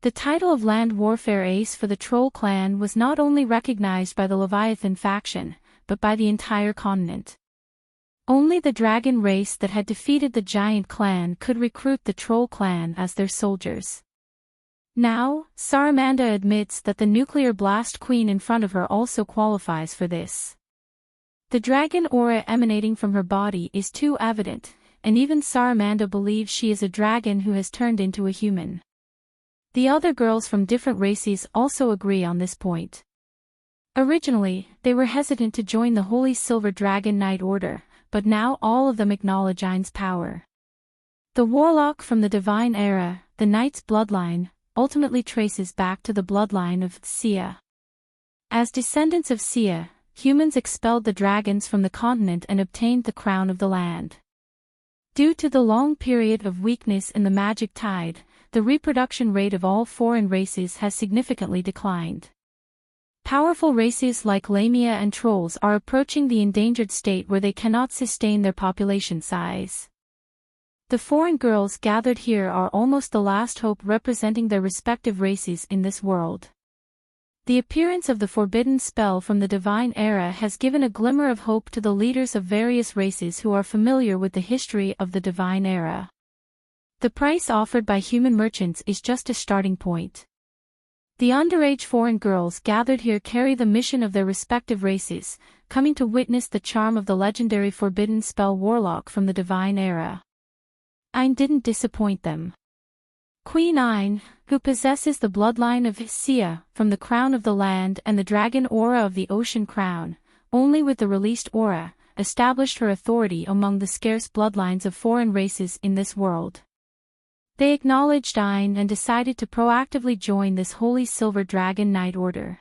The title of Land Warfare Ace for the Troll clan was not only recognized by the Leviathan faction, but by the entire continent. Only the dragon race that had defeated the giant clan could recruit the Troll clan as their soldiers. Now, Saramanda admits that the nuclear blast queen in front of her also qualifies for this. The dragon aura emanating from her body is too evident, and even Saramanda believes she is a dragon who has turned into a human. The other girls from different races also agree on this point. Originally, they were hesitant to join the Holy Silver Dragon Knight Order, but now all of them acknowledge Ain's power. The warlock from the Divine Era, the Knight's bloodline, ultimately traces back to the bloodline of Sia. As descendants of Sia, humans expelled the dragons from the continent and obtained the crown of the land. Due to the long period of weakness in the magic tide, the reproduction rate of all foreign races has significantly declined. Powerful races like Lamia and Trolls are approaching the endangered state where they cannot sustain their population size. The foreign girls gathered here are almost the last hope representing their respective races in this world. The appearance of the forbidden spell from the Divine Era has given a glimmer of hope to the leaders of various races who are familiar with the history of the Divine Era. The price offered by human merchants is just a starting point. The underage foreign girls gathered here carry the mission of their respective races, coming to witness the charm of the legendary forbidden spell warlock from the Divine Era. Ain didn't disappoint them. Queen Ain, who possesses the bloodline of Sia from the Crown of the Land and the dragon aura of the Ocean Crown, only with the released aura, established her authority among the scarce bloodlines of foreign races in this world. They acknowledged Ain and decided to proactively join this Holy Silver Dragon Knight Order.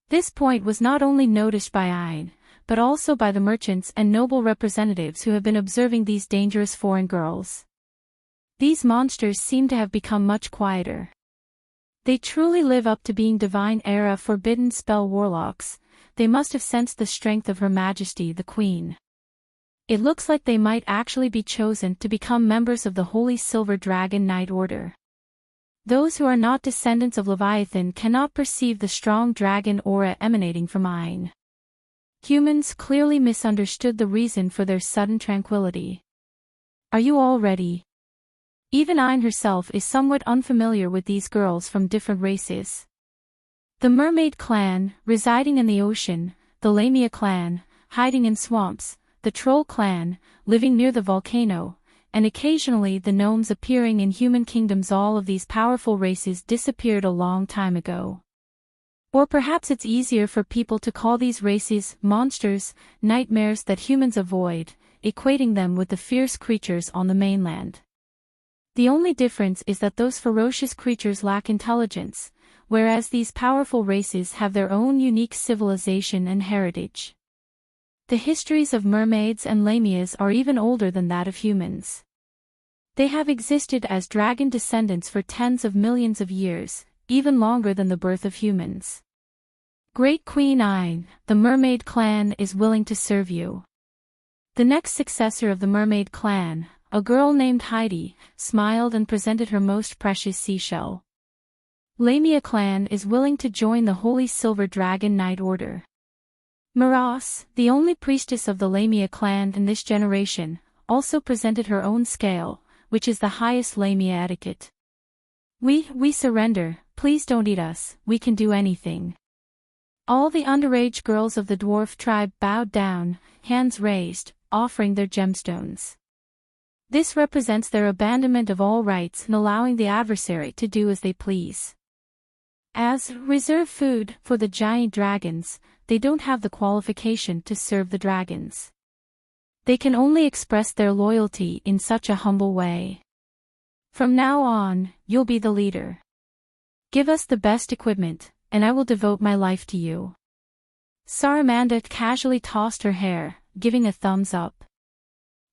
This point was not only noticed by Ain, but also by the merchants and noble representatives who have been observing these dangerous foreign girls. These monsters seem to have become much quieter. They truly live up to being Divine Era forbidden spell warlocks. They must have sensed the strength of Her Majesty the Queen. It looks like they might actually be chosen to become members of the Holy Silver Dragon Knight Order. Those who are not descendants of Leviathan cannot perceive the strong dragon aura emanating from Ain. Humans clearly misunderstood the reason for their sudden tranquility. Are you all ready? Even Ain herself is somewhat unfamiliar with these girls from different races. The Mermaid clan, residing in the ocean, the Lamia clan, hiding in swamps, the Troll clan, living near the volcano, and occasionally the gnomes appearing in human kingdoms. All of these powerful races disappeared a long time ago. Or perhaps it's easier for people to call these races monsters, nightmares that humans avoid, equating them with the fierce creatures on the mainland. The only difference is that those ferocious creatures lack intelligence, whereas these powerful races have their own unique civilization and heritage. The histories of mermaids and lamias are even older than that of humans. They have existed as dragon descendants for tens of millions of years, even longer than the birth of humans. Great Queen Ain, the Mermaid clan is willing to serve you. The next successor of the Mermaid clan, a girl named Heidi, smiled and presented her most precious seashell. Lamia clan is willing to join the Holy Silver Dragon Knight Order. Miras, the only priestess of the Lamia clan in this generation, also presented her own scale, which is the highest Lamia etiquette. We surrender, please don't eat us, we can do anything. All the underage girls of the dwarf tribe bowed down, hands raised, offering their gemstones. This represents their abandonment of all rights and allowing the adversary to do as they please. As reserve food for the giant dragons, they don't have the qualification to serve the dragons. They can only express their loyalty in such a humble way. From now on, you'll be the leader. Give us the best equipment, and I will devote my life to you." Saramanda casually tossed her hair, giving a thumbs up.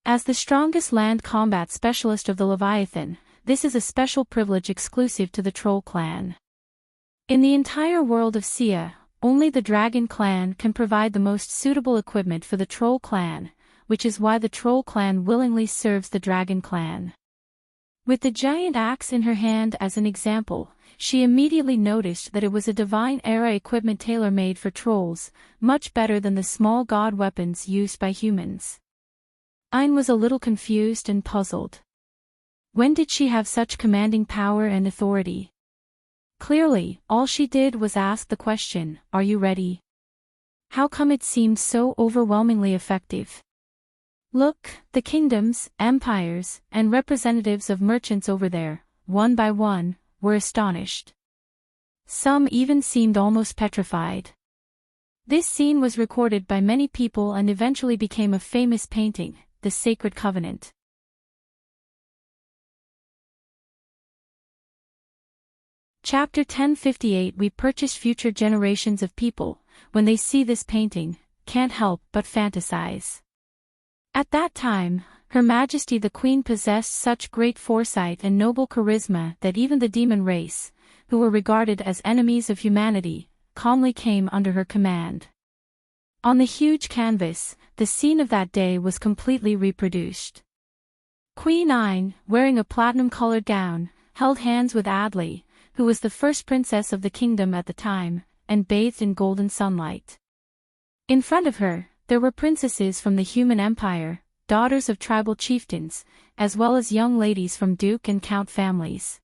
As the strongest land combat specialist of the Leviathan, this is a special privilege exclusive to the Troll clan. In the entire world of Sia, only the Dragon clan can provide the most suitable equipment for the Troll clan, which is why the Troll clan willingly serves the Dragon clan. With the giant axe in her hand as an example, she immediately noticed that it was a Divine-era equipment tailor-made for trolls, much better than the small god weapons used by humans. Ayn was a little confused and puzzled. When did she have such commanding power and authority? Clearly, all she did was ask the question, "Are you ready?" How come it seemed so overwhelmingly effective? Look, the kingdoms, empires, and representatives of merchants over there, one by one, were astonished. Some even seemed almost petrified. This scene was recorded by many people and eventually became a famous painting, The Sacred Covenant. Chapter 1058. We purchase future generations of people, when they see this painting, can't help but fantasize. At that time, Her Majesty the Queen possessed such great foresight and noble charisma that even the demon race, who were regarded as enemies of humanity, calmly came under her command. On the huge canvas, the scene of that day was completely reproduced. Queen Ayn, wearing a platinum-colored gown, held hands with Adley, who was the first princess of the kingdom at the time, and bathed in golden sunlight. In front of her, there were princesses from the human empire, daughters of tribal chieftains, as well as young ladies from duke and count families.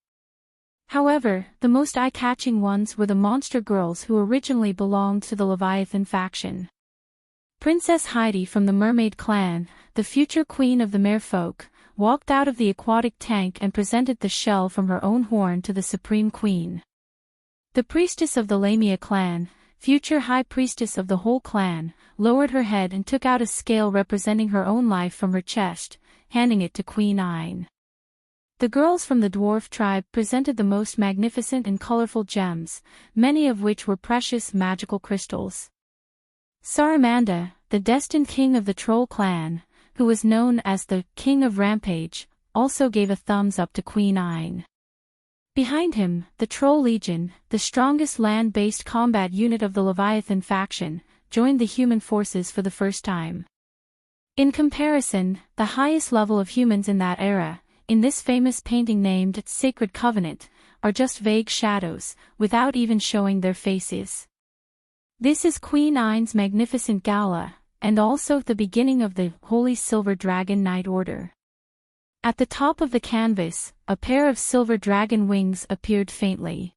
However, the most eye-catching ones were the monster girls who originally belonged to the Leviathan faction. Princess Heidi from the Mermaid clan, the future queen of the Merfolk, walked out of the aquatic tank and presented the shell from her own horn to the Supreme Queen. The priestess of the Lamia clan, future high priestess of the whole clan, lowered her head and took out a scale representing her own life from her chest, handing it to Queen Ayn. The girls from the dwarf tribe presented the most magnificent and colorful gems, many of which were precious magical crystals. Saramanda, the destined king of the Troll clan, who was known as the King of Rampage, also gave a thumbs up to Queen Ayn. Behind him, the Troll Legion, the strongest land-based combat unit of the Leviathan faction, joined the human forces for the first time. In comparison, the highest level of humans in that era, in this famous painting named Sacred Covenant, are just vague shadows, without even showing their faces. This is Queen Ayn's magnificent gala, and also the beginning of the Holy Silver Dragon Knight Order. At the top of the canvas, a pair of silver dragon wings appeared faintly.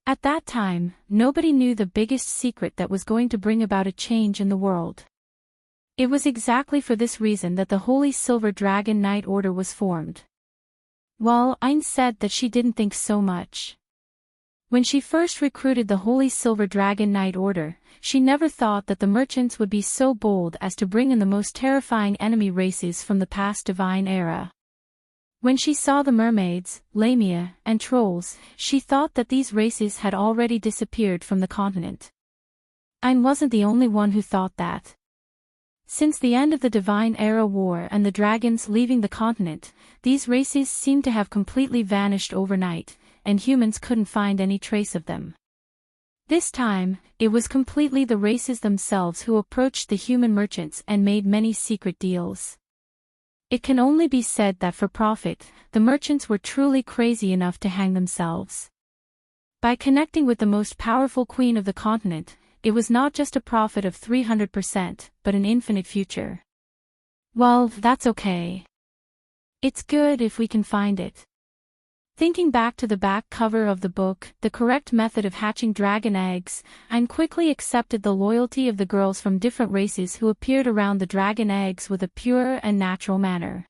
At that time, nobody knew the biggest secret that was going to bring about a change in the world. It was exactly for this reason that the Holy Silver Dragon Knight Order was formed. Well, Ayn said that she didn't think so much. When she first recruited the Holy Silver Dragon Knight Order, she never thought that the merchants would be so bold as to bring in the most terrifying enemy races from the past divine era. When she saw the mermaids, Lamia, and trolls, she thought that these races had already disappeared from the continent. Ayn wasn't the only one who thought that. Since the end of the Divine Era War and the dragons leaving the continent, these races seemed to have completely vanished overnight, and humans couldn't find any trace of them. This time, it was completely the races themselves who approached the human merchants and made many secret deals. It can only be said that for profit, the merchants were truly crazy enough to hang themselves. By connecting with the most powerful queen of the continent, it was not just a profit of 300%, but an infinite future. Well, that's okay. It's good if we can find it. Thinking back to the back cover of the book, The Correct Method of Hatching Dragon Eggs, Ayn quickly accepted the loyalty of the girls from different races who appeared around the dragon eggs with a pure and natural manner.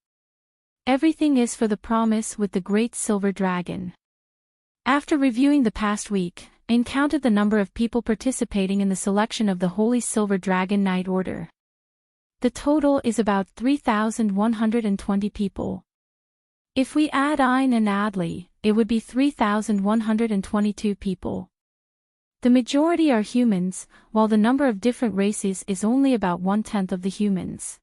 Everything is for the promise with the Great Silver Dragon. After reviewing the past week, Ayn counted the number of people participating in the selection of the Holy Silver Dragon Knight Order. The total is about 3,120 people. If we add Ayn and Adley, it would be 3,122 people. The majority are humans, while the number of different races is only about 1/10 of the humans.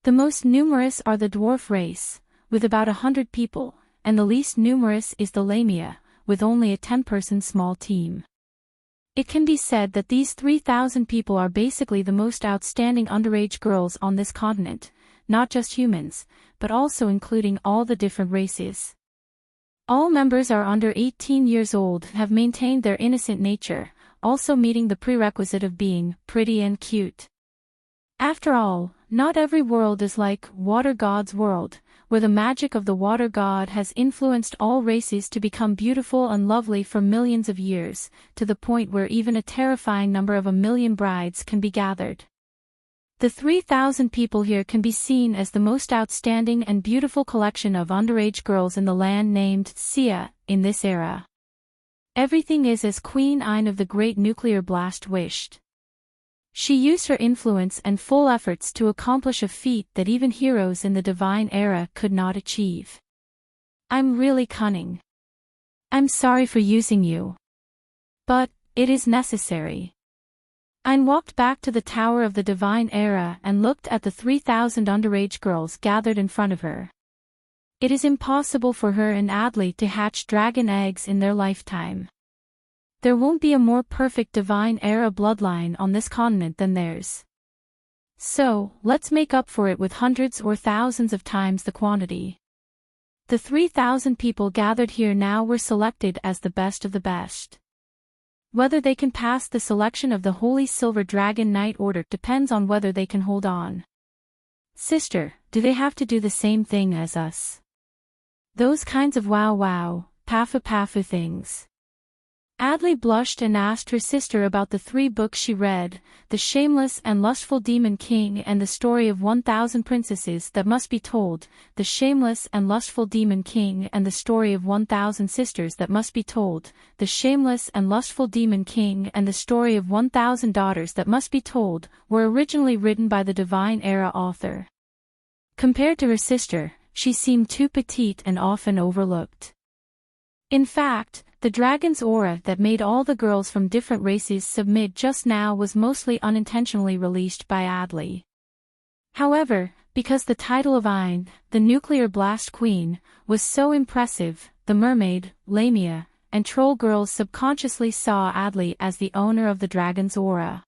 The most numerous are the dwarf race, with about 100 people, and the least numerous is the Lamia, with only a 10-person small team. It can be said that these 3,000 people are basically the most outstanding underage girls on this continent, not just humans, but also including all the different races. All members are under 18 years old and have maintained their innocent nature, also meeting the prerequisite of being pretty and cute. After all, not every world is like Water God's world, where the magic of the Water God has influenced all races to become beautiful and lovely for millions of years, to the point where even a terrifying number of 1,000,000 brides can be gathered. The 3,000 people here can be seen as the most outstanding and beautiful collection of underage girls in the land named Sia, in this era. Everything is as Queen Ayn of the Great Nuclear Blast wished. She used her influence and full efforts to accomplish a feat that even heroes in the divine era could not achieve. I'm really cunning. I'm sorry for using you. But it is necessary. Ayn walked back to the Tower of the Divine Era and looked at the 3,000 underage girls gathered in front of her. It is impossible for her and Adley to hatch dragon eggs in their lifetime. There won't be a more perfect Divine Era bloodline on this continent than theirs. So, let's make up for it with hundreds or thousands of times the quantity. The 3,000 people gathered here now were selected as the best of the best. Whether they can pass the selection of the Holy Silver Dragon Knight Order depends on whether they can hold on. Sister, do they have to do the same thing as us? Those kinds of wow, pafu things. Adley blushed and asked her sister about the 3 books she read, The Shameless and Lustful Demon King and the Story of 1,000 Princesses That Must Be Told, The Shameless and Lustful Demon King and the Story of 1,000 Sisters That Must Be Told, The Shameless and Lustful Demon King and the Story of 1,000 Daughters That Must Be Told, were originally written by the Divine Era author. Compared to her sister, she seemed too petite and often overlooked. In fact, the dragon's aura that made all the girls from different races submit just now was mostly unintentionally released by Adley. However, because the title of Ayn, the Nuclear Blast Queen, was so impressive, the mermaid, Lamia, and troll girls subconsciously saw Adley as the owner of the dragon's aura.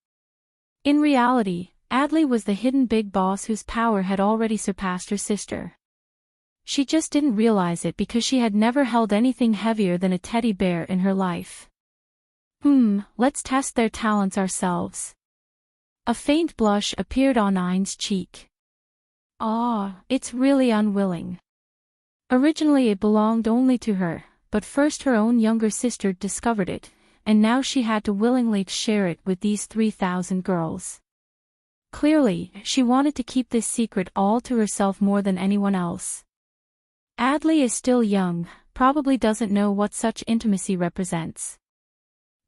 In reality, Adley was the hidden big boss whose power had already surpassed her sister. She just didn't realize it because she had never held anything heavier than a teddy bear in her life. Let's test their talents ourselves. A faint blush appeared on Ayn's cheek. It's really unwilling. Originally it belonged only to her, but first her own younger sister discovered it, and now she had to willingly share it with these 3,000 girls. Clearly, she wanted to keep this secret all to herself more than anyone else. Adley is still young, probably doesn't know what such intimacy represents.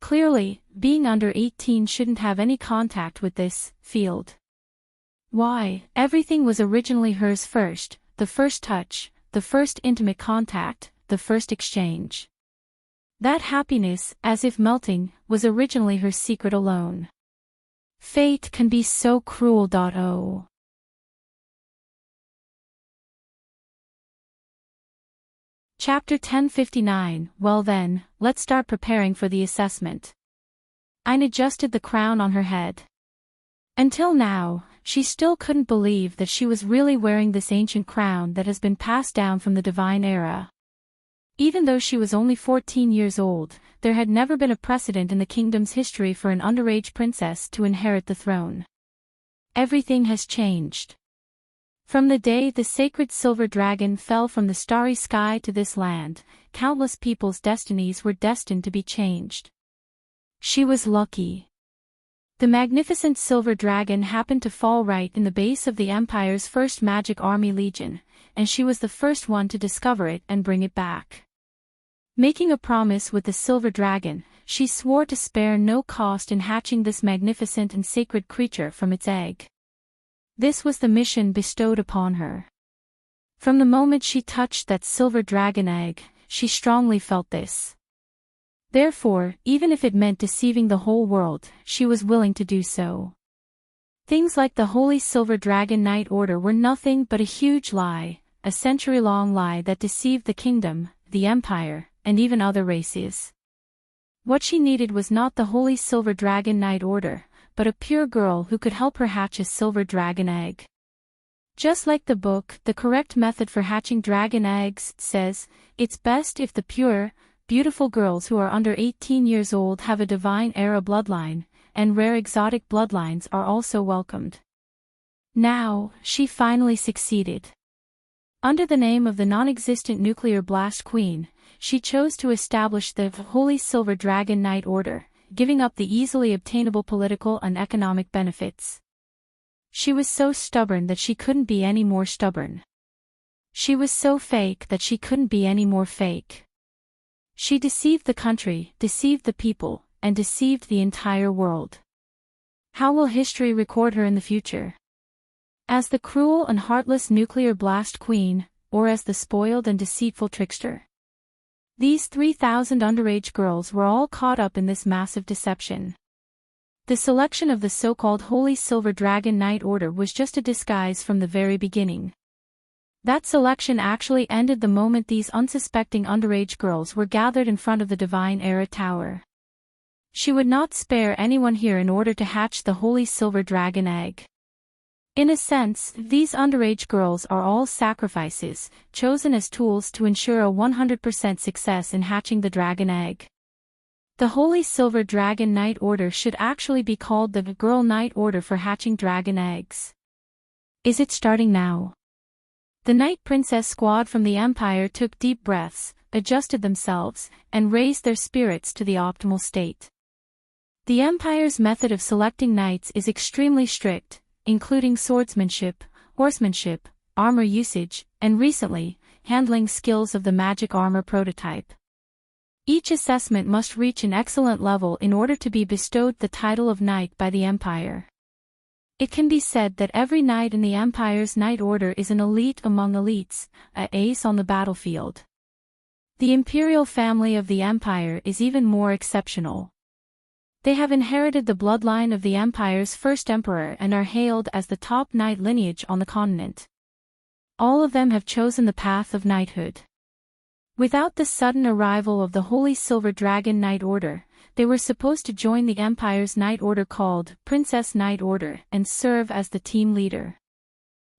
Clearly, being under 18 shouldn't have any contact with this field. Why, everything was originally hers first, the first touch, the first intimate contact, the first exchange. That happiness, as if melting, was originally her secret alone. Fate can be so cruel. Chapter 1059. Well then, let's start preparing for the assessment. Ayn adjusted the crown on her head. Until now, she still couldn't believe that she was really wearing this ancient crown that has been passed down from the Divine Era. Even though she was only 14 years old, there had never been a precedent in the kingdom's history for an underage princess to inherit the throne. Everything has changed. From the day the sacred silver dragon fell from the starry sky to this land, countless people's destinies were destined to be changed. She was lucky. The magnificent silver dragon happened to fall right in the base of the Empire's first magic army legion, and she was the first one to discover it and bring it back. Making a promise with the silver dragon, she swore to spare no cost in hatching this magnificent and sacred creature from its egg. This was the mission bestowed upon her. From the moment she touched that silver dragon egg, she strongly felt this. Therefore, even if it meant deceiving the whole world, she was willing to do so. Things like the Holy Silver Dragon Knight Order were nothing but a huge lie, a century-long lie that deceived the kingdom, the empire, and even other races. What she needed was not the Holy Silver Dragon Knight Order, but a pure girl who could help her hatch a silver dragon egg. Just like the book, the correct method for hatching dragon eggs says, it's best if the pure, beautiful girls who are under 18 years old have a divine era bloodline, and rare exotic bloodlines are also welcomed. Now, she finally succeeded. Under the name of the non-existent Nuclear Blast Queen, she chose to establish the Holy Silver Dragon Knight Order, giving up the easily obtainable political and economic benefits. She was so stubborn that she couldn't be any more stubborn. She was so fake that she couldn't be any more fake. She deceived the country, deceived the people, and deceived the entire world. How will history record her in the future? As the cruel and heartless Nuclear Blast Queen, or as the spoiled and deceitful trickster? These 3,000 underage girls were all caught up in this massive deception. The selection of the so-called Holy Silver Dragon Knight Order was just a disguise from the very beginning. That selection actually ended the moment these unsuspecting underage girls were gathered in front of the Divine Era Tower. She would not spare anyone here in order to hatch the Holy Silver Dragon egg. In a sense, these underage girls are all sacrifices, chosen as tools to ensure a 100% success in hatching the dragon egg. The Holy Silver Dragon Knight Order should actually be called the Girl Knight Order for hatching dragon eggs. Is it starting now? The Knight Princess squad from the Empire took deep breaths, adjusted themselves, and raised their spirits to the optimal state. The Empire's method of selecting knights is extremely strict, including swordsmanship, horsemanship, armor usage, and recently, handling skills of the magic armor prototype. Each assessment must reach an excellent level in order to be bestowed the title of knight by the Empire. It can be said that every knight in the Empire's Knight Order is an elite among elites, an ace on the battlefield. The Imperial family of the Empire is even more exceptional. They have inherited the bloodline of the Empire's first emperor and are hailed as the top knight lineage on the continent. All of them have chosen the path of knighthood. Without the sudden arrival of the Holy Silver Dragon Knight Order, they were supposed to join the Empire's Knight Order called Princess Knight Order and serve as the team leader.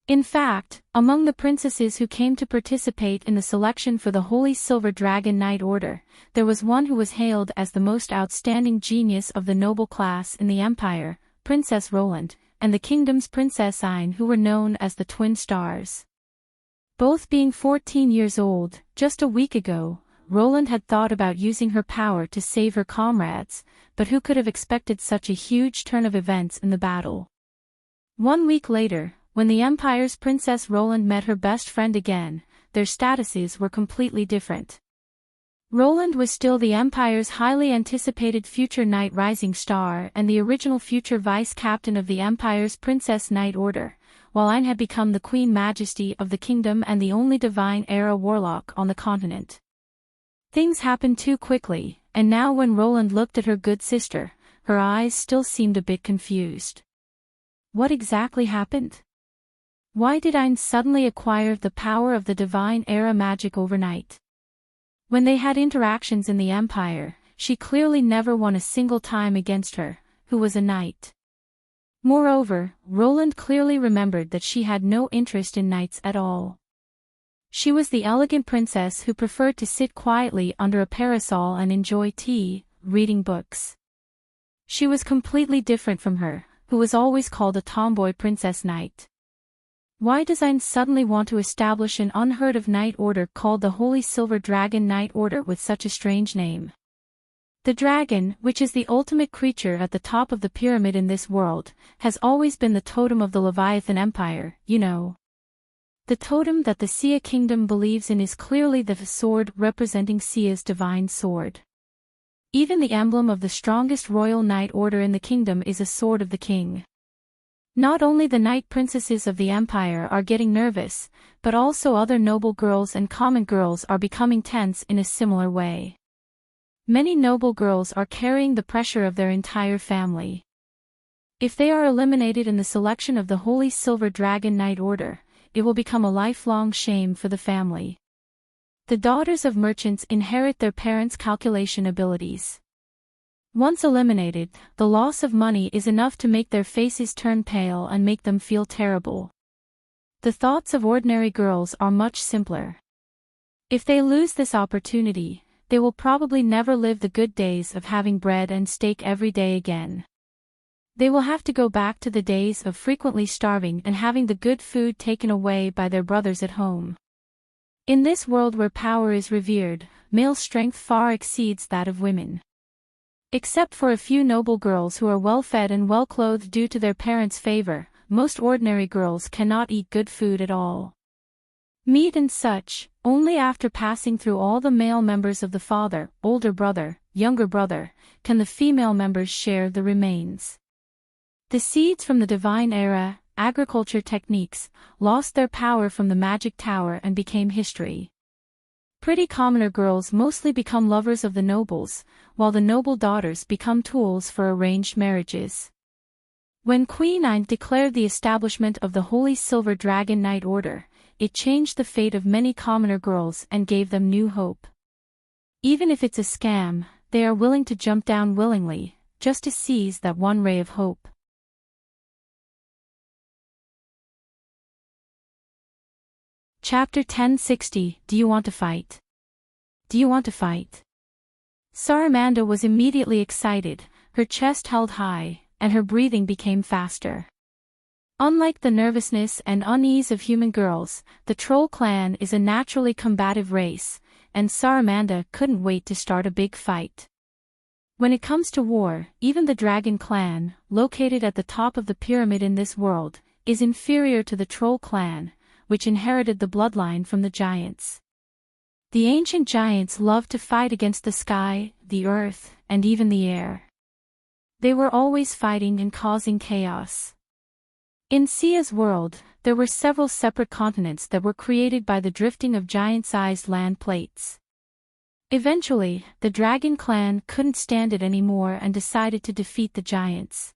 In fact, among the princesses who came to participate in the selection for the Holy Silver Dragon Knight Order, there was one who was hailed as the most outstanding genius of the noble class in the Empire, Princess Roland, and the kingdom's Princess Aine, who were known as the Twin Stars. Both being 14 years old, just a week ago, Roland had thought about using her power to save her comrades, but who could have expected such a huge turn of events in the battle? 1 week later, when the Empire's Princess Roland met her best friend again, their statuses were completely different. Roland was still the Empire's highly anticipated future Knight Rising Star and the original future vice-captain of the Empire's Princess Knight Order, while Aine had become the Queen Majesty of the kingdom and the only Divine Era warlock on the continent. Things happened too quickly, and now when Roland looked at her good sister, her eyes still seemed a bit confused. What exactly happened? Why did Aine suddenly acquire the power of the Divine Era magic overnight? When they had interactions in the Empire, she clearly never won a single time against her, who was a knight. Moreover, Roland clearly remembered that she had no interest in knights at all. She was the elegant princess who preferred to sit quietly under a parasol and enjoy tea, reading books. She was completely different from her, who was always called a tomboy princess knight. Why does Aine suddenly want to establish an unheard-of knight order called the Holy Silver Dragon Knight Order with such a strange name? The dragon, which is the ultimate creature at the top of the pyramid in this world, has always been the totem of the Leviathan Empire, you know. The totem that the Sia kingdom believes in is clearly the sword representing Sia's divine sword. Even the emblem of the strongest royal knight order in the kingdom is a sword of the king. Not only the knight princesses of the Empire are getting nervous, but also other noble girls and common girls are becoming tense in a similar way. Many noble girls are carrying the pressure of their entire family. If they are eliminated in the selection of the Holy Silver Dragon Knight Order, it will become a lifelong shame for the family. The daughters of merchants inherit their parents' calculation abilities. Once eliminated, the loss of money is enough to make their faces turn pale and make them feel terrible. The thoughts of ordinary girls are much simpler. If they lose this opportunity, they will probably never live the good days of having bread and steak every day again. They will have to go back to the days of frequently starving and having the good food taken away by their brothers at home. In this world where power is revered, male strength far exceeds that of women. Except for a few noble girls who are well-fed and well-clothed due to their parents' favor, most ordinary girls cannot eat good food at all. Meat and such, only after passing through all the male members of the father, older brother, younger brother, can the female members share the remains. The seeds from the divine era, agriculture techniques, lost their power from the magic tower and became history. Pretty commoner girls mostly become lovers of the nobles, while the noble daughters become tools for arranged marriages. When Queen Anne declared the establishment of the Holy Silver Dragon Knight Order, it changed the fate of many commoner girls and gave them new hope. Even if it's a scam, they are willing to jump down willingly, just to seize that one ray of hope. Chapter 1060. Do you want to fight? Do you want to fight? Saramanda was immediately excited, her chest held high, and her breathing became faster. Unlike the nervousness and unease of human girls, the troll clan is a naturally combative race, and Saramanda couldn't wait to start a big fight. When it comes to war, even the dragon clan, located at the top of the pyramid in this world, is inferior to the troll clan, which inherited the bloodline from the giants. The ancient giants loved to fight against the sky, the earth, and even the air. They were always fighting and causing chaos. In Sia's world, there were several separate continents that were created by the drifting of giant-sized land plates. Eventually, the dragon clan couldn't stand it anymore and decided to defeat the giants.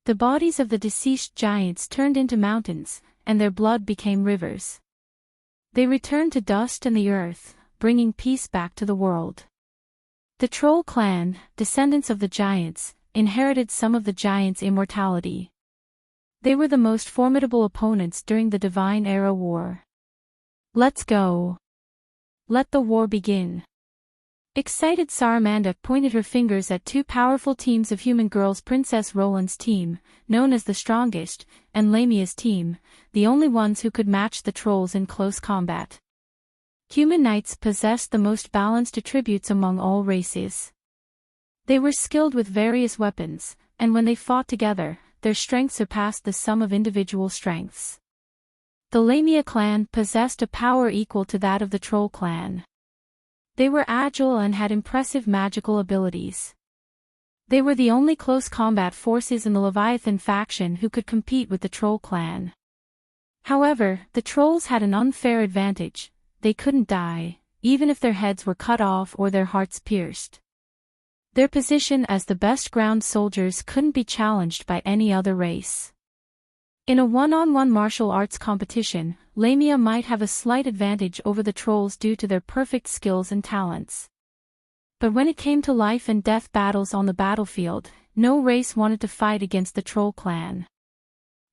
The bodies of the deceased giants turned into mountains, and their blood became rivers. They returned to dust and the earth, bringing peace back to the world. The troll clan, descendants of the giants, inherited some of the giants' immortality. They were the most formidable opponents during the Divine Era War. Let's go. Let the war begin. Excited Saramanda pointed her fingers at two powerful teams of human girls, Princess Roland's team, known as the strongest, and Lamia's team, the only ones who could match the trolls in close combat. Human knights possessed the most balanced attributes among all races. They were skilled with various weapons, and when they fought together, their strength surpassed the sum of individual strengths. The Lamia clan possessed a power equal to that of the Troll clan. They were agile and had impressive magical abilities. They were the only close combat forces in the Leviathan faction who could compete with the Troll clan. However, the Trolls had an unfair advantage: they couldn't die, even if their heads were cut off or their hearts pierced. Their position as the best ground soldiers couldn't be challenged by any other race. In a one-on-one martial arts competition, Lamia might have a slight advantage over the Trolls due to their perfect skills and talents. But when it came to life and death battles on the battlefield, no race wanted to fight against the Troll clan.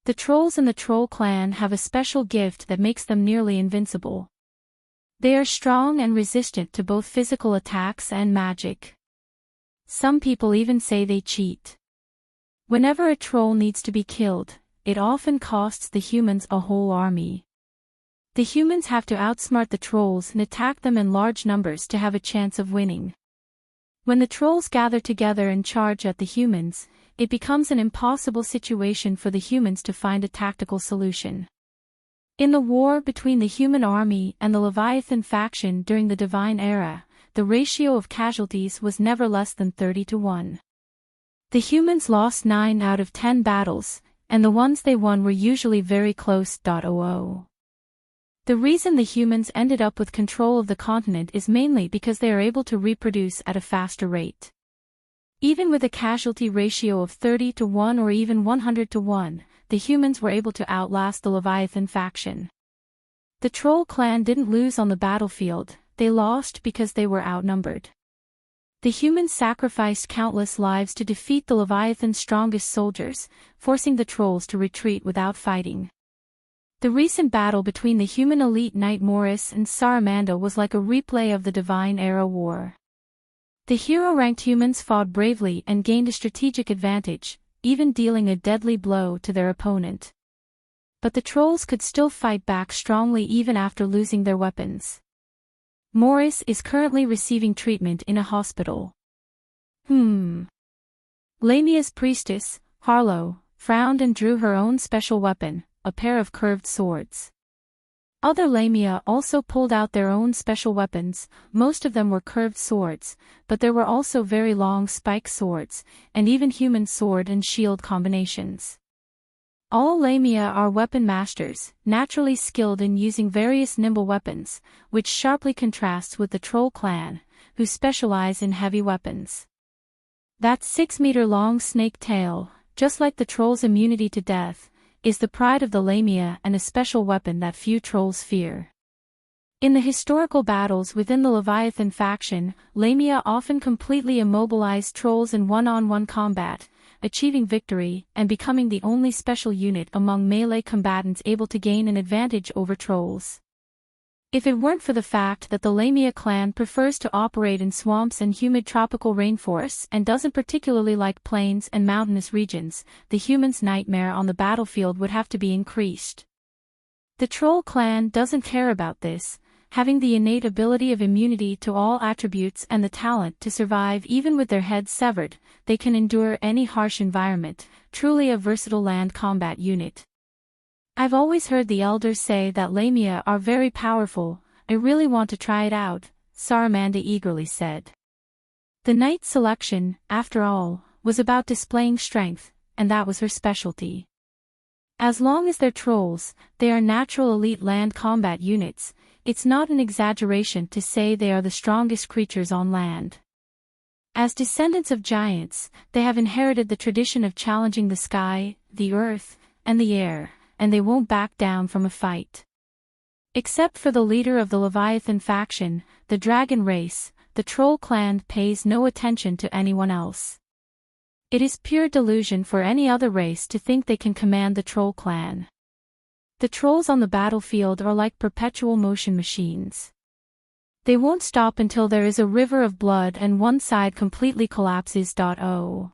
The Trolls in the Troll clan have a special gift that makes them nearly invincible. They are strong and resistant to both physical attacks and magic. Some people even say they cheat. Whenever a troll needs to be killed, it often costs the humans a whole army. The humans have to outsmart the trolls and attack them in large numbers to have a chance of winning. When the trolls gather together and charge at the humans, it becomes an impossible situation for the humans to find a tactical solution. In the war between the human army and the Leviathan faction during the Divine Era, the ratio of casualties was never less than 30-1. The humans lost 9 out of 10 battles, and the ones they won were usually very close. The reason the humans ended up with control of the continent is mainly because they are able to reproduce at a faster rate. Even with a casualty ratio of 30 to 1 or even 100 to 1, the humans were able to outlast the Leviathan faction. The Troll clan didn't lose on the battlefield, they lost because they were outnumbered. The humans sacrificed countless lives to defeat the Leviathan's strongest soldiers, forcing the Trolls to retreat without fighting. The recent battle between the human elite knight Morris and Saramanda was like a replay of the Divine Era War. The hero-ranked humans fought bravely and gained a strategic advantage, even dealing a deadly blow to their opponent. But the Trolls could still fight back strongly even after losing their weapons. Morris is currently receiving treatment in a hospital. Lamia's priestess, Harlow, frowned and drew her own special weapon, a pair of curved swords. Other Lamia also pulled out their own special weapons, most of them were curved swords, but there were also very long spike swords, and even human sword and shield combinations. All Lamia are weapon masters, naturally skilled in using various nimble weapons, which sharply contrasts with the Troll clan, who specialize in heavy weapons. That 6-meter-long snake tail, just like the Troll's immunity to death, is the pride of the Lamia and a special weapon that few Trolls fear. In the historical battles within the Leviathan faction, Lamia often completely immobilized Trolls in one-on-one combat, achieving victory and becoming the only special unit among melee combatants able to gain an advantage over Trolls. If it weren't for the fact that the Lamia clan prefers to operate in swamps and humid tropical rainforests and doesn't particularly like plains and mountainous regions, the humans' nightmare on the battlefield would have to be increased. The Troll clan doesn't care about this, having the innate ability of immunity to all attributes and the talent to survive even with their heads severed. They can endure any harsh environment, truly a versatile land combat unit. I've always heard the elders say that Lamia are very powerful. I really want to try it out, Saramanda eagerly said. The knight's selection, after all, was about displaying strength, and that was her specialty. As long as they're Trolls, they are natural elite land combat units. It's not an exaggeration to say they are the strongest creatures on land. As descendants of giants, they have inherited the tradition of challenging the sky, the earth, and the air, and they won't back down from a fight. Except for the leader of the Leviathan faction, the dragon race, the Troll clan pays no attention to anyone else. It is pure delusion for any other race to think they can command the Troll clan. The Trolls on the battlefield are like perpetual motion machines. They won't stop until there is a river of blood and one side completely collapses. The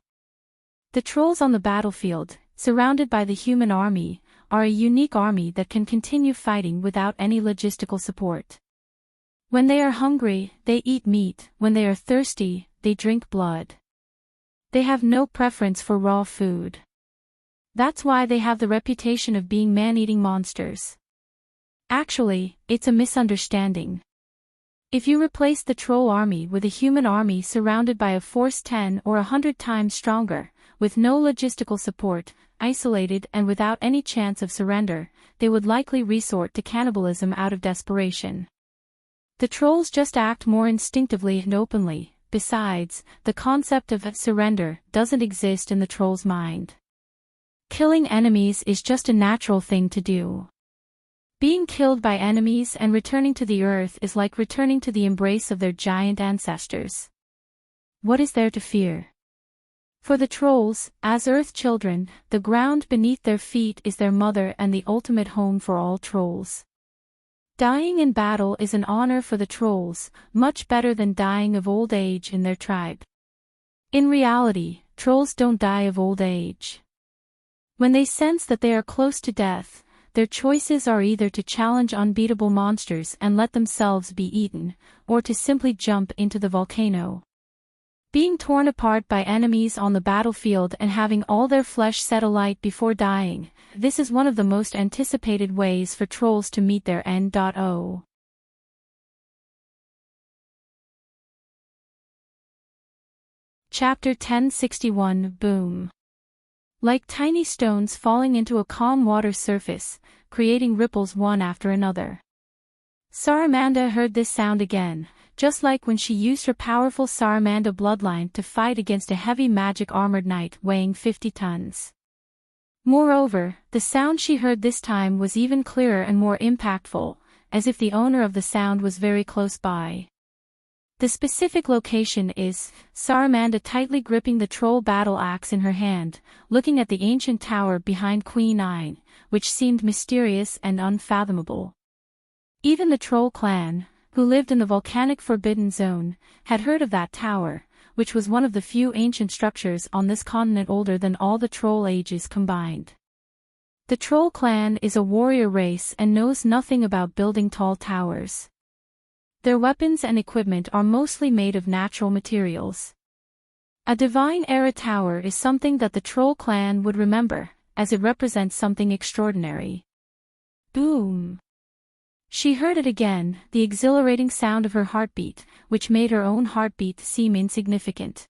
Trolls on the battlefield, surrounded by the human army, are a unique army that can continue fighting without any logistical support. When they are hungry, they eat meat. When they are thirsty, they drink blood. They have no preference for raw food. That's why they have the reputation of being man-eating monsters. Actually, it's a misunderstanding. If you replace the Troll army with a human army surrounded by a force 10 or 100 times stronger, with no logistical support, isolated and without any chance of surrender, they would likely resort to cannibalism out of desperation. The Trolls just act more instinctively and openly. Besides, the concept of surrender doesn't exist in the Troll's mind. Killing enemies is just a natural thing to do. Being killed by enemies and returning to the earth is like returning to the embrace of their giant ancestors. What is there to fear? For the Trolls, as Earth children, the ground beneath their feet is their mother and the ultimate home for all Trolls. Dying in battle is an honor for the Trolls, much better than dying of old age in their tribe. In reality, Trolls don't die of old age. When they sense that they are close to death, their choices are either to challenge unbeatable monsters and let themselves be eaten, or to simply jump into the volcano. Being torn apart by enemies on the battlefield and having all their flesh set alight before dying, this is one of the most anticipated ways for Trolls to meet their end. Chapter 1061 Boom. Like tiny stones falling into a calm water surface, creating ripples one after another. Saramanda heard this sound again, just like when she used her powerful Saramanda bloodline to fight against a heavy magic armored knight weighing 50 tons. Moreover, the sound she heard this time was even clearer and more impactful, as if the owner of the sound was very close by. The specific location is Saramanda tightly gripping the troll battle axe in her hand, looking at the ancient tower behind Queen Ine, which seemed mysterious and unfathomable. Even the troll clan, who lived in the volcanic Forbidden Zone, had heard of that tower, which was one of the few ancient structures on this continent older than all the troll ages combined. The troll clan is a warrior race and knows nothing about building tall towers. Their weapons and equipment are mostly made of natural materials. A divine era tower is something that the troll clan would remember, as it represents something extraordinary. Boom! She heard it again, the exhilarating sound of her heartbeat, which made her own heartbeat seem insignificant.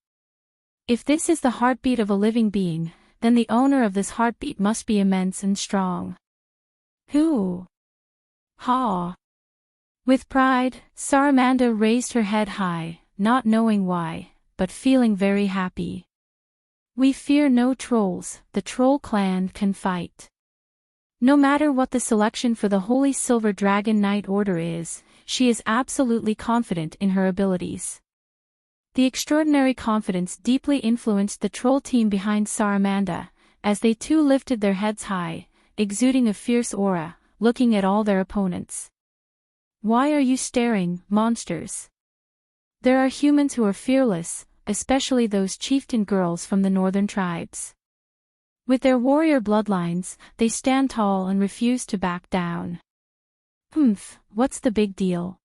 If this is the heartbeat of a living being, then the owner of this heartbeat must be immense and strong. Who? Ha! With pride, Saramanda raised her head high, not knowing why, but feeling very happy. We fear no trolls, the troll clan can fight. No matter what the selection for the Holy Silver Dragon Knight Order is, she is absolutely confident in her abilities. The extraordinary confidence deeply influenced the troll team behind Saramanda, as they too lifted their heads high, exuding a fierce aura, looking at all their opponents. Why are you staring, monsters? There are humans who are fearless, especially those chieftain girls from the northern tribes. With their warrior bloodlines, they stand tall and refuse to back down. What's the big deal?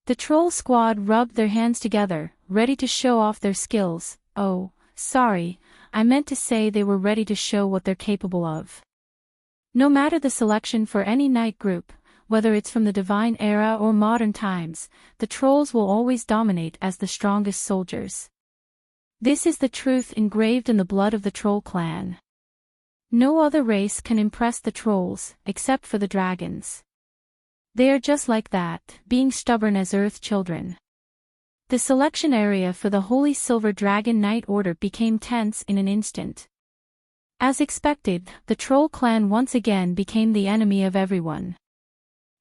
The troll squad rubbed their hands together, ready to show off their skills. Oh, sorry, I meant to say they were ready to show what they're capable of. No matter the selection for any knight group, whether it's from the divine era or modern times, the trolls will always dominate as the strongest soldiers. This is the truth engraved in the blood of the troll clan. No other race can impress the trolls, except for the dragons. They are just like that, being stubborn as earth children. The selection area for the Holy Silver Dragon Knight Order became tense in an instant. As expected, the troll clan once again became the enemy of everyone.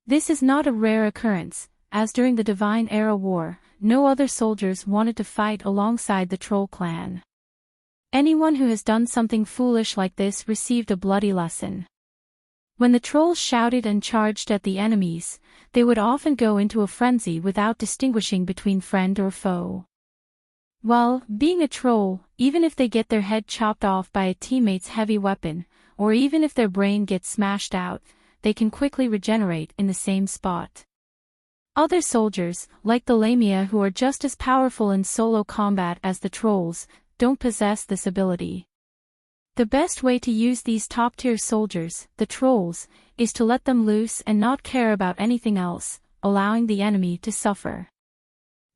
This is not a rare occurrence, as during the Divine Era War, no other soldiers wanted to fight alongside the troll clan. Anyone who has done something foolish like this received a bloody lesson. When the trolls shouted and charged at the enemies, they would often go into a frenzy without distinguishing between friend or foe. Well, being a troll, even if they get their head chopped off by a teammate's heavy weapon, or even if their brain gets smashed out, they can quickly regenerate in the same spot. Other soldiers, like the Lamia who are just as powerful in solo combat as the trolls, don't possess this ability. The best way to use these top-tier soldiers, the trolls, is to let them loose and not care about anything else, allowing the enemy to suffer.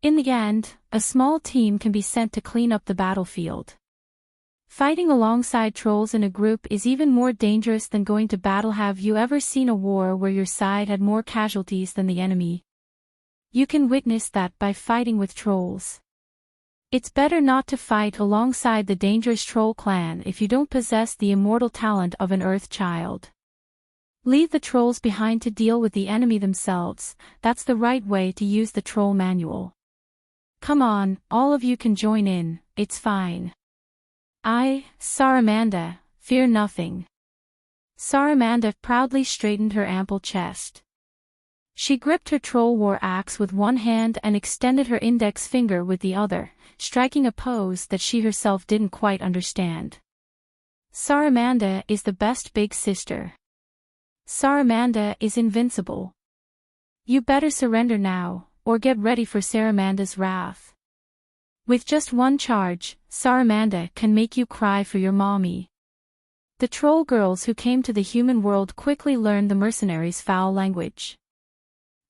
In the end, a small team can be sent to clean up the battlefield. Fighting alongside trolls in a group is even more dangerous than going to battle. Have you ever seen a war where your side had more casualties than the enemy? You can witness that by fighting with trolls. It's better not to fight alongside the dangerous troll clan if you don't possess the immortal talent of an earth child. Leave the trolls behind to deal with the enemy themselves. That's the right way to use the troll manual. Come on, all of you can join in, it's fine. Saramanda, fear nothing. Saramanda proudly straightened her ample chest. She gripped her troll war axe with one hand and extended her index finger with the other, striking a pose that she herself didn't quite understand. Saramanda is the best big sister. Saramanda is invincible. You better surrender now, or get ready for Saramanda's wrath. With just one charge, Saramanda can make you cry for your mommy. The troll girls who came to the human world quickly learned the mercenaries' foul language.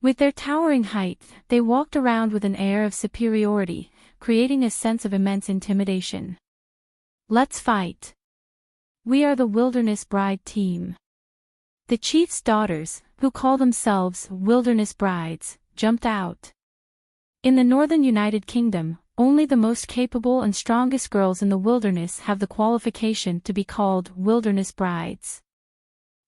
With their towering height, they walked around with an air of superiority, creating a sense of immense intimidation. Let's fight. We are the Wilderness Bride team. The chief's daughters, who call themselves wilderness brides, jumped out. In the northern United Kingdom, only the most capable and strongest girls in the wilderness have the qualification to be called wilderness brides.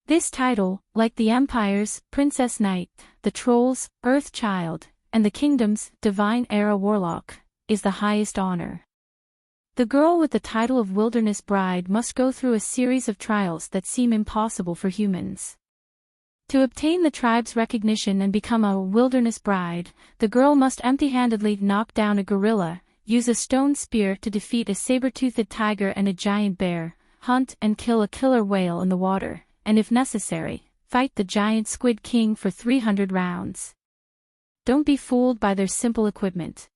This title, like the Empire's Princess Knight, the Troll's Earth Child, and the Kingdom's Divine Era Warlock, is the highest honor. The girl with the title of Wilderness Bride must go through a series of trials that seem impossible for humans. To obtain the tribe's recognition and become a Wilderness Bride, the girl must empty-handedly knock down a gorilla, use a stone spear to defeat a saber-toothed tiger and a giant bear, hunt and kill a killer whale in the water, and if necessary, fight the giant Squid King for 300 rounds. Don't be fooled by their simple equipment.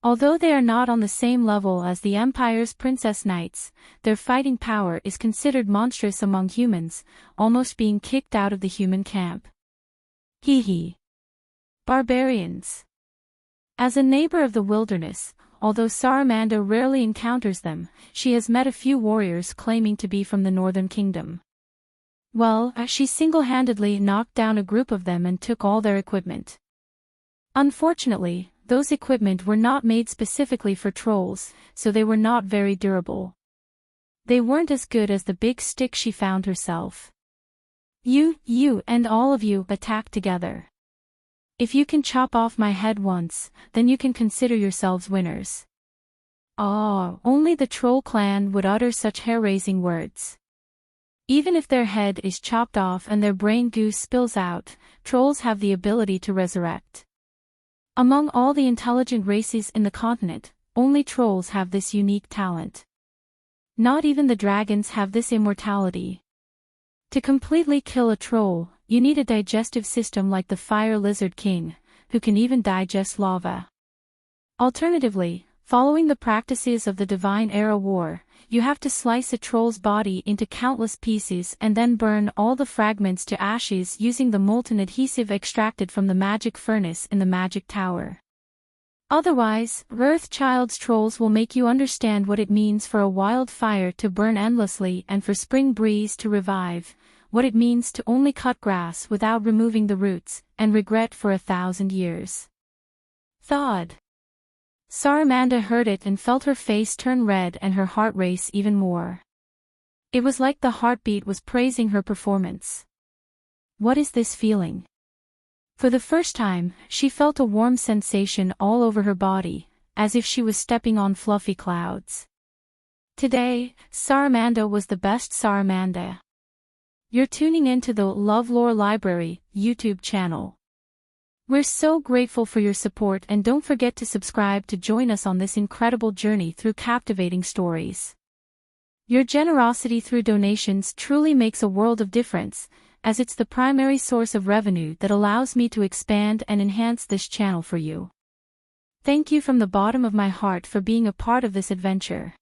Although they are not on the same level as the Empire's Princess Knights, their fighting power is considered monstrous among humans, almost being kicked out of the human camp. Hee hee. Barbarians. As a neighbor of the wilderness, although Saramanda rarely encounters them, she has met a few warriors claiming to be from the Northern Kingdom. Well, she single-handedly knocked down a group of them and took all their equipment. Unfortunately, those equipment were not made specifically for trolls, so they were not very durable. They weren't as good as the big stick she found herself. You and all of you attack together. If you can chop off my head once, then you can consider yourselves winners. Ah, only the troll clan would utter such hair-raising words. Even if their head is chopped off and their brain goo spills out, trolls have the ability to resurrect. Among all the intelligent races in the continent, only trolls have this unique talent. Not even the dragons have this immortality. To completely kill a troll, you need a digestive system like the Fire Lizard King, who can even digest lava. Alternatively, following the practices of the Divine Era War, you have to slice a troll's body into countless pieces and then burn all the fragments to ashes using the molten adhesive extracted from the magic furnace in the magic tower. Otherwise, Earthchild's trolls will make you understand what it means for a wildfire to burn endlessly and for spring breeze to revive, what it means to only cut grass without removing the roots, and regret for 1,000 years. Thawed. Saramanda heard it and felt her face turn red and her heart race even more. It was like the heartbeat was praising her performance. What is this feeling? For the first time, she felt a warm sensation all over her body, as if she was stepping on fluffy clouds. Today, Saramanda was the best Saramanda. You're tuning into the LoveLore Library YouTube channel. We're so grateful for your support and don't forget to subscribe to join us on this incredible journey through captivating stories. Your generosity through donations truly makes a world of difference, as it's the primary source of revenue that allows me to expand and enhance this channel for you. Thank you from the bottom of my heart for being a part of this adventure.